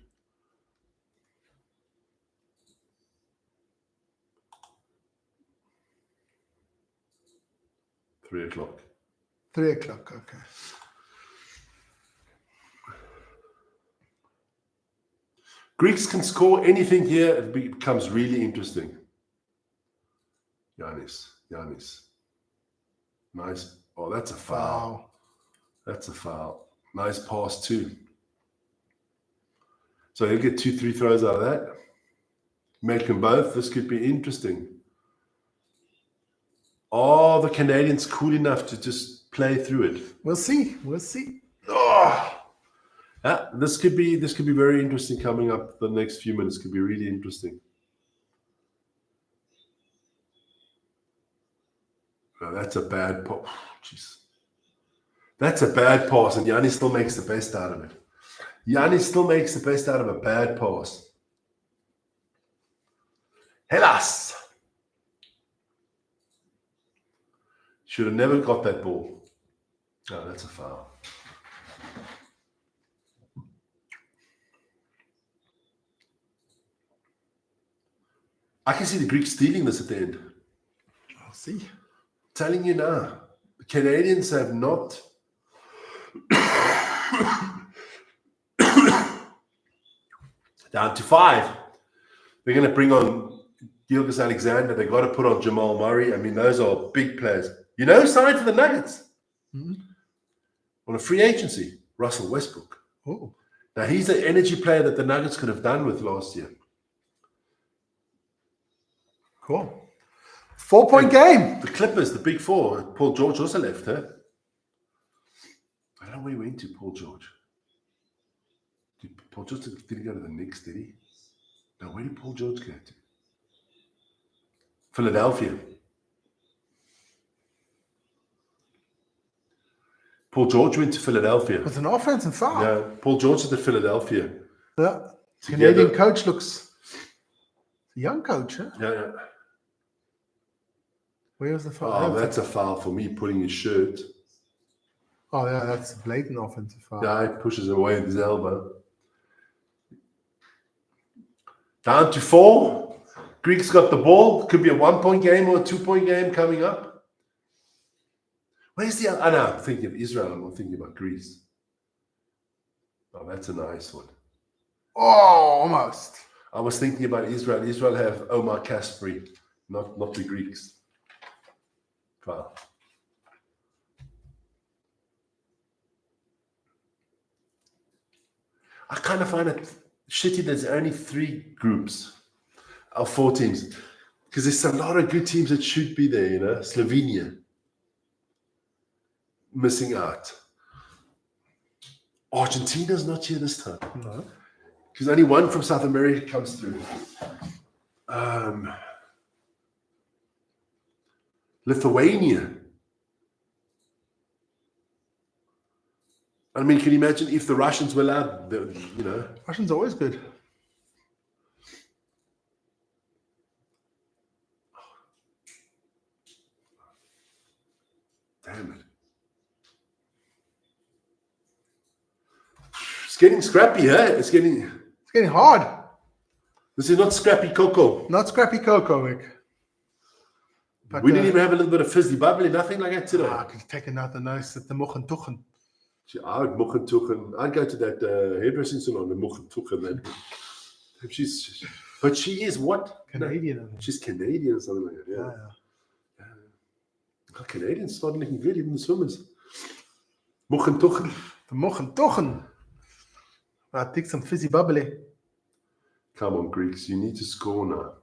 Three o'clock. 3 o'clock, okay. Greeks can score anything here. It becomes really interesting. Giannis. Nice. Oh, that's a foul. Wow. That's a foul. Nice pass too. So he'll get 2 3 throws out of that. Make them both. This could be interesting. Oh, the Canadians cool enough to just play through it. We'll see. Oh. Yeah, this could be very interesting coming up. The next few minutes could be really interesting. Oh, that's a bad pass. Jeez. That's a bad pass, and Giannis still makes the best out of it. Giannis still makes the best out of a bad pass. Hellas! Should have never got that ball. No, that's a foul. I can see the Greeks stealing this at the end. I'll see. Telling you now, the Canadians have not. Down to 5. They're going to bring on Gilgeous Alexander. They've got to put on Jamal Murray. I mean, those are big players. You know, signed for the Nuggets on a free agency, Russell Westbrook. Oh. Now, he's the energy player that the Nuggets could have done with last year. Cool. 4-point game. The Clippers, the big 4. Paul George also left, huh? I don't know where he went to, Paul George. Paul George didn't go to the Knicks, did he? No, where did Paul George go to? Philadelphia. Paul George went to Philadelphia. With an offensive foul. Yeah, Paul George is at Philadelphia. Yeah. Together. Canadian coach looks a young coach, huh? Yeah. Where was the foul? Oh, that's a foul for me putting his shirt. Oh, yeah, that's a blatant offensive foul. Yeah, he pushes him away with his elbow. Down to 4. Greeks got the ball. Could be a 1-point game or a 2-point game coming up. Where's the other? No, I'm thinking of Israel. I'm not thinking about Greece. Oh, that's a nice one. Oh, almost. I was thinking about Israel. Israel have Omar Kasperi, not the Greeks. Wow. I kind of find it shitty there's only 3 groups of 4 teams. Because there's a lot of good teams that should be there, you know. Slovenia. Missing out. Argentina's not here this time. No. Because only one from South America comes through. Lithuania. I mean, can you imagine if the Russians were allowed, you know? Russians are always good. Damn it. It's getting scrappy, huh? It's getting hard. This is not scrappy cocoa. Not scrappy cocoa, Mick. But, We didn't even have a little bit of fizzy bubbly, nothing like that today. I could take another nose at the Mochen Tuchen. I would Mochen Tuchen. I'd go to that hairdressing salon, the Mochen Tuchen. But she is what? Canadian. No, she's Canadian or something like that. Yeah. Oh, Canadians started looking good, even the swimmers. Mochen Tuchen. The Mochen Tuchen. I'll take some fizzy bubbly. Come on, Greeks, you need to score now.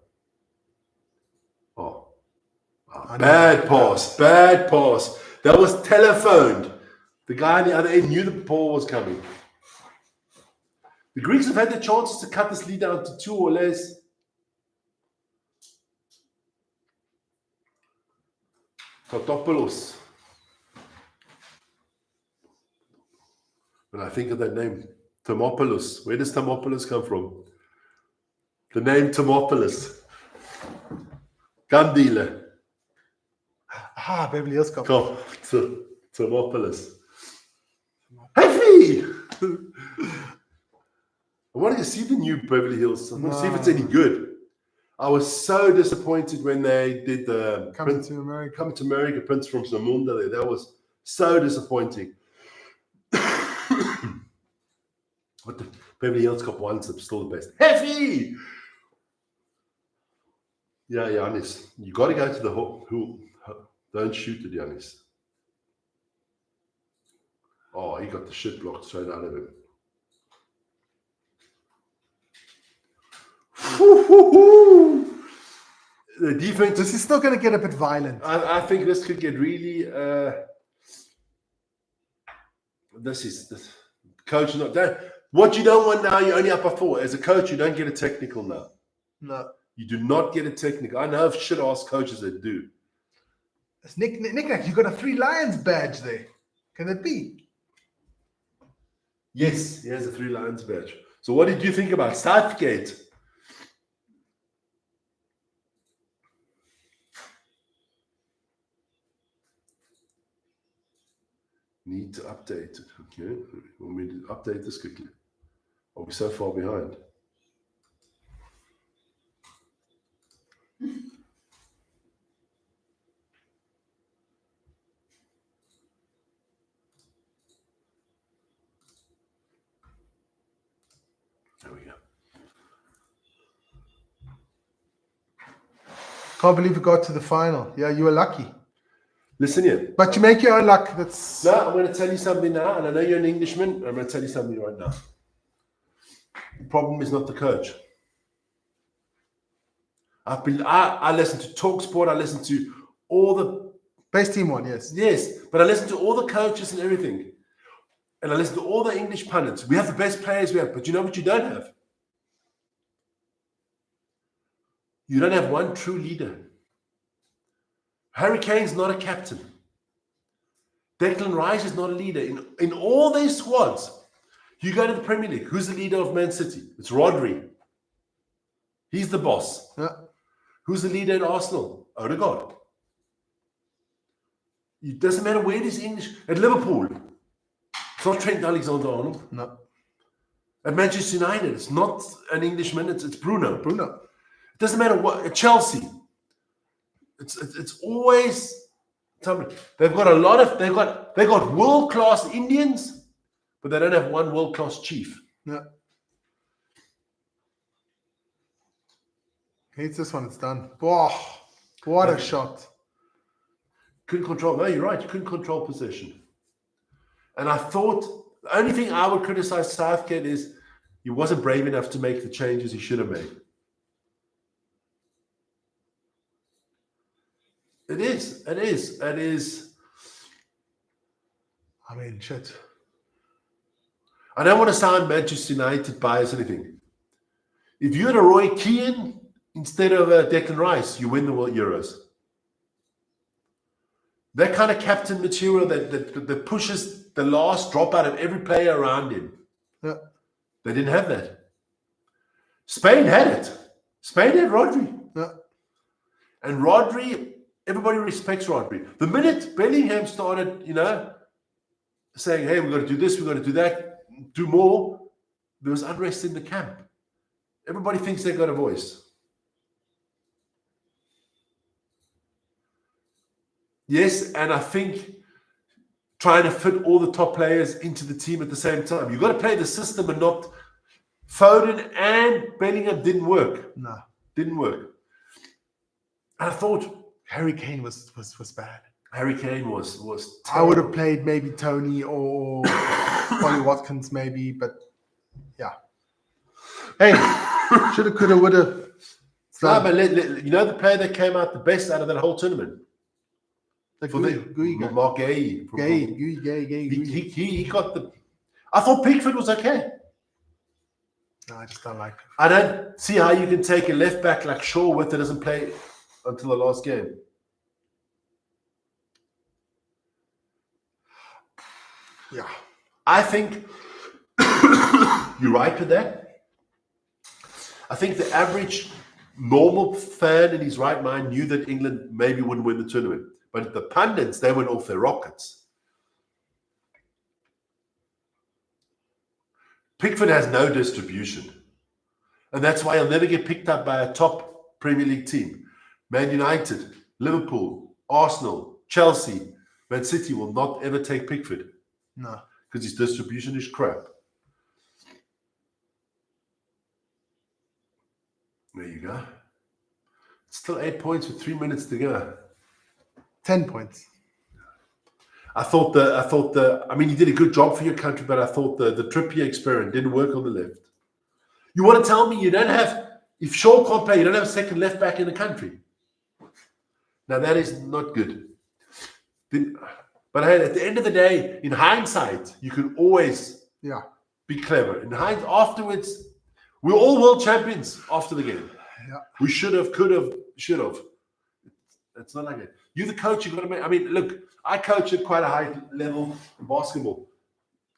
Oh, bad pass. That was telephoned. The guy on the other end knew the ball was coming. The Greeks have had the chances to cut this lead down to 2 or less. Totopoulos. When I think of that name, Thermopoulos. Where does Thermopoulos come from? The name Thermopoulos. Gun dealer. Beverly Hills Cop. Come, Thermopoulos. Heavy! I wanted to see the new Beverly Hills. I want to see if it's any good. I was so disappointed when they did the Coming to America. Coming to America, Prince from Zamunda there. That was so disappointing. But the Beverly Hills Cop ones are still the best. Heavy! Yeah, Giannis. You got to go to the hook. Don't shoot it, Giannis. Oh, he got the shit blocked straight out of him. The defense. This is still going to get a bit violent. I think this could get really. This coach not that. What you don't want now, you're only up by 4. As a coach, you don't get a technical now. No. You do not get a technical. I know of shit ass coaches that do. It's Nick, you got a 3 Lions badge there. Can it be? Yes, he has a 3 Lions badge. So what did you think about Southgate? Need to update it. Okay. Want me to update this quickly? Are we so far behind? There we go. Can't believe we got to the final. Yeah, you were lucky. Listen here. But you make your own luck. That's No, I'm going to tell you something now, and I know you're an Englishman. I'm going to tell you something right now. The problem is not the coach. I listen to TalkSport. I listen to all the best team one, yes. Yes, but I listen to all the coaches and everything, and I listen to all the English pundits. We have the best players we have, but you know what you don't have? You don't have one true leader. Harry Kane's not a captain. Declan Rice is not a leader. In all their squads, you go to the Premier League. Who's the leader of Man City? It's Rodri. He's the boss. Yeah. Who's the leader in Arsenal? Odegaard. It doesn't matter where it is English. At Liverpool, it's not Trent Alexander-Arnold. No. At Manchester United, it's not an Englishman. It's Bruno. Bruno. It doesn't matter what. At Chelsea, it's always somebody. They've got world-class Indians, but they don't have one world-class chief. Yeah. Hates this one. It's done. Wow. What a shot. Couldn't control. No, you're right. You couldn't control possession. And I thought the only thing I would criticize Southgate is he wasn't brave enough to make the changes he should have made. It is. I mean, shit. I don't want to sound Manchester United bias or anything. If you had a Roy Keane instead of Declan Rice, you win the World Euros. That kind of captain material that pushes the last drop out of every player around him. Yeah. They didn't have that. Spain had it. Spain had Rodri. Yeah. And Rodri, everybody respects Rodri. The minute Bellingham started, saying, hey, we've got to do this, we've got to do that, do more, there was unrest in the camp. Everybody thinks they've got a voice. Yes, and I think trying to fit all the top players into the team at the same time. You've got to play the system and not Foden and Bellingham didn't work. No. Didn't work. And I thought Harry Kane was bad. Harry Kane was I would have terrible. played maybe Tony or Ollie Watkins maybe, but yeah. Hey, shoulda, coulda, woulda. No, but you know the player that came out the best out of that whole tournament? For the Mark Gay. He got the... I thought Pickford was okay. No, I just don't like it. I don't see how you can take a left back like Shaw with that doesn't play until the last game. Yeah. I think you're right with that. I think the average normal fan in his right mind knew that England maybe wouldn't win the tournament. But the pundits, they went off their rockets. Pickford has no distribution. And that's why he'll never get picked up by a top Premier League team. Man United, Liverpool, Arsenal, Chelsea, Man City will not ever take Pickford. No. Because his distribution is crap. There you go. It's still 8 points with 3 minutes to go. 10 points. I mean, you did a good job for your country, but I thought the Trippier experiment didn't work on the left. You want to tell me you don't have, if Shaw can't play, you don't have a second left back in the country? Now that is not good. But hey, at the end of the day, in hindsight, you can always be clever. In hindsight, afterwards, we're all world champions after the game. Yeah. We should have, could have, should have. It's not like that. You're the coach, you've got to make... I mean, look, I coach at quite a high level in basketball.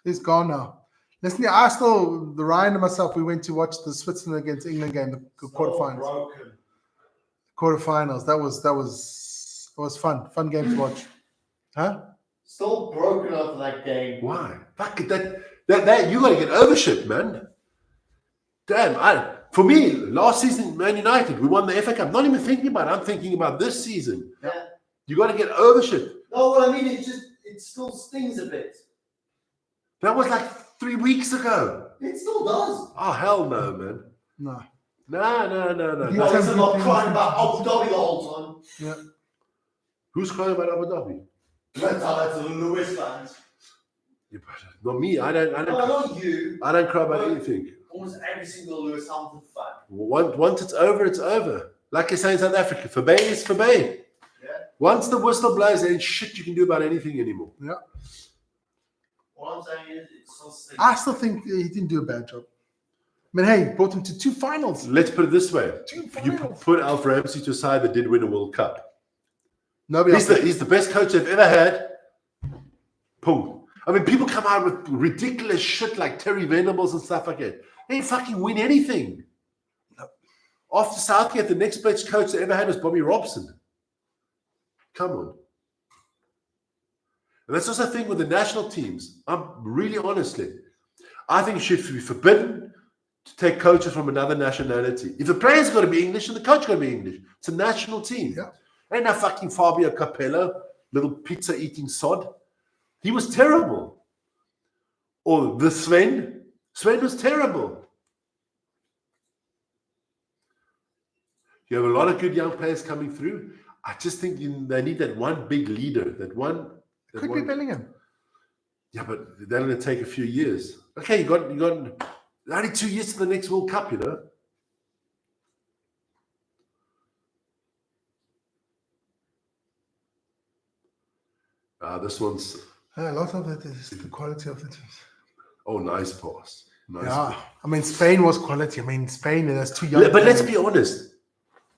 He's gone now. Listen, I still, the Ryan and myself, we went to watch the Switzerland against England game, the quarterfinals. Quarterfinals. That was fun. Fun game to watch. Huh? Still broken after that game. Why? Fuck that you got to get over shit, man. Damn, for me, last season, Man United, we won the FA Cup. Not even thinking about it. I'm thinking about this season. Yeah. You got to get over shit. No, what I mean, it still stings a bit. That was like 3 weeks ago. It still does. Oh, hell no, man. No. No. I was not crying about Abu Dhabi the whole time. Yeah. Who's crying about Abu Dhabi? Let's tell that to the Lewis fans. Yeah, but not me. I don't. No, not you. I don't cry about anything. Almost every single Lewis Hamilton fan. Once it's over, it's over. Like I say in South Africa, forbade is forbade. Yeah. Once the whistle blows, there ain't shit you can do about anything anymore. Yeah. What I'm saying is, it's so sick. I still think he didn't do a bad job. I mean, hey, brought him to 2 finals. Let's put it this way: 2 you finals. put Alf Ramsey to a side that did win a World Cup. Nobody else. He's the best coach they've ever had. Boom. I mean, people come out with ridiculous shit like Terry Venables and stuff like that. They didn't fucking win anything. No. After Southgate, the next best coach they ever had was Bobby Robson. Come on. And that's also the thing with the national teams. I'm really honestly, I think it should be forbidden to take coaches from another nationality. If the player's got to be English, then the coach got to be English. It's a national team. Yeah. Ain't no fucking Fabio Capello, little pizza-eating sod. He was terrible. Or the Sven. Sven was terrible. You have a lot of good young players coming through. I just think they need that one big leader. Could be Bellingham. Yeah, but they're going to take a few years. Okay, you got only 2 years to the next World Cup, you know. This one's... A lot of it is the quality of the teams. Oh, nice pass. Nice Yeah. pass. I mean, Spain was quality. I mean, Spain, there's 2 young But let's players. be honest.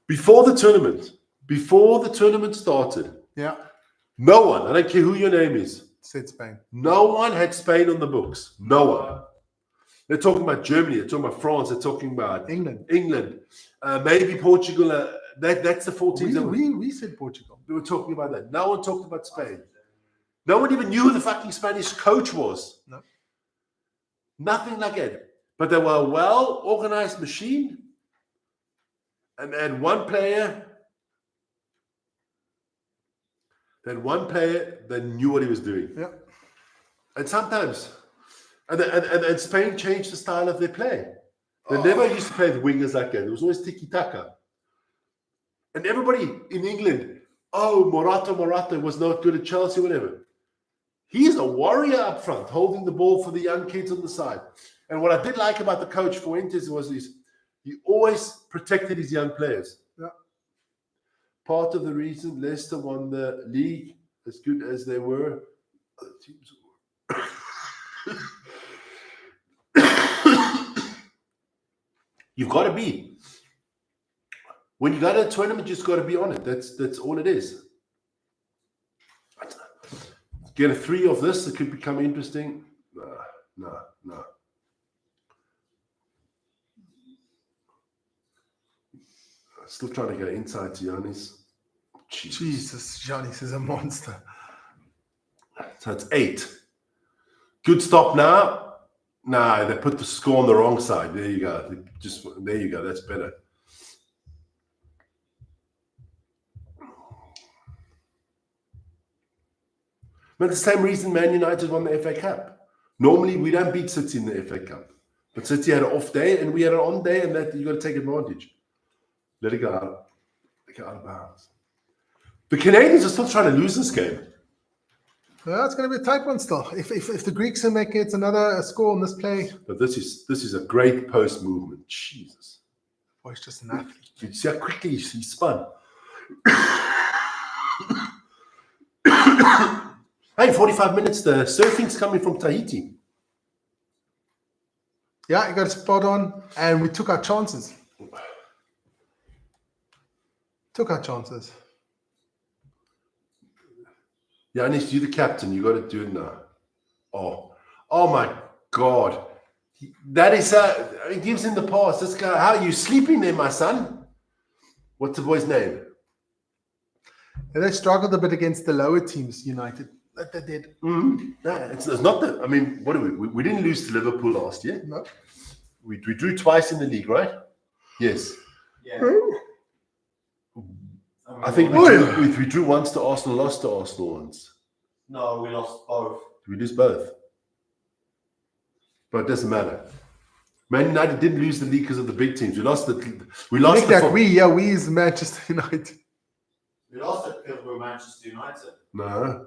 Before the tournament started, Yeah. no one, I don't care who your name is, Said Spain. no one had Spain on the books. No one. They're talking about Germany. They're talking about France. They're talking about England. Maybe Portugal. That's the 4 teams. We said Portugal. We were talking about that. No one talked about Spain. No one even knew who the fucking Spanish coach was. No. Nothing like that. But they were a well-organized machine. And one player They had one player that knew what he was doing. Yeah. And sometimes, and Spain changed the style of their play. They never used to play with wingers like that. It was always tiki-taka. And everybody in England, Morata was not good at Chelsea, whatever. He's a warrior up front, holding the ball for the young kids on the side. And what I did like about the coach Fuentes was he always protected his young players. Yeah. Part of the reason Leicester won the league as good as they were, other teams were. You've got to be. When you go to a tournament, you just got to be on it. That's all it is. Get a 3 of this, it could become interesting. No. Still trying to go inside to Giannis. Jesus, Giannis is a monster. So it's 8. Good stop now. Nah, they put the score on the wrong side. There you go. There you go. That's better. But the same reason Man United won the FA Cup. Normally, we don't beat City in the FA Cup. But City had an off day, and we had an on day, and that you got to take advantage. Let it go out. Let it go out of bounds. The Canadians are still trying to lose this game. Yeah, it's going to be a tight one still. If the Greeks can make it another score on this play. But this is a great post movement. Jesus. Boy, he's just an athlete. You see how quickly he spun. Hey, 45 minutes. The surfing's coming from Tahiti. Yeah, you got a spot on, and we took our chances. Giannis, you're the captain. You got to do it now. Oh my God. That is he gives him the pass. This guy, how are you sleeping there, my son? What's the boy's name? And they struggled a bit against the lower teams, United. That they did. Mm-hmm. No, it's not the. I mean, what do we didn't lose to Liverpool last year. No. We drew twice in the league, right? Yes. Yeah. I think we drew once to Arsenal, lost to Arsenal once. No, we lost both. Did we lose both? But it doesn't matter. Man United didn't lose the league because of the big teams. We lost we is Manchester United. We lost it because we're Manchester United. No.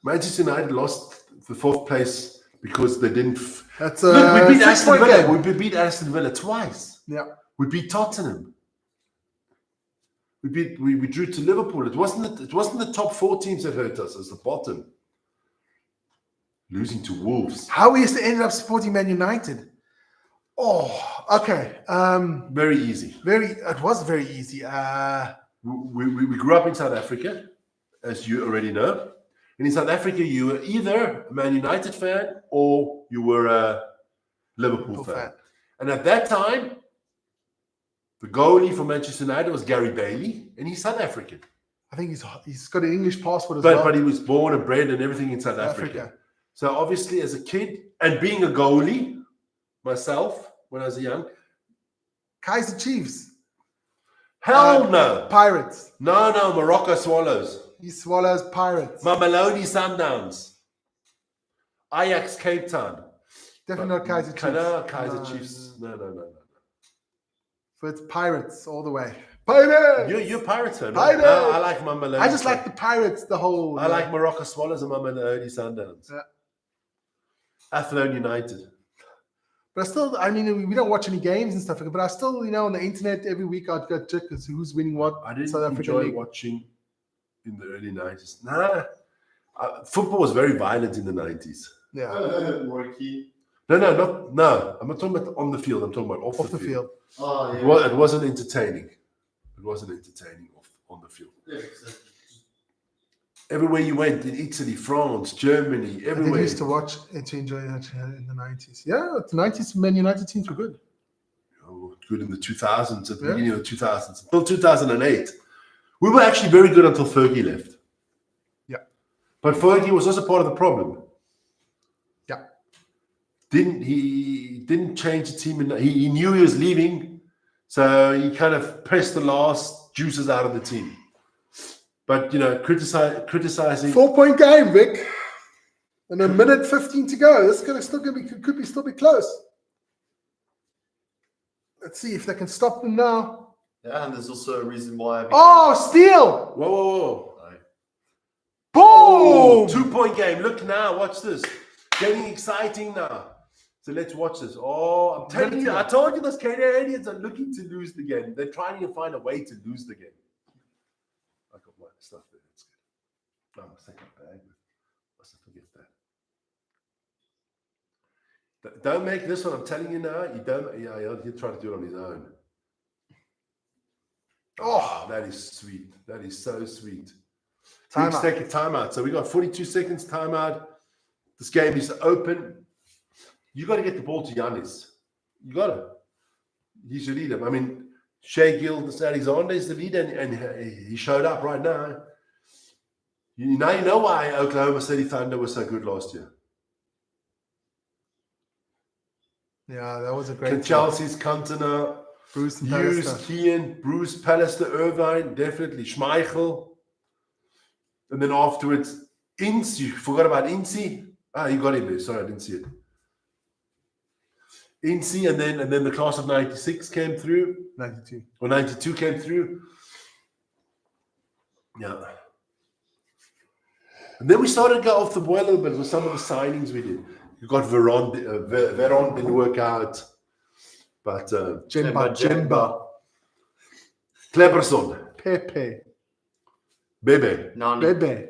Manchester United lost the 4th place because they didn't. That's Look, we beat 6 Aston point Villa. game. We beat Aston Villa twice. Yeah. We beat Tottenham. We drew to Liverpool. It wasn't the top 4 teams that hurt us. It was the bottom. Losing to Wolves. How we used to end up supporting Man United. Oh, okay. Very easy. It was very easy. We grew up in South Africa, as you already know. And in South Africa, you were either a Man United fan or you were a Liverpool fan. And at that time, the goalie for Manchester United was Gary Bailey, and he's South African. I think he's got an English passport as well. But he was born and bred and everything in South Africa. So obviously, as a kid, and being a goalie myself when I was young, Kaiser Chiefs. Hell no. Pirates. No, Morocco Swallows. He Swallows Pirates. Mamelodi Sundowns. Ajax Cape Town. Definitely not Kaiser Chiefs. No, Kaiser Chiefs. No. So it's Pirates all the way. Pirates! You're Pirates fan. Pirates! No, I like Mamelodi. I just like the Pirates, the whole... I like Morocco Swallows and Mamelodi Sundowns. Yeah. Athlone United. But I still, I mean, we don't watch any games and stuff, but I still, on the internet every week I'd go check who's winning what. I didn't South African enjoy League. watching in the early 90s. Football was very violent in the 90s. Yeah. Rocky. No. I'm not talking about on the field. I'm talking about off the field. Oh, yeah. Well, it wasn't entertaining. On the field. Yeah, Everywhere you went, in Italy, France, Germany, I everywhere. used to watch and to enjoy that in the 90s. Yeah, the 90s Man United teams were good. Good in the 2000s, at the beginning of the 2000s. Until 2008. We were actually very good until Fergie left. Yeah. But Fergie was also part of the problem. Yeah. He didn't change the team. He knew he was leaving. So he kind of pressed the last juices out of the team. But criticizing. 4-point game, Vic. And a minute 15 to go. This is could still be close. Let's see if they can stop them now. Yeah, and there's also a reason why. Oh, steal! Whoa. Boom! 2-point game. Look now. Watch this. Getting exciting now. So let's watch this. Oh, I'm telling you. I told you those Canadians are looking to lose the game. They're trying to find a way to lose the game. I got my stuff there. That's good. I must take my bag. Must forget that. Don't make this one. I'm telling you now. You don't. Yeah, he'll try to do it on his own. Oh, that is sweet. That is so sweet. Let's take a timeout. So we got 42 seconds timeout. This game is open. You got to get the ball to Giannis. You got to. He's your leader. I mean, Shea Gilgeous-Alexander is the leader, and he showed up right now. You know why Oklahoma City Thunder was so good last year. Yeah, that was a great. Chelsea's Cantona, Bruce and Hughes, Pallister. Kean, Bruce, Pallister, Irvine, definitely Schmeichel. And then afterwards, Ince. You forgot about Ince. You got him there. Sorry, I didn't see it. Ince, and then the class of 96 came through. 92. Or 92 came through. Yeah. And then we started to go off the boil a little bit with some of the signings we did. You got Veron didn't work out. But Jemba. Kleberson. Pepe. Bebe. Nani. Bebe.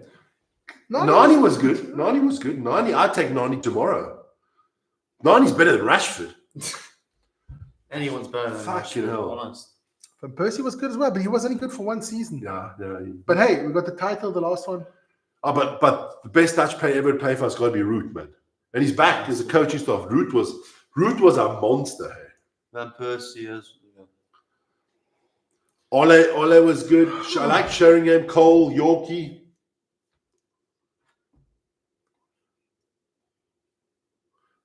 Nani was good. Nani, I'd take Nani tomorrow. Nani's better than Rashford. Anyone's better than Fucking Rashford, hell. honest. Van Persie was good as well, but he was only good for one season. Yeah. But hey, we got the title, the last one. Oh, but the best Dutch player ever to play for us got to be Root, man. And he's back as a coaching staff. Root was a monster. Hey? Van Persie is. Ole was good. I like Sheringham, Cole, Yorkie.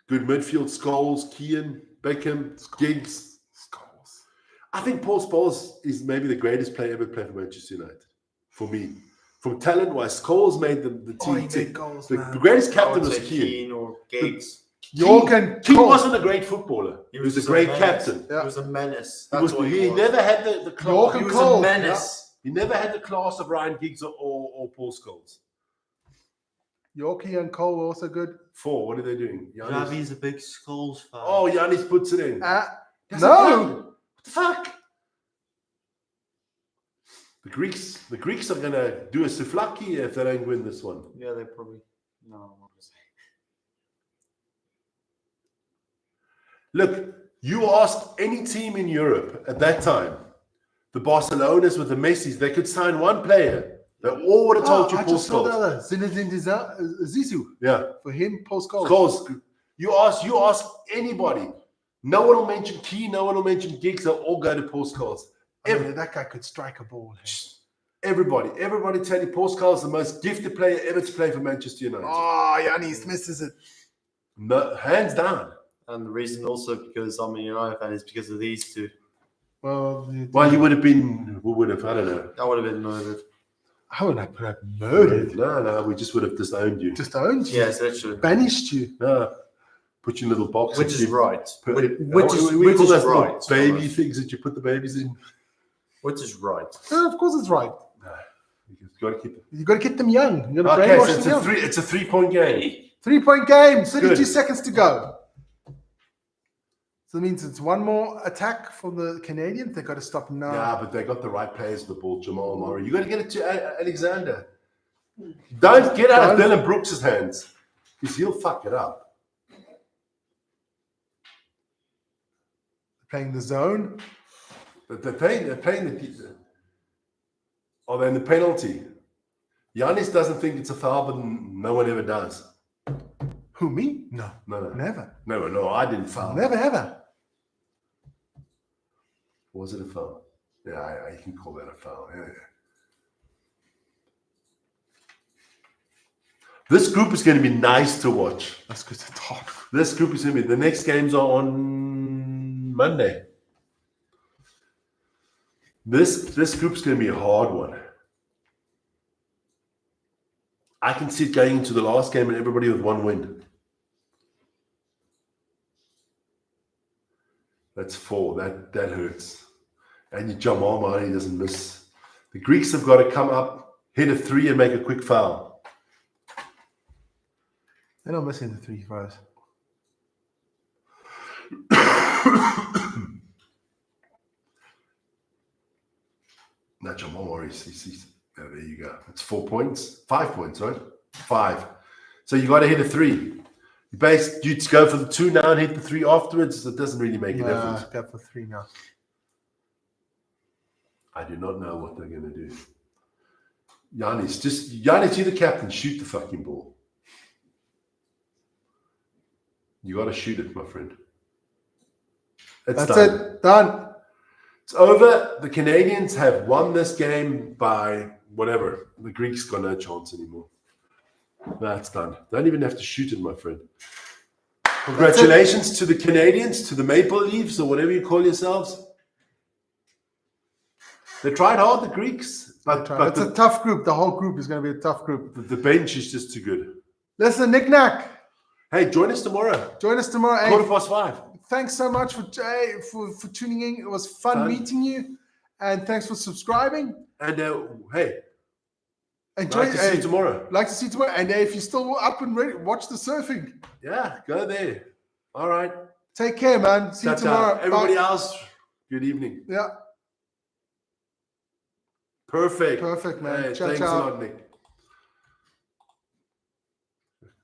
Good midfield, Scholes, Kean, Beckham, Giggs. Skulls. I think Paul Scholes is maybe the greatest player ever played for Manchester United. For me. From talent-wise, Scholes made the team He tick. made goals, The man. greatest I captain would was say Kean. Keane or Giggs. York and Kean Cole. wasn't a great footballer. He was a just great menace. captain. Yeah. He was a menace. He That's what he was. never had the class. York He and was Cole. a menace. He never had the class of Ryan Giggs or Paul Scholes. Yorkie and Cole were also good. 4. What are they doing? Giannis. Javi's a big Skulls fan. Oh, Giannis puts it in. Doesn't No. count. What the fuck? The Greeks are gonna do a souvlaki if they don't win this one. Yeah, they probably. No, I'm not gonna say. Look, you ask any team in Europe at that time, the Barcelonas with the Messis, they could sign one player. They all would have told you I Paul just saw the Scholes. other. Zinedine Zizou. Yeah, For him, Paul Scholes. Scholes. You ask anybody. No one will mention Key. No one will mention Giggs. They'll all go to Paul Scholes. I mean, that guy could strike a ball. Everybody tell you Paul Scholes is the most gifted player ever to play for Manchester United. Oh, Giannis misses it. No, hands down. And the reason also because I'm a United fan is because of these two. Well, He would have been. Who would have? I don't know. I would have been murdered. how would I put up murdered? No, we just would have disowned you. Just owned you. Yes, actually. Banished you. No, put you in a little box. Which is right. We Which call is those little right. baby things that you put the babies in. Which is right. Yeah, of course it's right. You've got to keep it. You got to get them young. You got to Okay, brainwash so them young. it's a 3-point game. 3-point game. 32 Good. seconds to go. So that means it's one more attack from the Canadians. They got to stop now. Yeah, but they got the right players with the ball. Jamal Murray. You got to get it to Alexander. Don't get out of Dylan Brooks' hands because he'll fuck it up. Playing the zone. But they're playing the. Are they in the penalty? Giannis doesn't think it's a foul, but no one ever does. Who, me? No. No. Never. No, I didn't foul. Never, ever. Was it a foul? Yeah, you can call that a foul. Yeah. This group is going to be nice to watch. That's good to talk. This group is going to be. The next games are on Monday. This group's going to be a hard one. I can see it going into the last game and everybody with 1 win. That's 4. That hurts. And Jamal Mahdi doesn't miss. The Greeks have got to come up, hit a 3 and make a quick foul. They're not missing the 3 fouls. Now Jamal Mahdi, there you go. That's 4 points. 5 points, right? 5. So you got to hit a 3. You go for the 2 now and hit the 3 afterwards. It doesn't really make a difference. Go for 3 now. I do not know what they're going to do. Giannis, you're the captain. Shoot the fucking ball. You got to shoot it, my friend. That's done. it. Done. It's over. The Canadians have won this game by whatever. The Greeks got no chance anymore. That's done. Don't even have to shoot it, my friend. Congratulations to the Canadians, to the Maple Leafs, or whatever you call yourselves. They tried hard, the Greeks, but It's a tough group. The whole group is going to be a tough group. the bench is just too good. Listen, knick-knack. Hey, join us tomorrow. Join us tomorrow. Hey, 5:15. thanks so much for tuning in. It was fun meeting you. And thanks for subscribing. And hey, Enjoy. like to see you tomorrow. Like to see you tomorrow. And if you're still up and ready, watch the surfing. Yeah, go there. All right. Take care, man. See you tomorrow. Everybody Bye. else, good evening. Yeah. Perfect. Perfect, man. Hey, Ciao, thanks ciao. a lot, Nick.